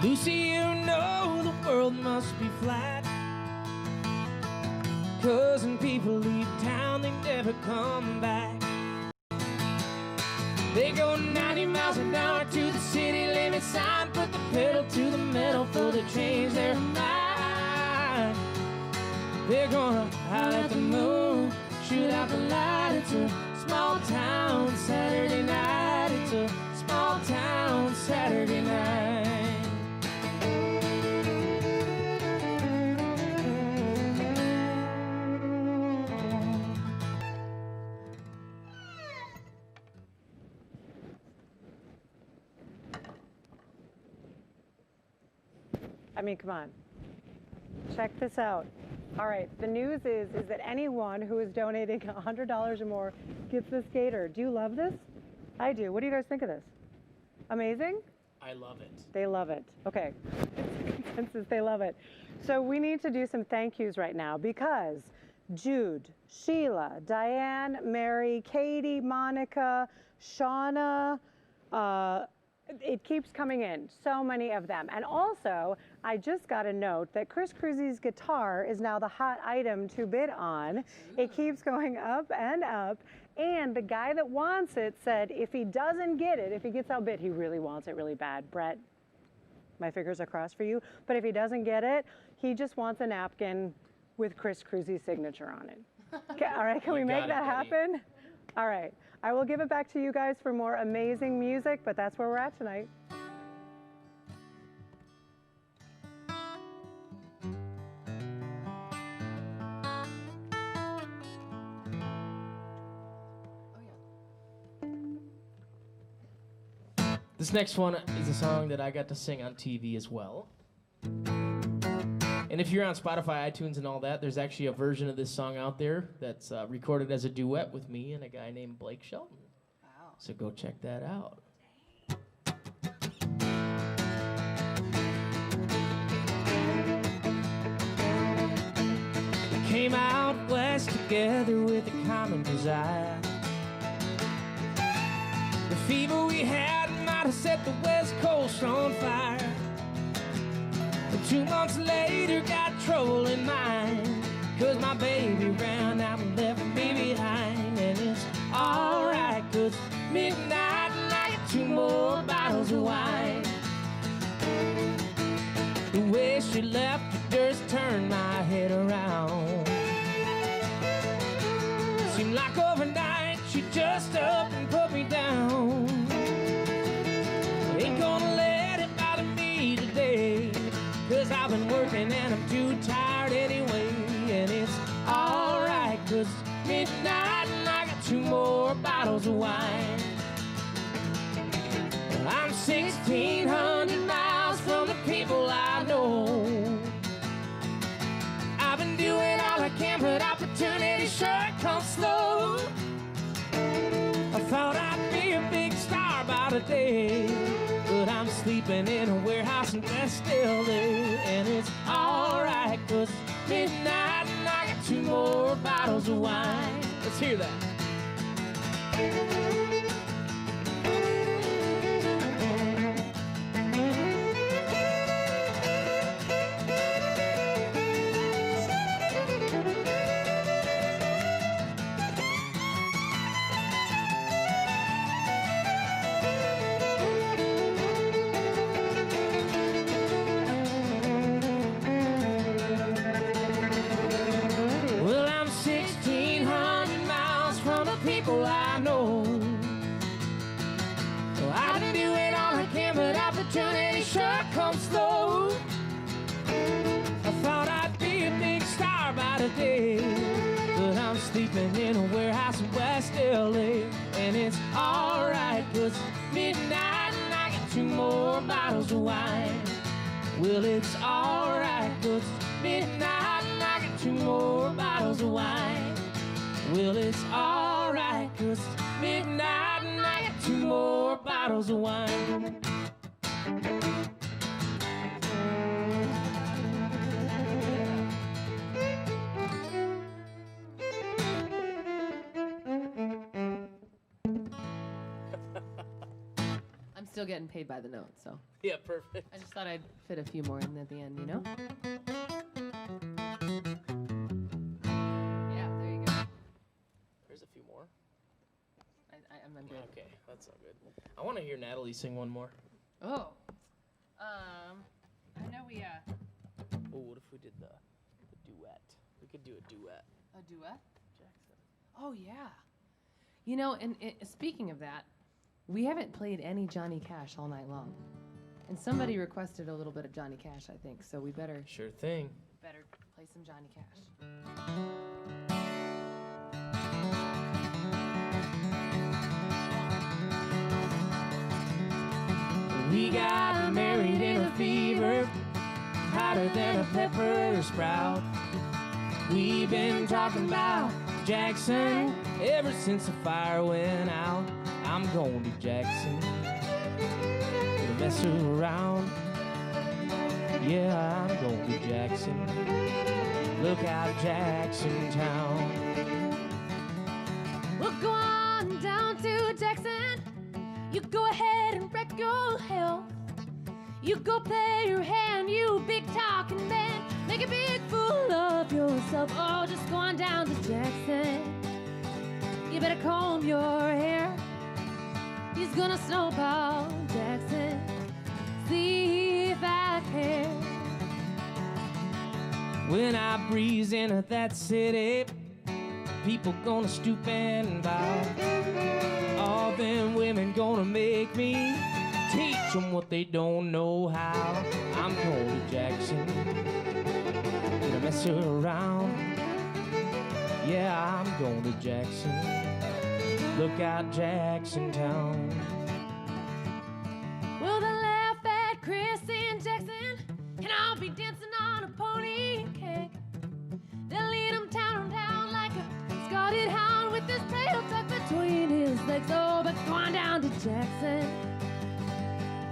Lucy, you know the world must be flat. 'Cause when people leave town, they never come back. They go 90 miles an hour to the city limit sign, put the pedal to the metal for to change their mind. They're gonna howl at the moon, shoot out the light. It's a small town Saturday night. It's a small town Saturday night. I mean, come on. Check this out. All right, the news is that anyone who is donating $100 or more gets this gator. Do you love this? I do. What do you guys think of this? Amazing? I love it. They love it. Okay. Consensus, they love it. So we need to do some thank yous right now because Jude, Sheila, Diane, Mary, Katie, Monica, Shauna, it keeps coming in, so many of them. And also, I just got a note that Chris Cruzy's guitar is now the hot item to bid on. It keeps going up and up. And the guy that wants it said if he doesn't get it, if he gets outbid, he really wants it really bad. Brett, my fingers are crossed for you. But if he doesn't get it, he just wants a napkin with Chris Cruzy's signature on it. Okay, all right, can we make that happen? All right. I will give it back to you guys for more amazing music, but that's where we're at tonight. This next one is a song that I got to sing on TV as well. And if you're on Spotify, iTunes, and all that, there's actually a version of this song out there that's recorded as a duet with me and a guy named Blake Shelton. Wow. So go check that out. Came out west to together with a common desire. The fever we had might have set the West Coast on fire. But 2 months later, got trouble in mind, 'cause my baby ran out and left me behind. And it's alright, 'cause midnight and I got 2 more bottles of wine. The way she left, it just turned my head around. Seemed like overnight she just up and put me down. Ain't gonna let it bother me today, 'cause I've been working and I'm too tired anyway. And it's alright, 'cause it's midnight and I got 2 more bottles of wine. I'm 1,600 miles from the people I know. I've been doing all I can, but opportunity sure comes slow. I thought I'd be a big star by today, but I'm sleeping in a warehouse in West LA. And it's alright, 'cause it's midnight and I got 2 more bottles of wine. Let's hear that. Well, I'm 1,600 miles from the people I know. Well, I've been doing all I can, but opportunity sure comes slow. I thought I'd be a big star by today, but I'm sleeping in a warehouse in West LA. And it's alright, 'cause it's midnight and I got 2 more bottles of wine. Well, it's alright, 'cause it's midnight and I got 2 more bottles of wine. Well, it's alright, 'cause it's midnight and I got 2 more bottles of wine. I'm still getting paid by the note, so. Yeah, perfect. I just thought I'd fit a few more in at the end, you know? Yeah, there you go. There's a few more. I'm good. Okay, that's not good. I want to hear Natalie sing one more. Oh. I know we, Oh, what if we did the duet? We could do a duet. A duet? Jackson. Oh, yeah. You know, and speaking of that, we haven't played any Johnny Cash all night long. And somebody requested a little bit of Johnny Cash, I think, so we better... Sure thing. Better play some Johnny Cash. We got married in a fever, hotter than a pepper sprout. We've been talking about Jackson ever since the fire went out. I'm going to Jackson to mess around. Yeah, I'm going to Jackson. Look out, Jackson Town. Well, go on down to Jackson. You go ahead and wreck your health. You go play your hand, you big talking man. Make a big fool of yourself. Oh, just go on down to Jackson. You better comb your hair. He's gonna snowball Jackson. See if I care. When I breeze into that city, people gonna stoop and bow. All them women gonna make me teach them what they don't know how. I'm going to Jackson, gonna mess around. Yeah, I'm going to Jackson. Look out, Jackson Town. Well, they laugh at Chris and Jackson, and I'll be dancing on a pony keg. They'll lead him town like a scalded hound with his tail tucked between his legs. Oh, but go on down to Jackson,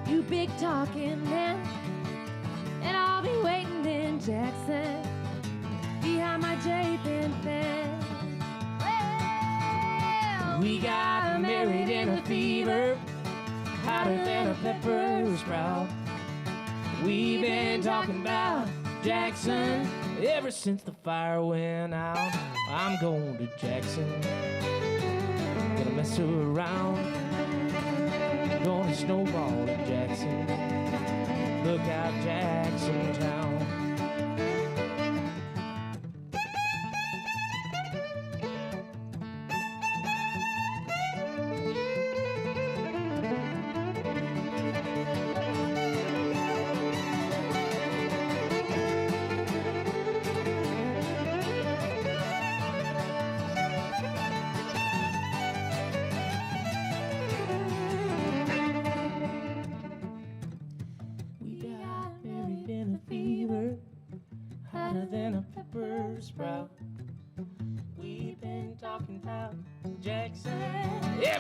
you big talking man, and I'll be waiting in Jackson behind my J-pin fence. We got married in a fever, hotter than a pepper sprout. We've been talking about Jackson ever since the fire went out. I'm going to Jackson, gonna mess around, gonna snowball in Jackson. Look out, Jackson Town.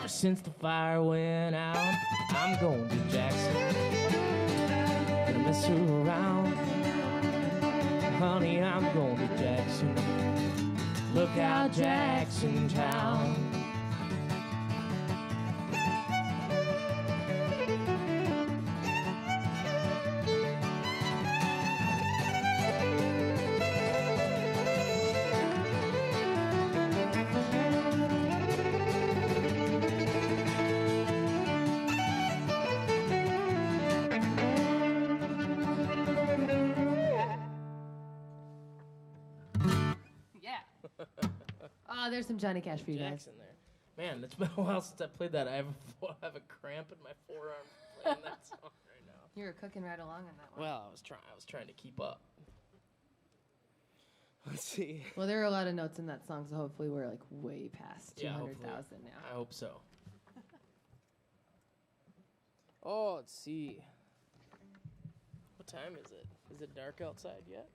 Since the fire went out, I'm going to Jackson, gonna mess around. Honey, I'm going to Jackson. Look out, Jackson Town. Oh, there's some Johnny Cash for you guys. Jackson there. Man, it's been a while since I played that. I have a cramp in my forearm playing that song right now. You were cooking right along on that one. Well, I was trying to keep up. Let's see. Well, there are a lot of notes in that song, so hopefully we're like way past 200,000 now. I hope so. Oh, let's see. What time is it? Is it dark outside yet?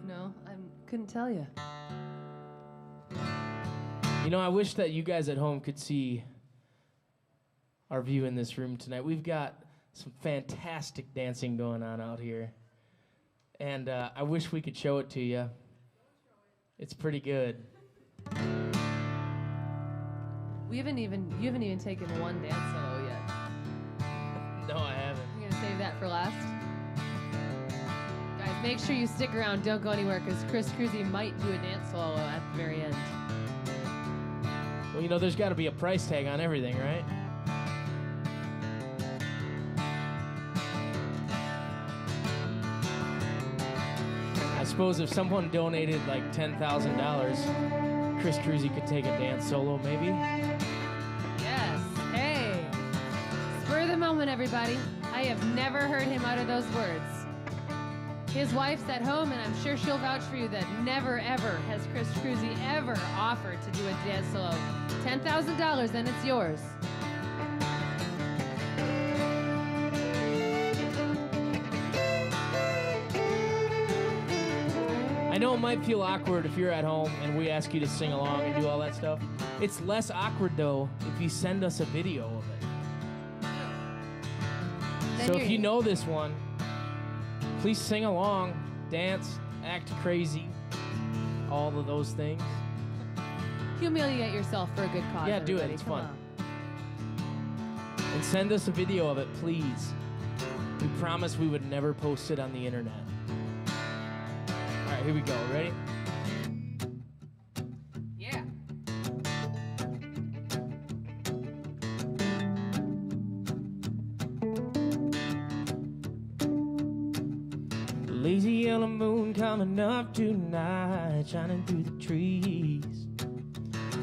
No, I couldn't tell you. You know, I wish that you guys at home could see our view in this room tonight. We've got some fantastic dancing going on out here. And I wish we could show it to you. It's pretty good. You haven't even taken one dance solo yet. No, I haven't. You're gonna save that for last? Guys, make sure you stick around. Don't go anywhere, because Chris Cruzy might do a dance solo at the very end. Well, you know, there's got to be a price tag on everything, right? I suppose if someone donated like $10,000, Chris Cruzy could take a dance solo, maybe? Yes. Hey. Spur the moment, everybody. I have never heard him utter those words. His wife's at home, and I'm sure she'll vouch for you that never, ever has Chris Cruzy ever offered to do a dance solo. $10,000, then it's yours. I know it might feel awkward if you're at home and we ask you to sing along and do all that stuff. It's less awkward, though, if you send us a video of it. So if you know this one, please sing along, dance, act crazy, all of those things. Humiliate yourself for a good cause. Yeah, do it. It's fun. And send us a video of it, please. We promise we would never post it on the internet. All right, here we go. Ready? Yeah. Lazy yellow moon coming up tonight, shining through the trees.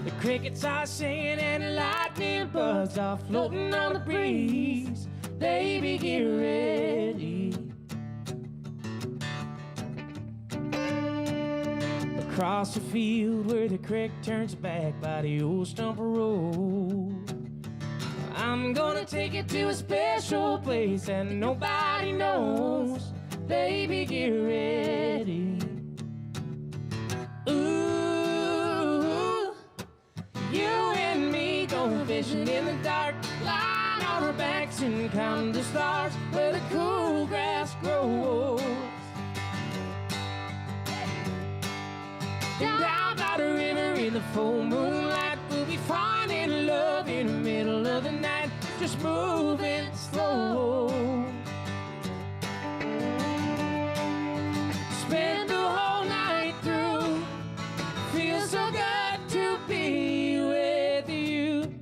The crickets are singing and the lightning bugs are floating on the breeze. Baby, get ready. Across the field where the creek turns back by the old stump road, I'm gonna take it to a special place that nobody knows. Baby, get ready. Ooh, you and me go fishing in the dark, lying on our backs and counting the stars where the cool grass grows. Down by the river in the full moonlight, we'll be falling in love in the middle of the night, just moving slow. Spend the whole night through, feels so good to be with you.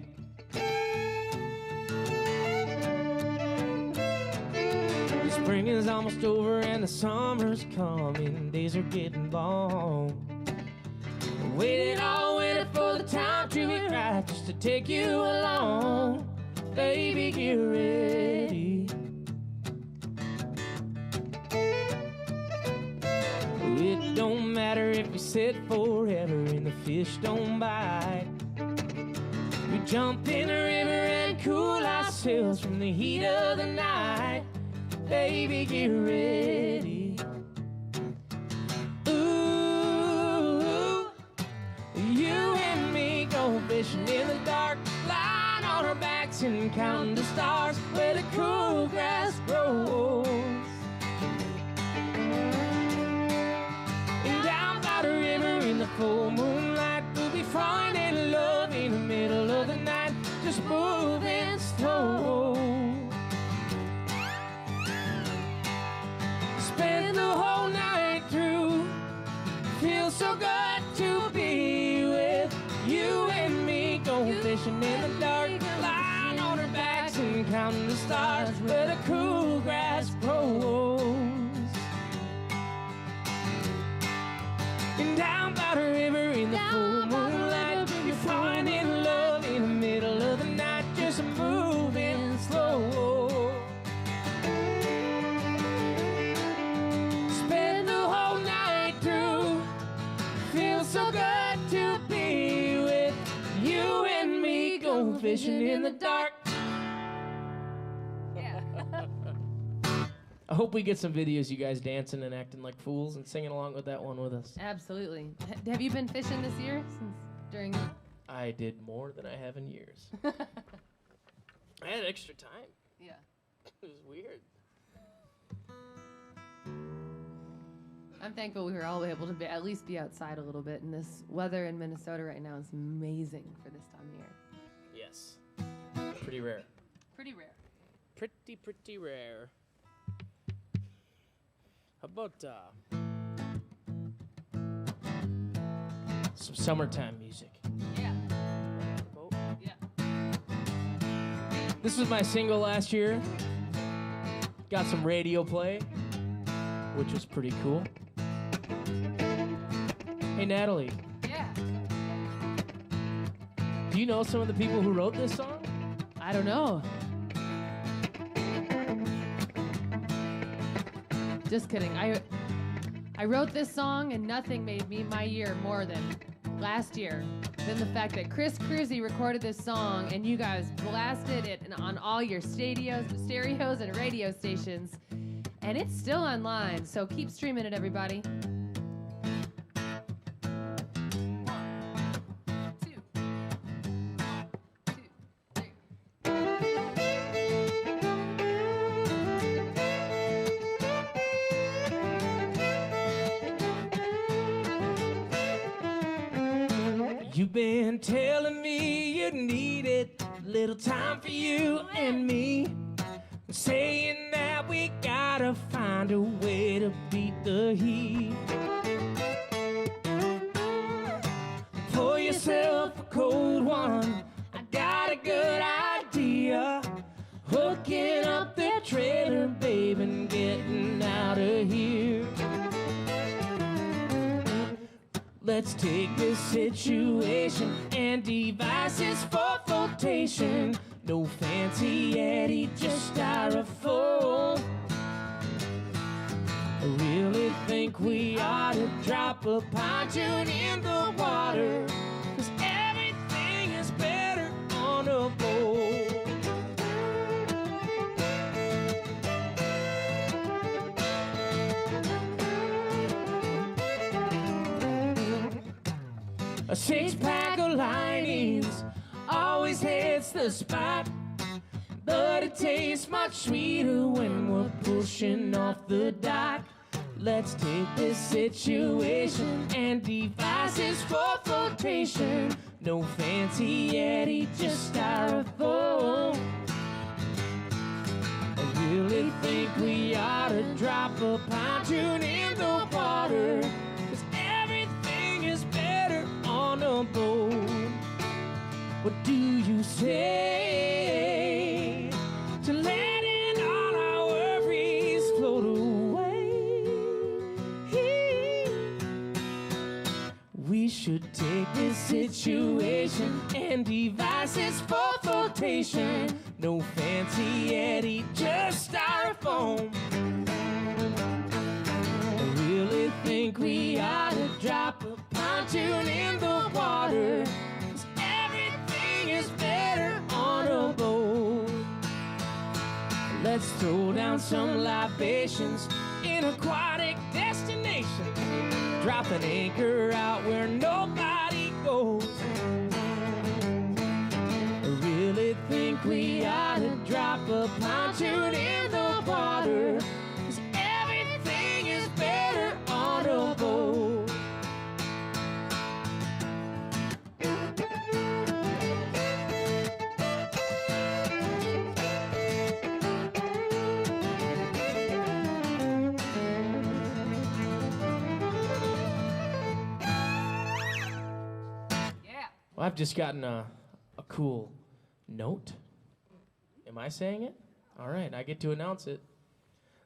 The spring is almost over and the summer's coming, days are getting long. Waited all winter for the time to be right, just to take you along. Baby, get ready. It don't matter if we sit forever and the fish don't bite. We jump in the river and cool ourselves from the heat of the night. Baby, get ready. You and me go fishing in the dark, lying on our backs and counting the stars where the cool grass grows. And down by the river in the full moonlight, we'll be falling in love in the middle of the night, just moving slow. Spend the whole night through, feels so good to be with you and me. Go fishing in the dark, lying on our backs and counting the stars where the cool grass grows. And down by the river in the full moonlight, you're falling in love in the middle of the night, just moving slow. Spend the whole night through, feels so good to be with you and me. Go fishing in the dark. I hope we get some videos you guys dancing and acting like fools and singing along with that one with us. Absolutely. Have you been fishing this year since during? I did more than I have in years. I had extra time. Yeah. It was weird. I'm thankful we were all able to at least be outside a little bit, and this weather in Minnesota right now is amazing for this time of year. Yes. Pretty rare. Pretty rare. Pretty rare. How about some summertime music? Yeah. Oh. Yeah. This was my single last year. Got some radio play, which was pretty cool. Hey, Natalie. Yeah. Do you know some of the people who wrote this song? I don't know. Just kidding. I wrote this song and nothing made me my year more than last year than the fact that Chris Cruzy recorded this song and you guys blasted it on all your stereos and radio stations, and it's still online, so keep streaming it, everybody. You've been telling me you needed a little time for you and me, saying that we gotta find a way to beat the heat. Pour yourself a cold one, I got a good idea. Hooking up the trailer, babe, and getting out of here. Let's take this situation and devices for flotation. No fancy Yeti, just styrofoam. I really think we ought to drop a pontoon in the water, 'cause everything is better on a boat. A six-pack of linings always hits the spot, but it tastes much sweeter when we're pushing off the dock. Let's take this situation and devices for flotation. No fancy Yeti, just styrofoam. I really think we ought to drop a pontoon in the water, 'cause everything is better on a boat. What do you say to letting all our worries float away? We should take this situation and devices for flotation. No fancy Yeti, just styrofoam. I really think we ought to drop a pontoon in the water, 'cause everything is better on a boat. Let's throw down some libations in aquatic destination. Drop an anchor out where nobody goes. I really think we ought to drop a pontoon in the water, 'cause everything is better on a boat. Well, I've just gotten a cool note. Am I saying it? All right, I get to announce it.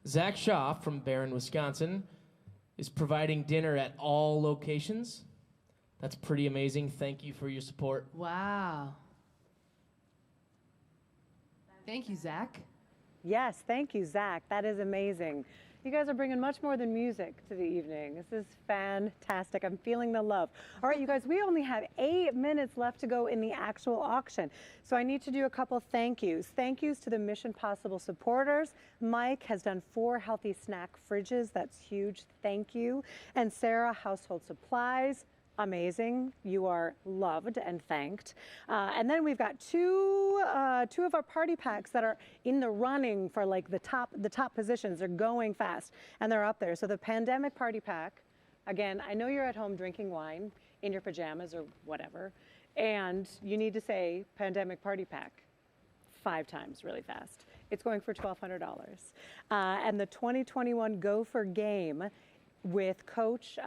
Zach Shaw from Barron, Wisconsin is providing dinner at all locations. That's pretty amazing. Thank you for your support. Wow. Thank you, Zach. Yes, thank you, Zach. That is amazing. You guys are bringing much more than music to the evening. This is fantastic. I'm feeling the love. All right, you guys, we only have 8 minutes left to go in the actual auction. So I need to do a couple thank yous. Thank yous to the Mission Possible supporters. Mike has done 4 healthy snack fridges. That's huge. Thank you. And Sarah, Household Supplies. Amazing. You are loved and thanked. And then we've got two of our party packs that are in the running for like the top positions. They're going fast and they're up there. So the pandemic party pack, again, I know you're at home drinking wine in your pajamas or whatever, and you need to say pandemic party pack 5 times really fast. It's going for $1,200. And the 2021 Gopher game with Coach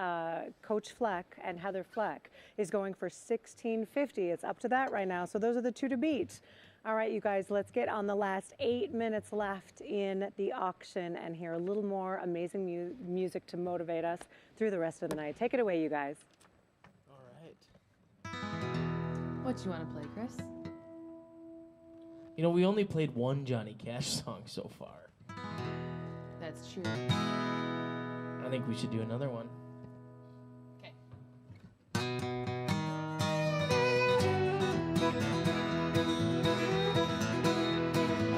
Fleck and Heather Fleck is going for $1,650. It's up to that right now. So those are the 2 to beat. All right, you guys, let's get on the last 8 minutes left in the auction and hear a little more amazing music to motivate us through the rest of the night. Take it away, you guys. All right. What you want to play, Chris? You know, we only played one Johnny Cash song so far. That's true. I think we should do another one. Okay.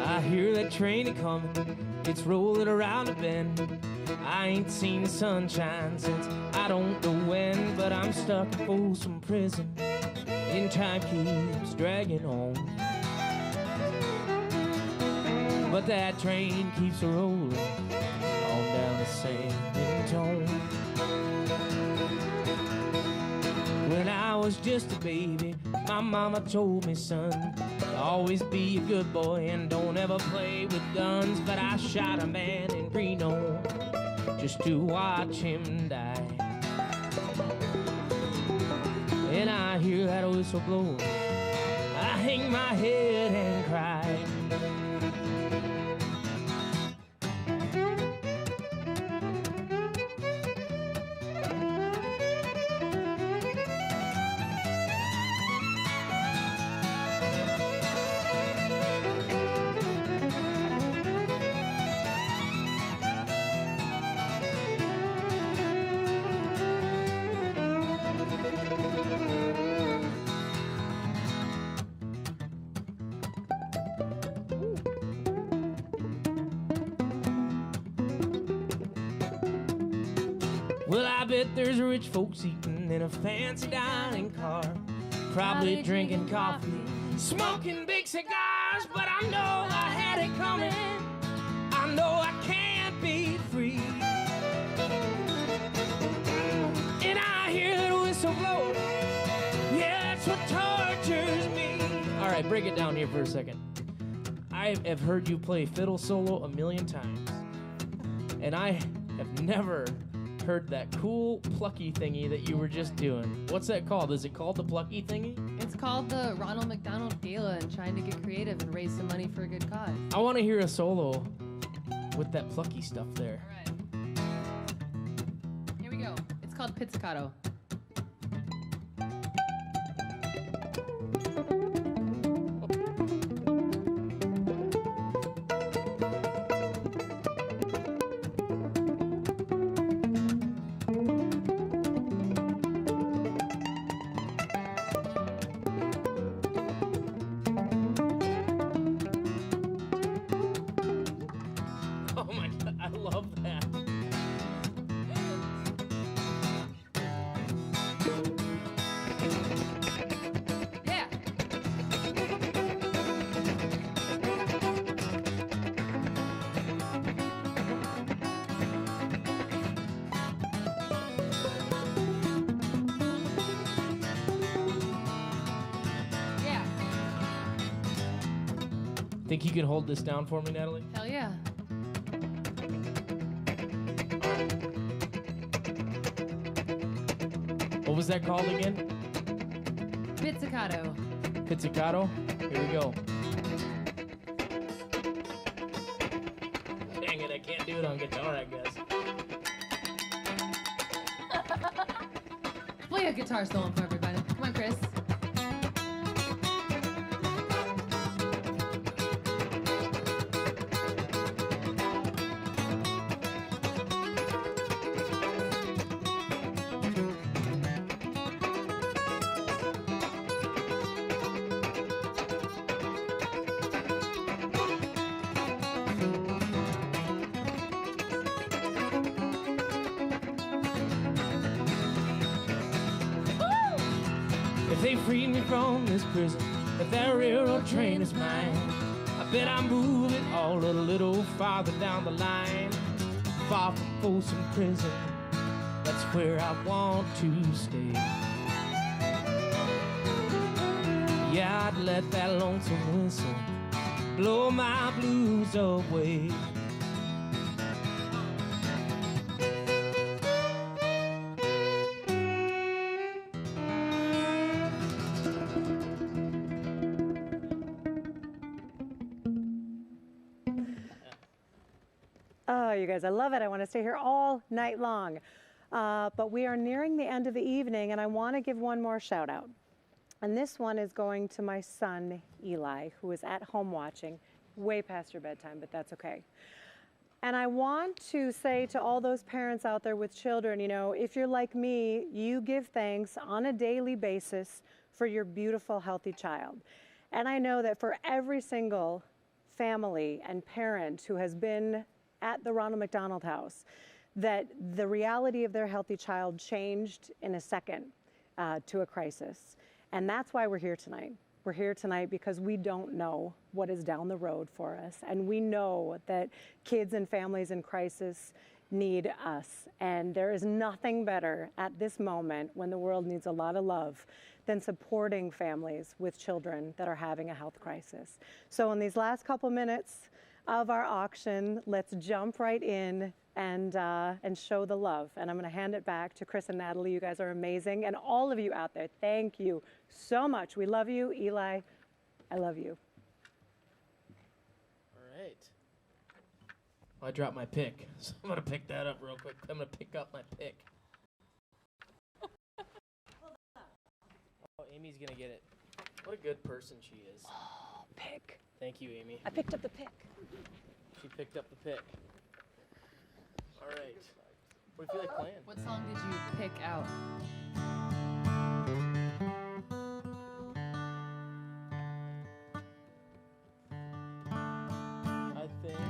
I hear that train a-comin', it's rolling around a bend. I ain't seen the sunshine since I don't know when, but I'm stuck in Folsom Prison, and time keeps dragging on. But that train keeps rolling on down the San Antone. When I was just a baby, my mama told me, son, always be a good boy and don't ever play with guns. But I shot a man in Reno just to watch him die. And I hear that whistle blow, I hang my head and cry. Well, I bet there's rich folks eating in a fancy dining car, probably drinking coffee, smoking big cigars. But I know I had it coming, I know I can't be free. what tortures me. All right, break it down here for a second. I have heard you play fiddle solo a million times, and I have never heard that cool plucky thingy that you were just doing. What's that called? Is it called the plucky thingy? It's called the Ronald McDonald Gala and trying to get creative and raise some money for a good cause. I want to hear a solo with that plucky stuff there. All right. Here we go. It's called Pizzicato. Oh my God, I love that. Yeah. Yeah. Think you can hold this down for me, Natalie? Hell yeah. What was that called again? Pizzicato. Pizzicato? Here we go. Dang it, I can't do it on guitar, I guess. Play a guitar solo for everybody. Come on, Chris. If they freed me from this prison, if that railroad train is mine, I bet I'm moving all a little farther down the line. Far from Folsom Prison, that's where I want to stay. Yeah, I'd let that lonesome whistle blow my blues away. Oh, you guys, I love it. I want to stay here all night long. But we are nearing the end of the evening, and I want to give one more shout out. And this one is going to my son, Eli, who is at home watching, way past your bedtime, but that's okay. And I want to say to all those parents out there with children, you know, if you're like me, you give thanks on a daily basis for your beautiful, healthy child. And I know that for every single family and parent who has been at the Ronald McDonald House, that the reality of their healthy child changed in a second to a crisis. And that's why we're here tonight. We're here tonight because we don't know what is down the road for us. And we know that kids and families in crisis need us. And there is nothing better at this moment when the world needs a lot of love than supporting families with children that are having a health crisis. So in these last couple minutes of our auction, let's jump right in and show the love. And I'm going to hand it back to Chris and Natalie. You guys are amazing. And all of you out there, thank you so much. We love you. Eli, I love you. All right. Well, I dropped my pick, so I'm going to pick that up real quick. I'm going to pick up my pick. Oh, Amy's going to get it. What a good person she is. Oh, pick. Thank you, Amy. I picked up the pick. She picked up the pick. All right. What do you feel like playing? What song did you pick out? I think...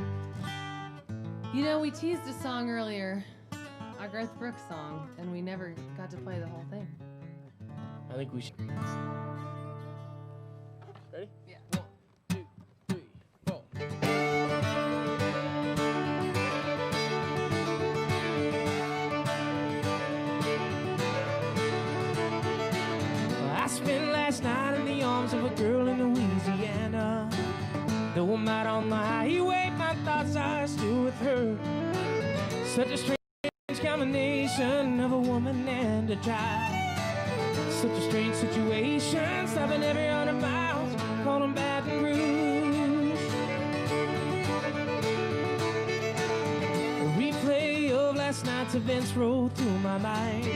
You know, we teased a song earlier, our Garth Brooks song, and we never got to play the whole thing. I think we should... Ready? Yeah. 1, 2, 3, 4. I spent last last night in the arms of a girl in Louisiana. Though I'm out on the highway, my thoughts are still with her. Such a strange combination of a woman and a child. Such a strange situation, stopping every 100 miles, calling Baton Rouge. A replay of last night's events rolled through my mind,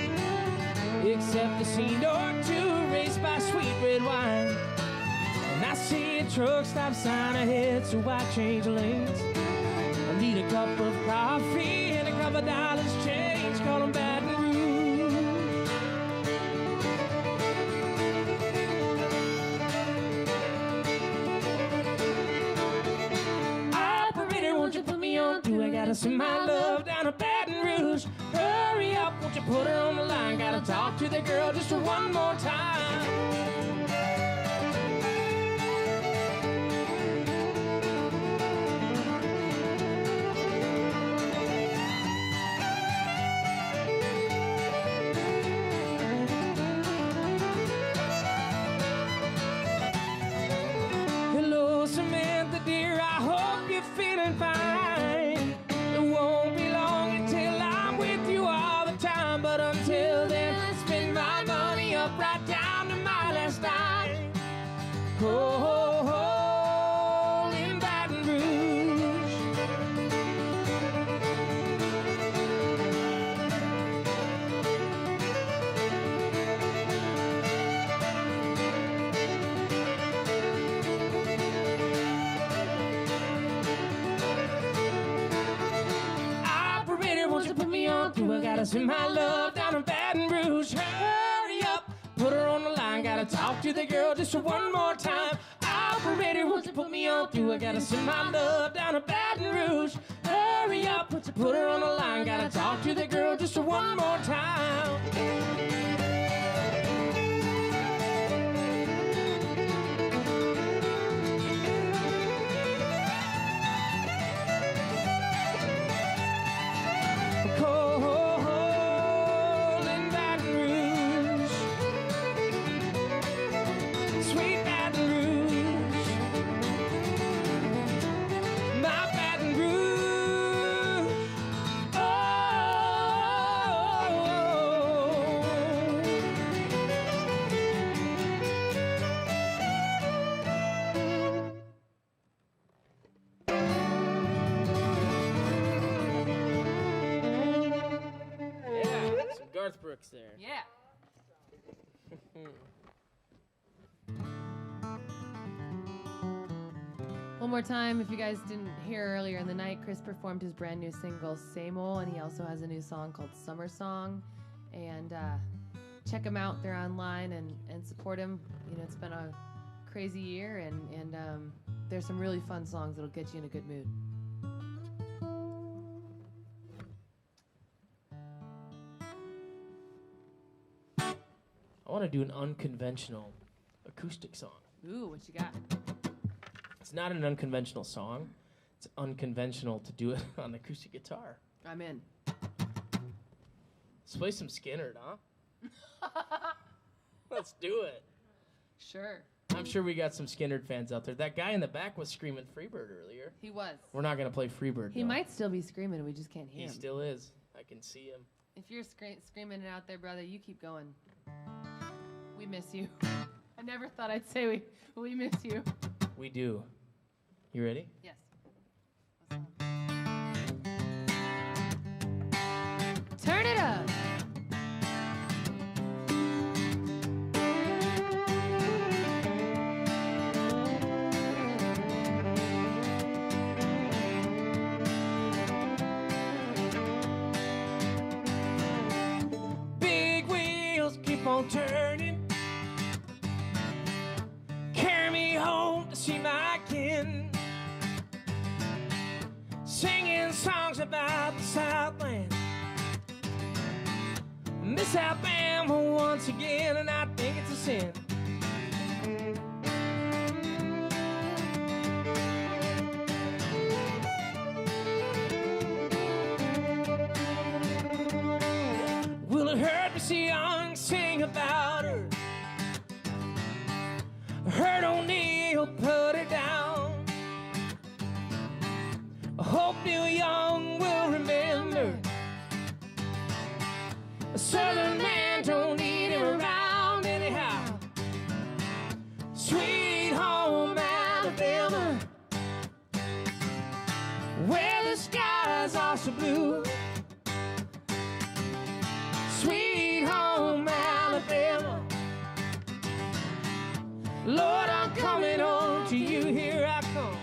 except the scene or two raced by sweet red wine. And I see a truck stop sign ahead, so I change lanes. I need a cup of coffee and a couple dollars change, call them Baton Rouge. Operator, won't you put me on through? I gotta send my love down to Baton Rouge. Hurry up, won't you put her on the line? Gotta talk to the girl just one more time. Hello, Samantha dear, I hope you're feeling fine. It won't be long until I'm with you all the time, but until then, I spend my money up right down to my last dime. Oh, in Baton Rouge. Operator, won't you put me on through? I gotta send my love down to Baton Rouge. Hurry up, put her on the line. Gotta talk to the girl just one more time. Operator, won't you put me on through? I gotta send my love down to Baton Rouge. Hurry up, put her on the line. Gotta talk to the girl just one more time. Cold in Baton Rouge, sweet Baton Rouge, my Baton Rouge. Oh, Yeah, some Garth Brooks there. Yeah. One more time, if you guys didn't hear earlier in the night, Chris performed his brand new single, Same Ol', and he also has a new song called Summer Song. And check him out. They're online and support him. You know, it's been a crazy year, and there's some really fun songs that'll get you in a good mood. I want to do an unconventional acoustic song. Ooh, what you got? It's not an unconventional song. It's unconventional to do it on acoustic guitar. I'm in. Let's play some Skinner, huh? Let's do it. Sure. I'm sure we got some Skinner fans out there. That guy in the back was screaming Freebird earlier. He was. We're not going to play Freebird. He might still be screaming, we just can't hear He him. still is. I can see him. If you're screaming it out there, brother, you keep going. We miss you. I never thought I'd say we miss you. We do. You ready? Yes. Turn it up. Big wheels keep on turning. Carry me home to see my kin. Singing songs about the Southland. Miss Alabama once again, and I think it's a sin. Will it hurt to see young sing about her? so blue. Sweet home Alabama, Lord, I'm coming home to you, here I come.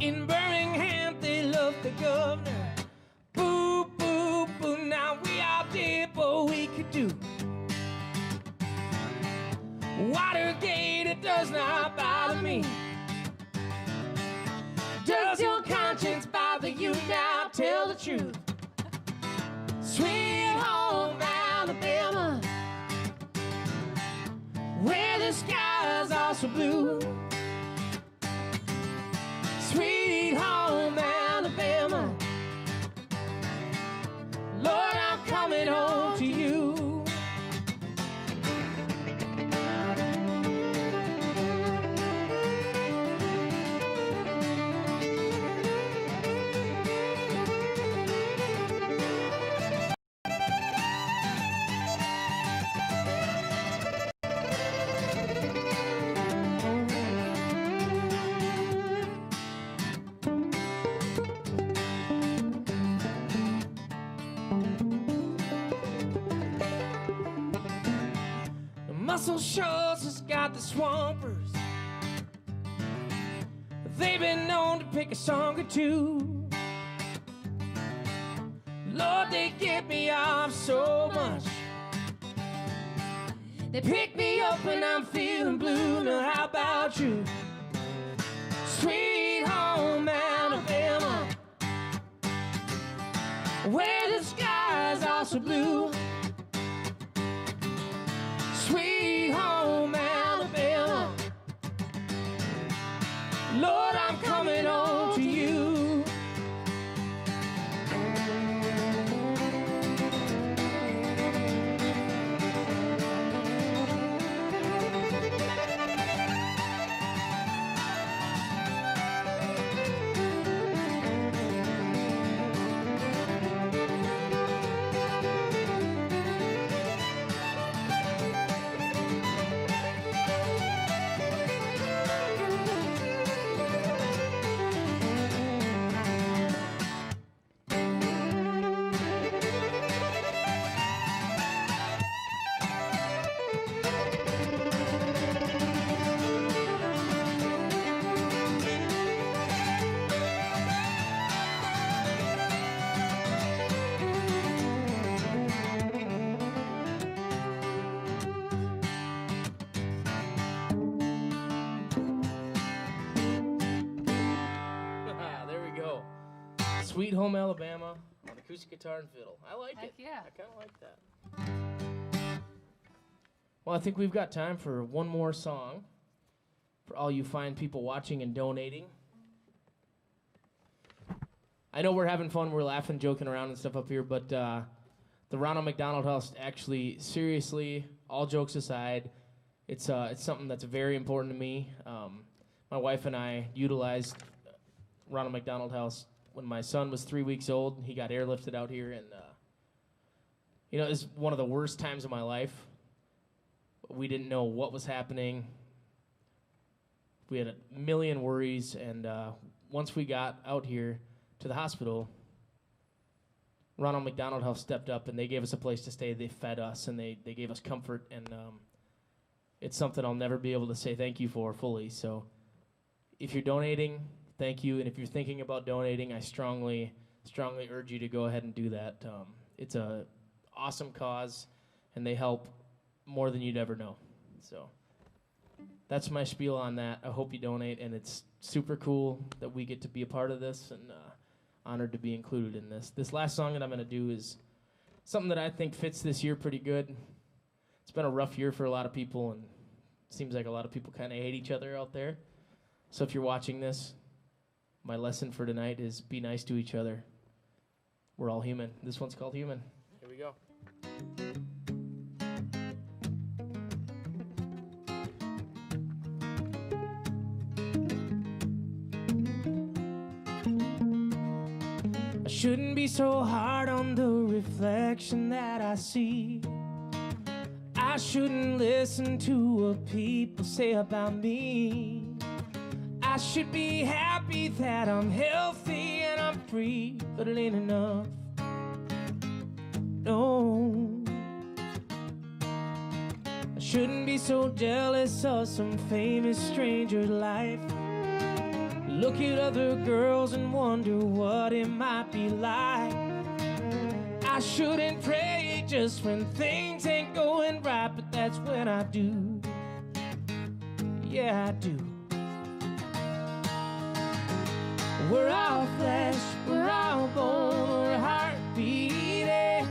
In Birmingham, they love the governor. Boo, boo, boo, now we all did what we could do. Watergate, it does not bother me. Does your conscience bother you now? Tell the truth. Sweet home Alabama, where the skies are so blue. Sweet home Alabama, Lord, I'm coming home to you. Muscle Shoals has got the Swampers. They've been known to pick a song or two. Lord, they get me off so much. They pick me up when I'm feeling blue. Now how about you? Sweet home Alabama, where the skies are so blue. Sweet home Alabama, Lord, I'm coming home to you. Sweet Home Alabama on acoustic guitar and fiddle. I like Heck it. Yeah. I kind of like that. Well, I think we've got time for one more song for all you fine people watching and donating. I know we're having fun, we're laughing, joking around and stuff up here, but the Ronald McDonald House, actually, seriously, all jokes aside, it's something that's very important to me. My wife and I utilized Ronald McDonald House when my son was 3 weeks old. He got airlifted out here, and it was one of the worst times of my life. We didn't know what was happening. We had a million worries, and once we got out here to the hospital, Ronald McDonald House stepped up, and they gave us a place to stay. They fed us, and they gave us comfort, and it's something I'll never be able to say thank you for fully. So if you're donating, thank you, and if you're thinking about donating, I strongly urge you to go ahead and do that. It's a awesome cause, and they help more than you'd ever know. So that's my spiel on that. I hope you donate, and it's super cool that we get to be a part of this, and honored to be included in this. This last song that I'm going to do is something that I think fits this year pretty good. It's been a rough year for a lot of people, and it seems like a lot of people kind of hate each other out there. So if you're watching this, my lesson for tonight is be nice to each other. We're all human. This one's called Human. Here we go. shouldn't be so hard on the reflection that I see. I shouldn't listen to what people say about me. I should be happy that I'm healthy and I'm free, but it ain't enough. No, I shouldn't be so jealous of some famous stranger's life. Look at other girls and wonder what it might be like. I shouldn't pray just when things ain't going right, but that's when I do. Yeah, I do. We're all flesh, we're all bone, we're heart beating.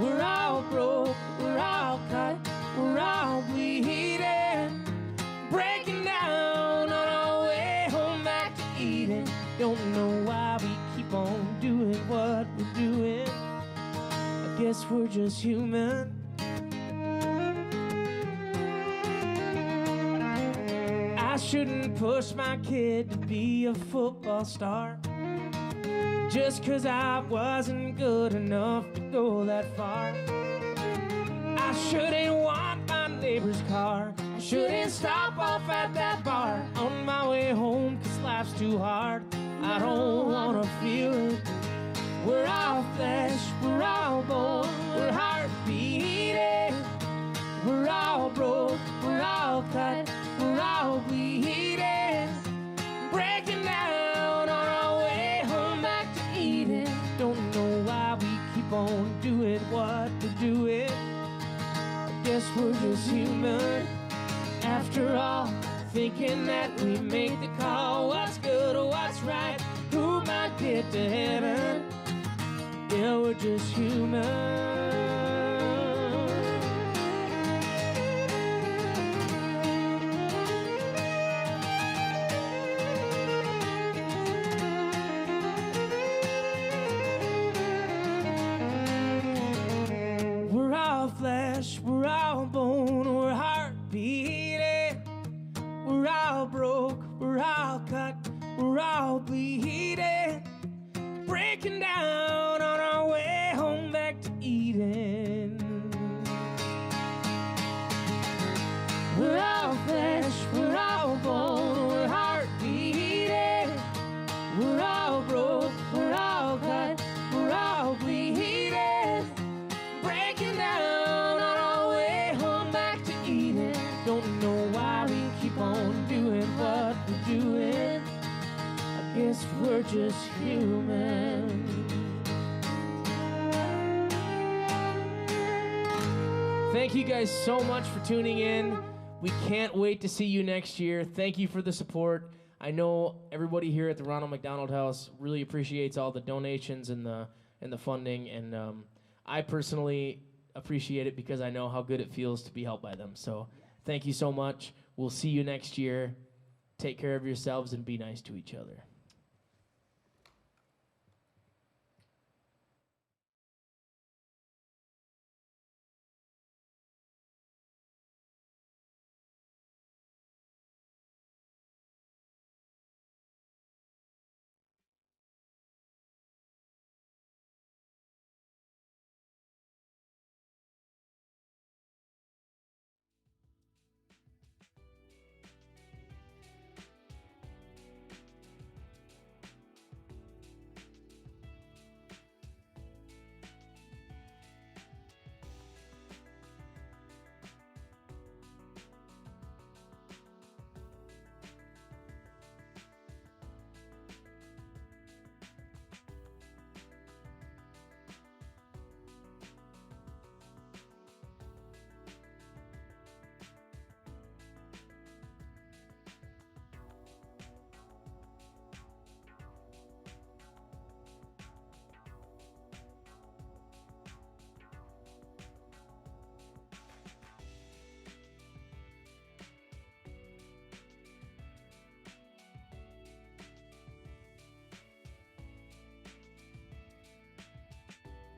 We're all broke, we're all cut, we're all bleeding. Breaking down on our way home back to Eden. Don't know why we keep on doing what we're doing. I guess we're just human. I shouldn't push my kid to be a football star just 'cause I wasn't good enough to go that far. I shouldn't want my neighbor's car. I shouldn't stop off at that bar on my way home 'cause life's too hard. I don't wanna feel it. We're all flesh, we're all bone, we're heart beating. We're all broke, we're all cut, we're all bleeding. Breaking down on our way home back to Eden. Don't know why we keep on doing what we're doing. I guess we're just human. After all, thinking that we make the call. What's good or what's right? Who might get to heaven? Yeah, we're just human. We're all flesh, we're all bone, we're heart beating. We're all broke, we're all cut, we're all bleeding. Breaking down on our way home back to Eden. We're all flesh, we're all bone, we're heart beating. We're all broke, we're all cut, we're all bleeding. Breaking down on our way home back to Eden. Don't know why we keep on doing what we're doing. I guess we're just human. Thank you guys so much for tuning in. We can't wait to see you next year. Thank you for the support. I know everybody here at the Ronald McDonald House really appreciates all the donations and the funding, and I personally appreciate it because I know how good it feels to be helped by them. So thank you so much. We'll see you next year. Take care of yourselves and be nice to each other.